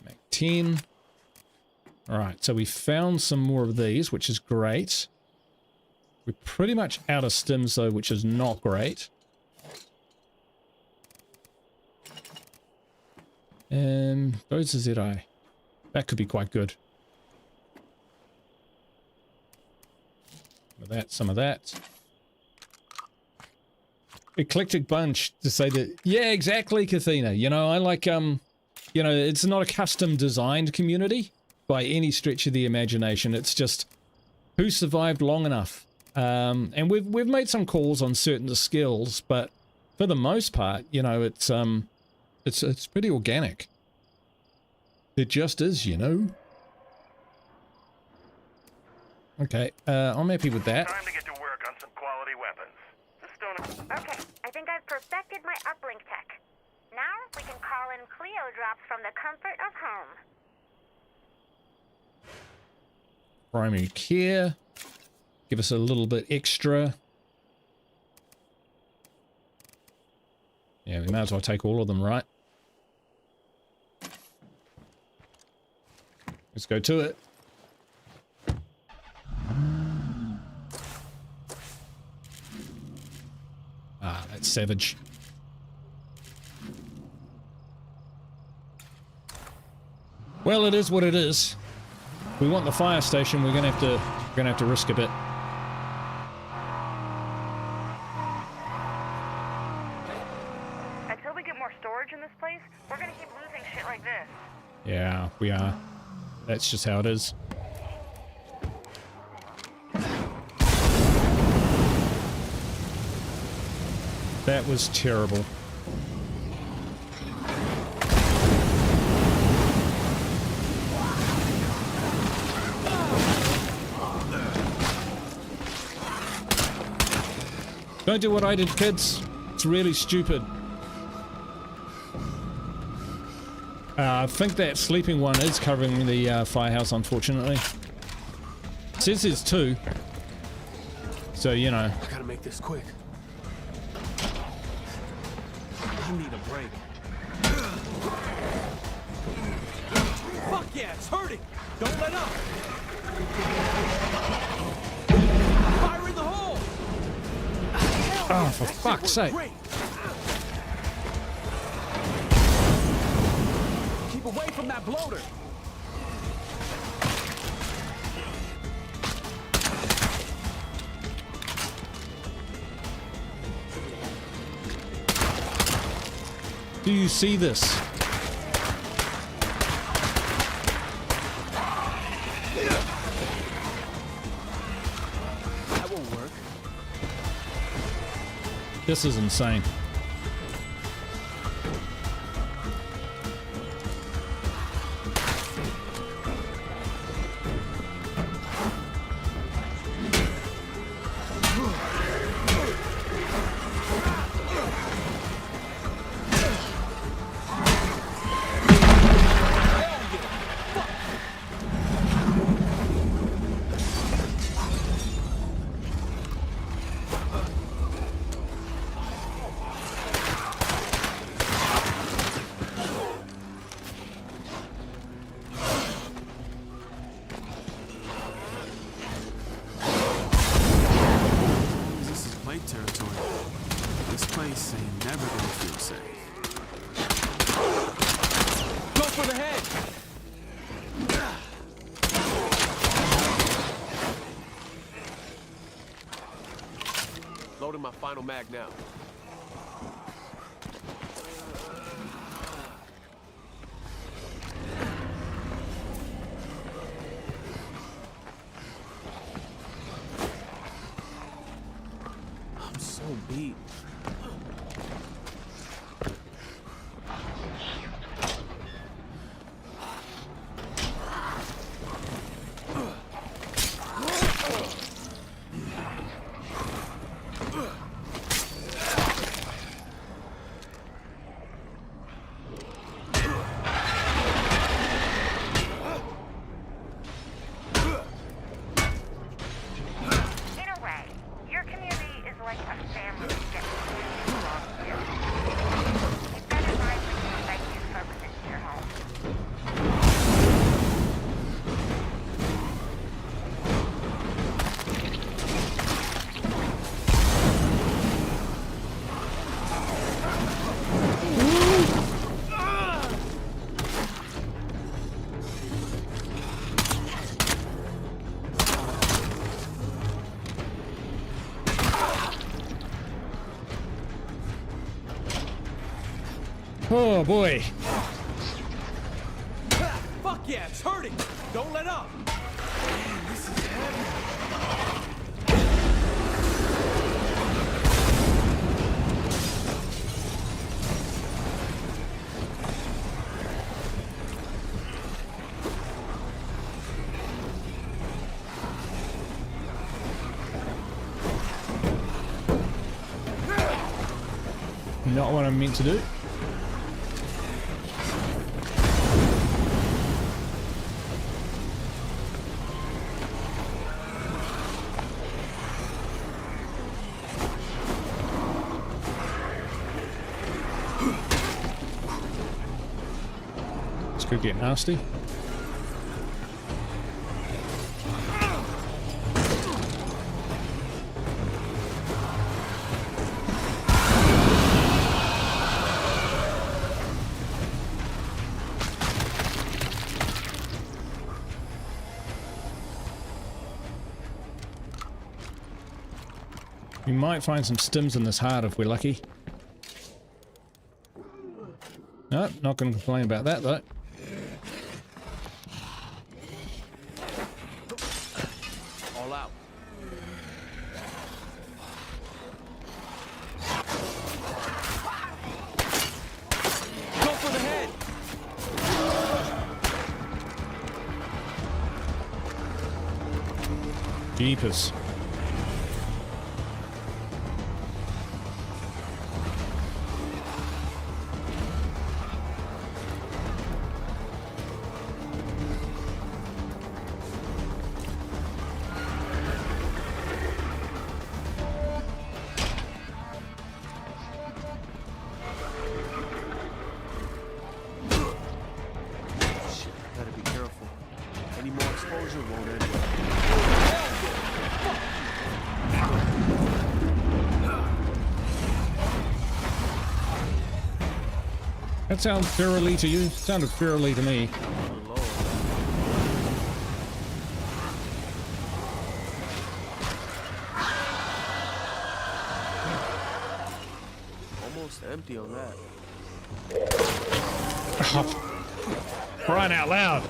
Make 10. Alright, so we found some more of these, which is great. We're pretty much out of stims though, which is not great. Those are ZI. That could be quite good. Some of that, some of that. Eclectic bunch to say that, yeah, exactly, Kathina. You know, I like, you know, it's not a custom designed community by any stretch of the imagination. It's just who survived long enough. And we've made some calls on certain skills, but for the most part, you know, it's pretty organic. It just is, you know. Okay, I'm happy with that. Time to get to work on some quality weapons. Okay, I think I've perfected my uplink tech. Now we can call in Cleo drops from the comfort of home. Primary care. Give us a little bit extra. Yeah, we might as well take all of them, right? Let's go to it. Ah, that's savage. Well, it is what it is. If we want the fire station, we're gonna have to risk a bit. Until we get more storage in this place, we're gonna keep losing shit like this. Yeah, we are. That's just how it is. That was terrible. Don't do what I did, kids. It's really stupid. I think that sleeping one is covering the firehouse, unfortunately. It says there's two. So, you know. I gotta make this quick. I need a break. Fuck yeah, it's hurting! Don't let up! Fire in the hole! Oh, for fuck's sake. Great. Keep away from that bloater! Do you see this? That won't work. This is insane. Loading my final mag now. I'm so beat. Oh boy. Fuck yeah, it's hurting! Don't let up! Man, this is heavy. Not what I'm meant to do. This could get nasty. We might find some stims in this heart if we're lucky. No, not going to complain about that though. All out. Go for the head! Jeepers. Gotta be careful. Any more exposure won't end well. That sounds fairly to you? Sounded fairly to me. Almost empty on that. Crying out loud.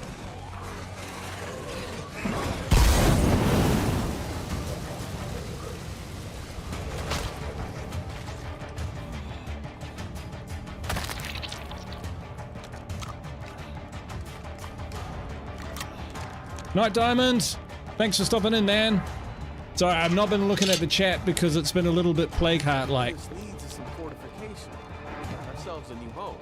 Night Diamond, thanks for stopping in, man. Sorry, I've not been looking at the chat because it's been a little bit Plague Heart like. This leads to some fortification. Got ourselves a new home.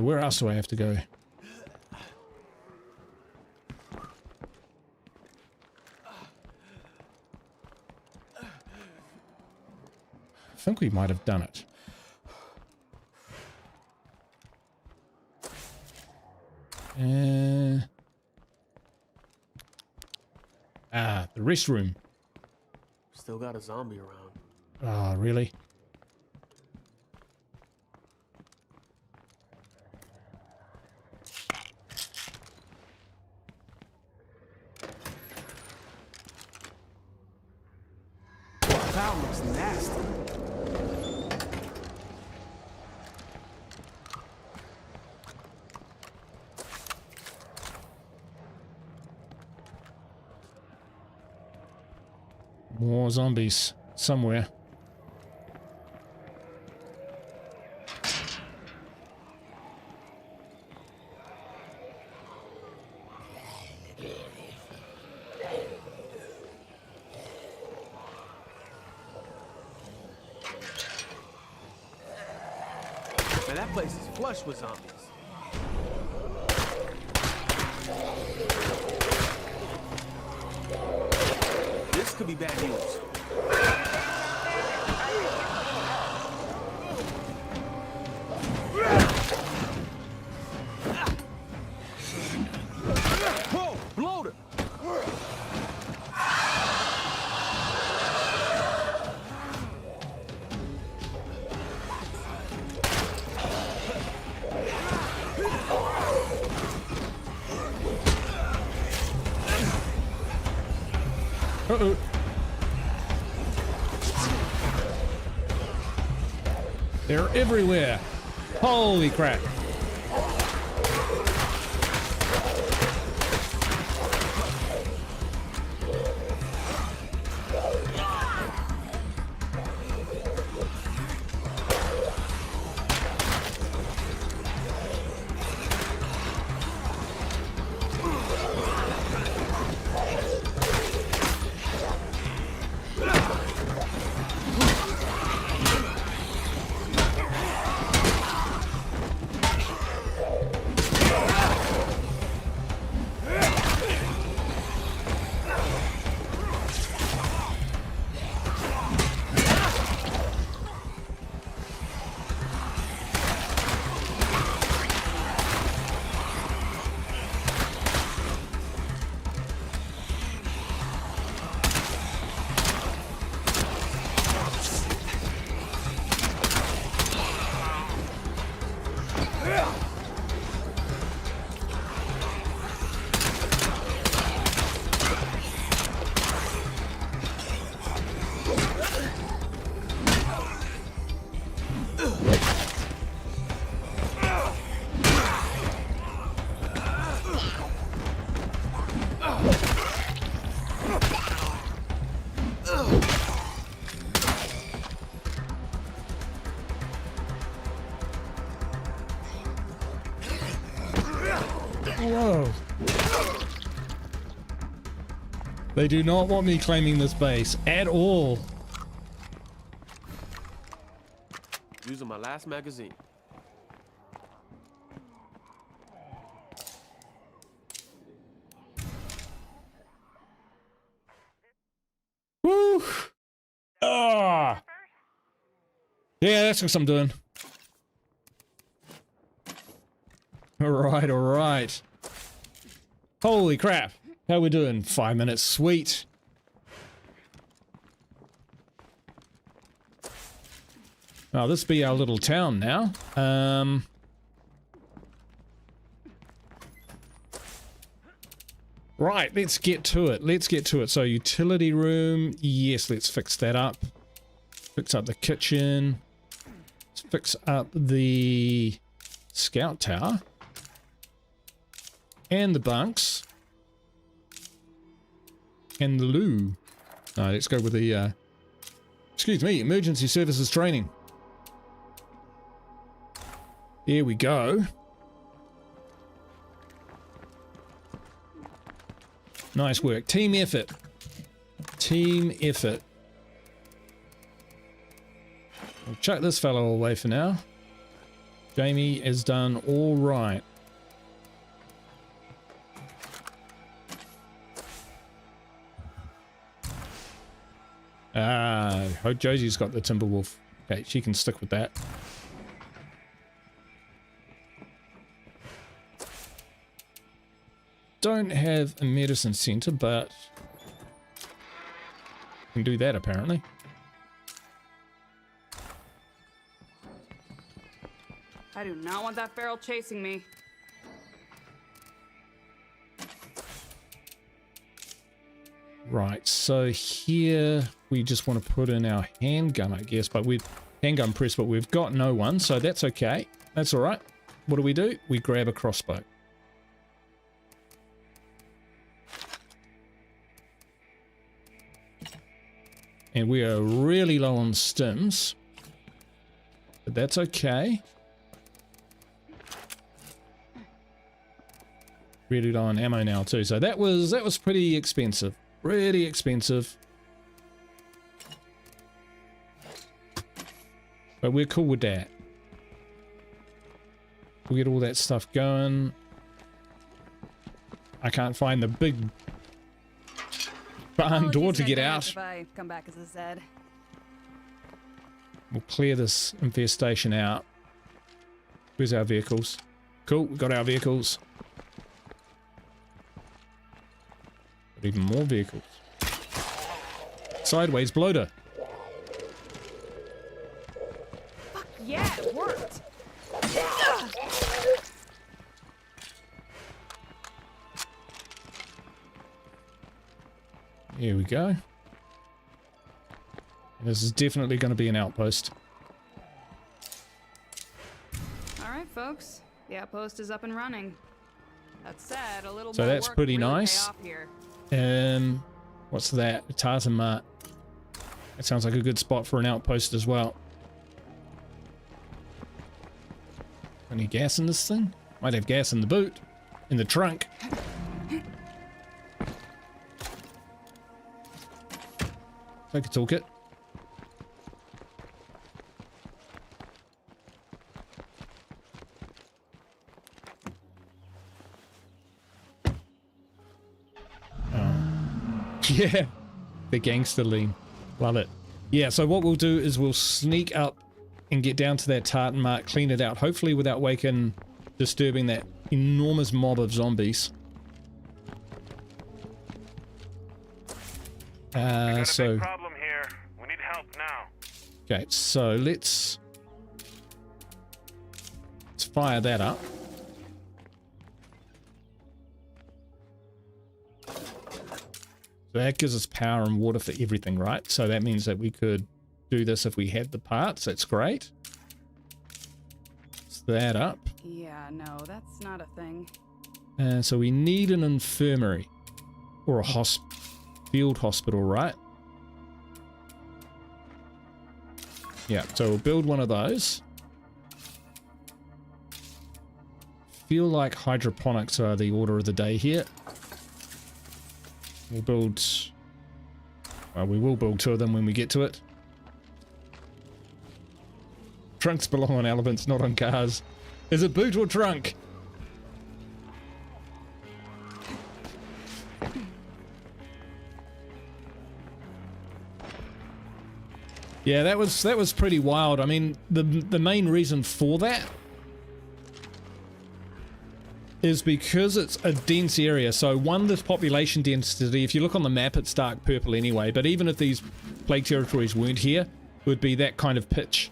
Where else do I have to go? I think we might have done it. The restroom. Still got a zombie around. Oh, really? That looks nasty. More zombies somewhere. Man, that place is flush with zombies. This could be bad news. Whoa, bloater! Uh-oh. They're everywhere. Holy crap. Whoa. They do not want me claiming this base at all. Using my last magazine. Woo! Ah! Yeah, that's what I'm doing. Alright, alright. Holy crap. How we doing? 5 minutes. Sweet. Oh, this be our little town now. Right, let's get to it. Let's get to it. So, utility room. Yes, let's fix that up. Fix up the kitchen. Let's fix up the scout tower. And the bunks. And the loo. No, let's go with the, excuse me, emergency services training. There we go. Nice work. Team effort. Team effort. We'll chuck this fellow away for now. Jamie has done all right. Hope Josie's got the Timberwolf. Okay, she can stick with that. Don't have a medicine center, but can do that apparently. I do not want that feral chasing me. Right, so here we just want to put in our handgun, I guess, but we've handgun press, but we've got no one, so that's okay. That's all right. What do? We grab a crossbow. And we are really low on stims, but that's okay. Really low on ammo now too, so that was pretty expensive. Really expensive. But we're cool with that. We'll get all that stuff going. I can't find the big barn door to get out. If I come back as a Zed. We'll clear this infestation out. Where's our vehicles? Cool, we got our vehicles. Got even more vehicles. Sideways bloater. Fuck yeah, it worked. Here we go. This is definitely going to be an outpost. All right, folks. The outpost is up and running. That said, a little So more that's work pretty really nice. pay off here. What's that? A Tarzan Mart. That sounds like a good spot for an outpost as well. Any gas in this thing? Might have gas in the boot. In the trunk. Take a toolkit. Yeah, the gangster lean. Love it. Yeah, so what we'll do is we'll sneak up and get down to that tartan mark, clean it out, hopefully without disturbing that enormous mob of zombies. Got a So, big problem here. We need help now. okay, so let's fire that up. So that gives us power and water for everything, right? So that means that we could do this if we had the parts. That's great. Let's that up. Yeah, no, that's not a thing. So we need an infirmary or a field hospital, right? Yeah, so we'll build one of those. Feel like hydroponics are the order of the day here. We'll build... Well, we will build 2 of them when we get to it. Trunks belong on elephants, not on cars. Is it boot or trunk? Yeah, that was pretty wild. I mean, the main reason for that is because it's a dense area. So one, there's population density. If you look on the map, it's dark purple anyway, but even if these plague territories weren't here, it would be that kind of pitch.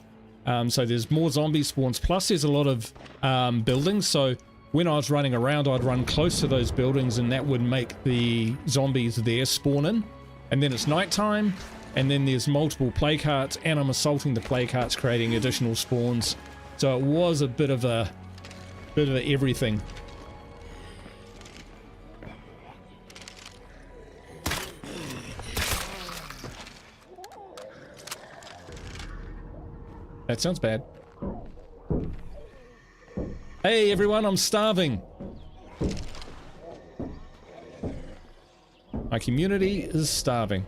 So there's more zombie spawns, plus there's a lot of buildings. So when I was running around, I'd run close to those buildings, and that would make the zombies there spawn in. And then it's nighttime, and then there's multiple plague hearts, and I'm assaulting the plague hearts, creating additional spawns. So it was a bit of everything. That sounds bad. Hey everyone, I'm starving. My community is starving.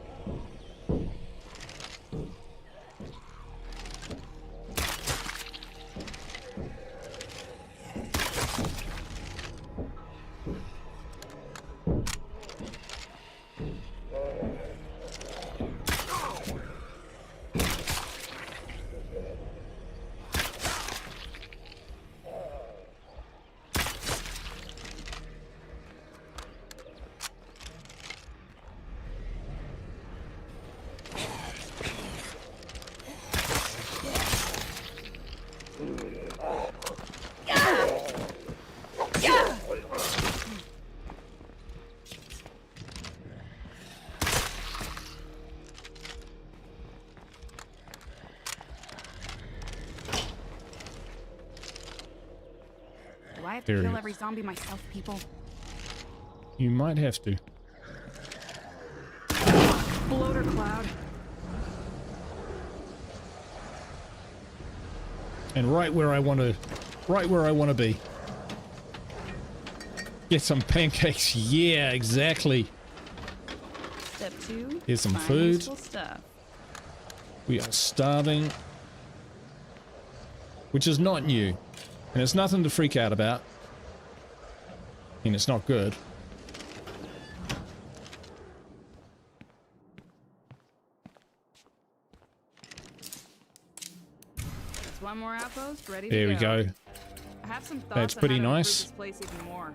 Do I have to kill every zombie myself, people? You might have to. Bloater cloud. And right where I want to be. Get some pancakes. Yeah, exactly. Step 2. Here's some find food. useful stuff. We are starving. Which is not new. And it's nothing to freak out about. I mean, it's not good. There's one more outpost ready There to we go. I have some thoughts That's on pretty how to improve nice. this place even more.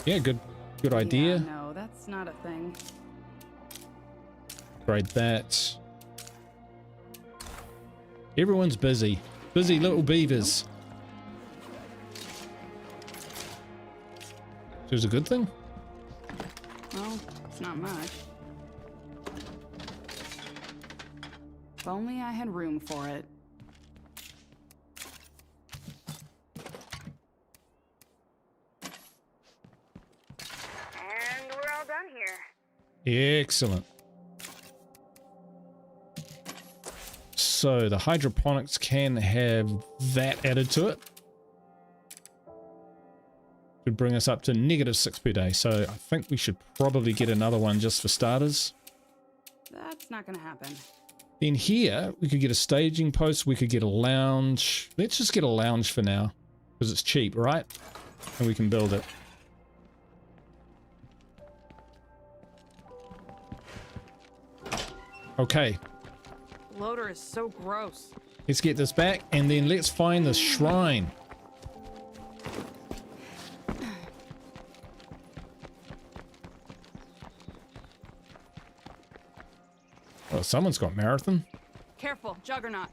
Yeah, good idea. Yeah, no, that's not a thing. Upgrade that. Everyone's busy. Busy little beavers. So it's a good thing? Well, It's not much. If only I had room for it. And we're all done here. Excellent. So the hydroponics can have that added to it. Would bring us up to -6 per day. So I think we should probably get another one just for starters. That's not gonna happen. In here, we could get a staging post. We could get a lounge. Let's just get a lounge for now because it's cheap, right? And we can build it. Okay. Loader is so gross. Let's get this back and then let's find the shrine. Oh, someone's got marathon. Careful, Juggernaut.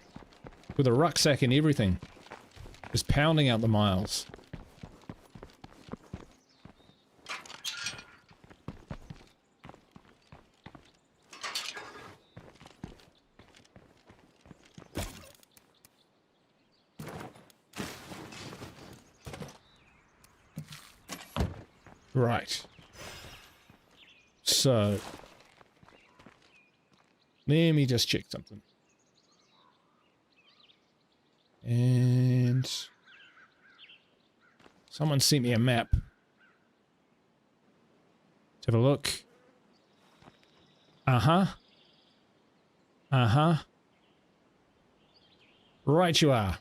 With a rucksack and everything. Just pounding out the miles. Right. So, let me just check something. And someone sent me a map. Let's have a look. Uh-huh. Uh-huh. Right you are.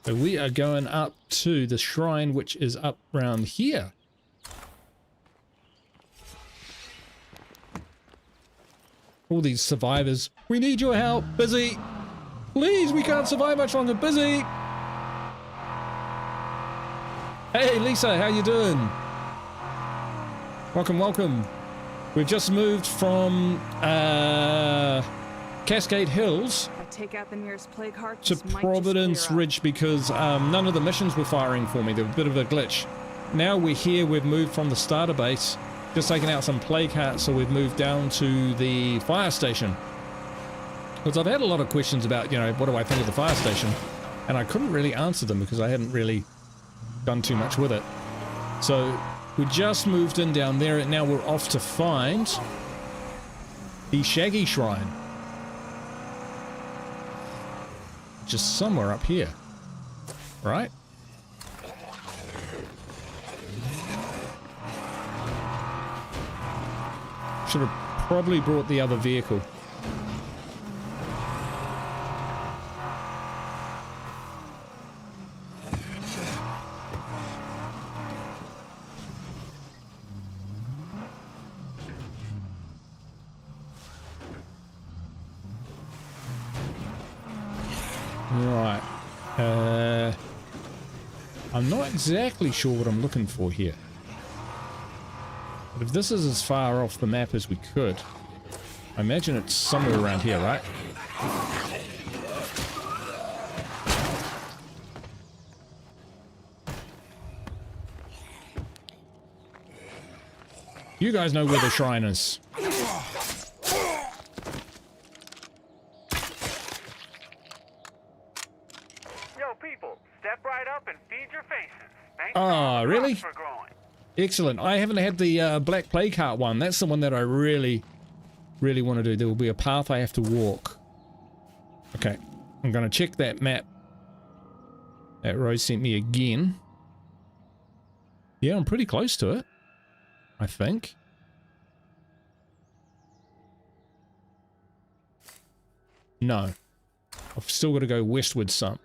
So we are going up to the shrine, which is up around here. All these survivors. We need your help. Busy. Please, we can't survive much longer. Busy. Hey, Lisa, how you doing? Welcome, welcome. We've just moved from Cascade Hills Take out the nearest plague heart to Providence Ridge because none of the missions were firing for me. There was a bit of a glitch. Now we're here. We've moved from the starter base, just taken out some plague hearts, so we've moved down to the fire station. Because I've had a lot of questions about, you know, what do I think of the fire station? And I couldn't really answer them because I hadn't really done too much with it. So we just moved in down there and now we're off to find the Shaggy Shrine. Just somewhere up here, right? Should have probably brought the other vehicle. Right. I'm not exactly sure what I'm looking for here. But if this is as far off the map as we could, I imagine it's somewhere around here, right? You guys know where the shrine is. Oh, really? Excellent. I haven't had the Black Plague Heart one. That's the one that I really want to do. There will be a path I have to walk. Okay. I'm going to check that map that Rose sent me again. Yeah, I'm pretty close to it, I think. No. I've still got to go westward some.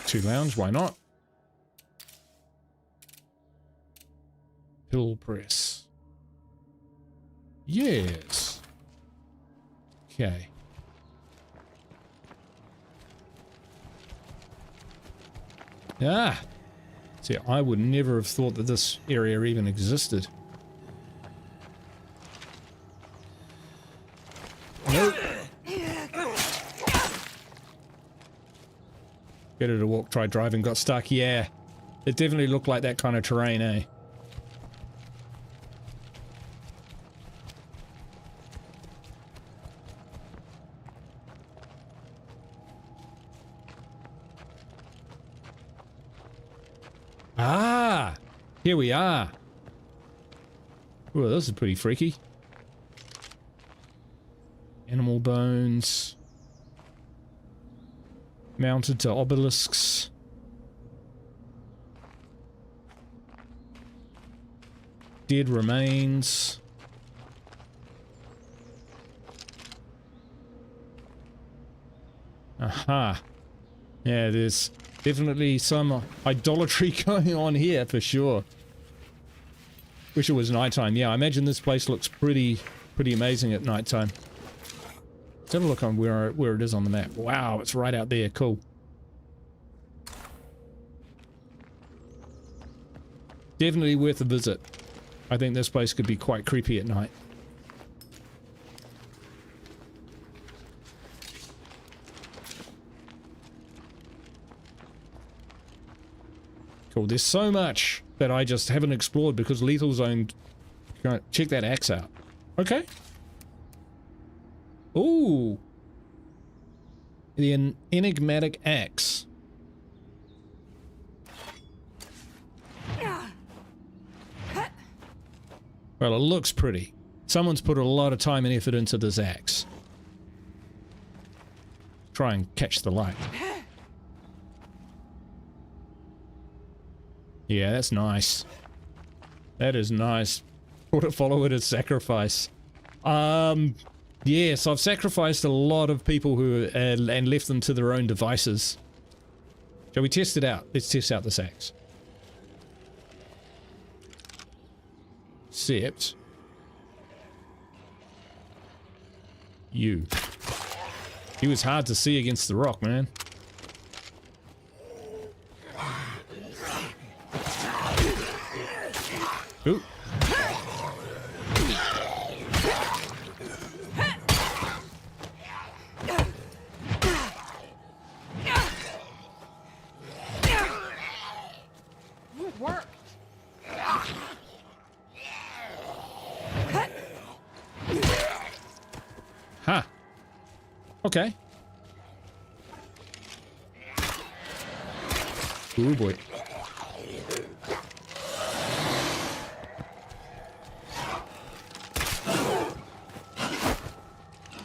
To lounge, why not? Hill press. Yes. Okay. Ah, See, I would never have thought that this area even existed. Nope. Better to walk, try driving, got stuck. Yeah, it definitely looked like that kind of terrain, eh? Ah, here we are. Well, this is pretty freaky. Animal bones. Mounted to obelisks. Dead remains. Aha. Yeah, there's definitely some idolatry going on here for sure. Wish it was nighttime. Yeah, I imagine this place looks pretty amazing at nighttime. Let's have a look on where it is on the map. Wow, it's right out there. Cool. Definitely worth a visit. I think this place could be quite creepy at night. Cool. There's so much that I just haven't explored because Lethal Zone... Check that axe out. Okay. Ooh. The enigmatic axe. Well, it looks pretty. Someone's put a lot of time and effort into this axe. Try and catch the light. Yeah, that's nice. That is nice. Follow it as sacrifice. Yes, I've sacrificed a lot of people who and left them to their own devices. Shall we test it out? Let's test out this axe. Except you. He was hard to see against the rock, man. Ooh. Huh. Okay. Ooh boy.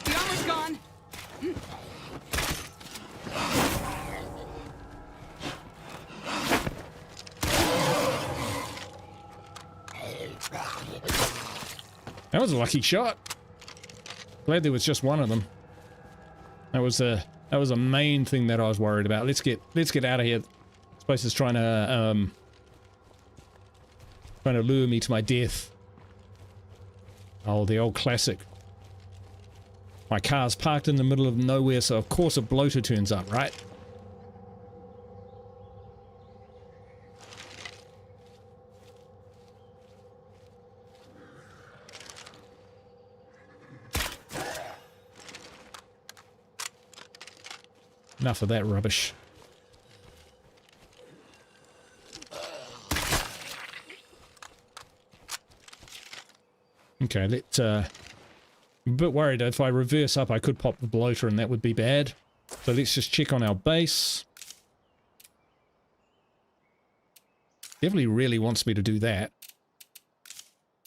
The armor's gone. That was a lucky shot. Glad there was just one of them. That was a main thing that I was worried about. Let's get out of here. This place is trying to lure me to my death. Oh, the old classic. My car's parked in the middle of nowhere, so of course a bloater turns up, right? Enough of that rubbish. Okay, let's I'm a bit worried if I reverse up I could pop the bloater and that would be bad. So let's just check on our base. Definitely really wants me to do that.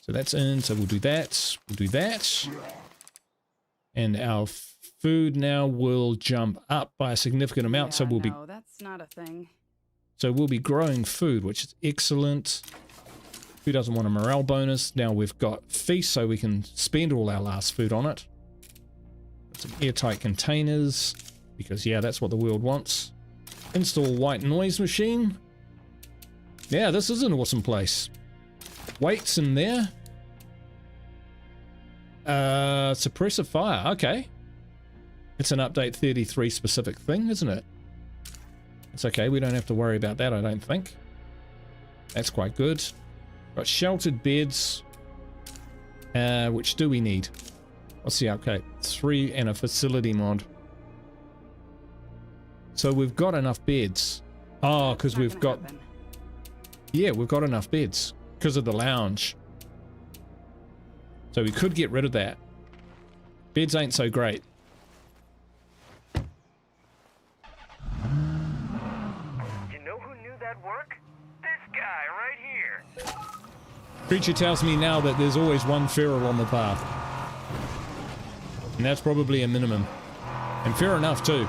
So that's in, so we'll do that. We'll do that. And our food now will jump up by a significant amount, so we'll be... No, that's not a thing. So we'll be growing food, which is excellent. Who doesn't want a morale bonus? Now we've got feast, so we can spend all our last food on it. Some airtight containers, because yeah, that's what the world wants. Install white noise machine. Yeah, this is an awesome place. Weights in there. Suppressive fire, okay. It's an update 33 specific thing, isn't it? It's okay, we don't have to worry about that, I don't think. That's quite good. Got sheltered beds. Which do we need? What's the okay? 3 and a facility mod. So we've got enough beds. Oh, because we've got... Yeah, we've got enough beds because of the lounge. So we could get rid of that. Beds ain't so great. You know who knew that work? This guy right here. Creature tells me now that there's always one feral on the path. And that's probably a minimum. And fair enough too.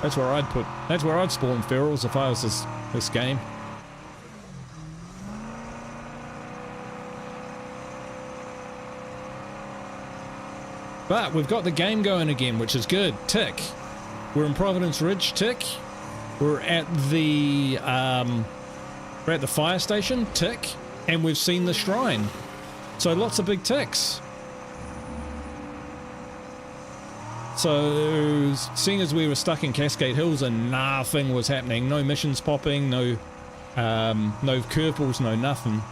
That's where I'd spawn ferals if I was this game. But we've got the game going again, which is good. Tick. We're in Providence Ridge. Tick. We're at the fire station. Tick. And we've seen the shrine. So lots of big ticks. So seeing as we were stuck in Cascade Hills and nothing was happening, no missions popping, no curveballs, no nothing.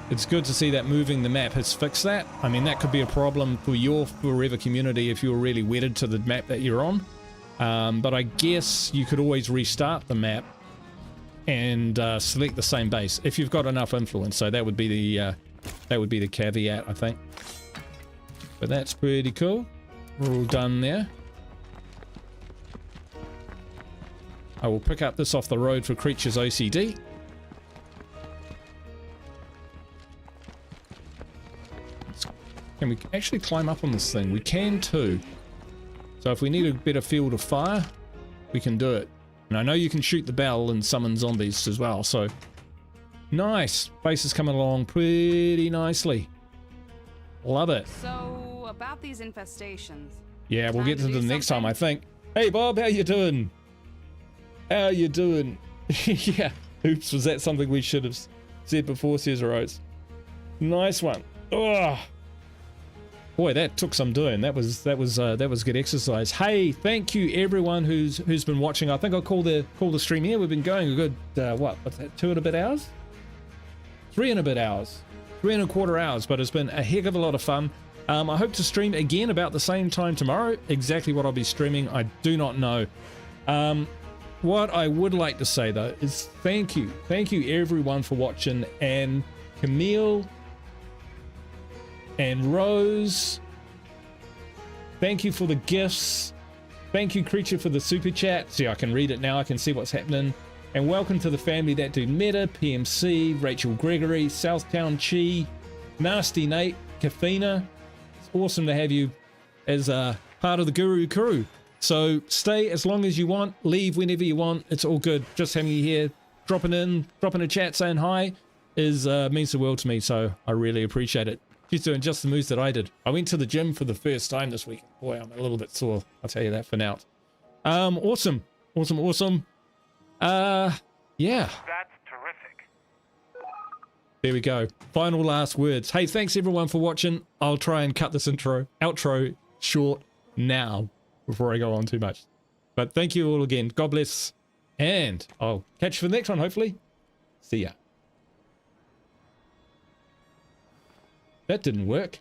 It's good to see that moving the map has fixed that. I mean, that could be a problem for your Forever community if you're really wedded to the map that you're on. But I guess you could always restart the map and select the same base if you've got enough influence. So that would be the caveat, I think. But that's pretty cool. We're all done there. I will pick up this off the road for Creature's OCD. Can we actually climb up on this thing? We can too. So if we need a better field of fire, we can do it. And I know you can shoot the bell and summon zombies as well, so... Nice! Base is coming along pretty nicely. Love it. So, about these infestations. Yeah, we'll get to them next time, I think. Hey Bob, how you doing? How you doing? Yeah. Oops, was that something we should have said before, says Rose. Nice one. Oh. Boy, that took some doing. That was good exercise. Hey, thank you everyone who's been watching. I think I'll call the stream here. We've been going a good what's that? 2 and a bit hours? 3 and a bit hours. 3 and a quarter hours, but it's been a heck of a lot of fun. I hope to stream again about the same time tomorrow. Exactly what I'll be streaming, I do not know. What I would like to say though is thank you everyone for watching, and Camille and Rose, thank you for the gifts. Thank you Creature for the super chat. See, I can read it now, I can see what's happening. And welcome to the family that do Meta, PMC, Rachel Gregory, Southtown Chi, Nasty Nate, Kathina. It's awesome to have you as a part of the Guru crew. So stay as long as you want, leave whenever you want, it's all good. Just having you here, dropping a chat, saying hi is means the world to me, so I really appreciate it. She's doing just the moves that I did. I went to the gym for the first time this week. Boy, I'm a little bit sore, I'll tell you that for now. Awesome. Yeah. That's terrific. There we go. Final last words. Hey, thanks everyone for watching. I'll try and cut this outro short now before I go on too much. But thank you all again. God bless. And I'll catch you for the next one, hopefully. See ya. That didn't work.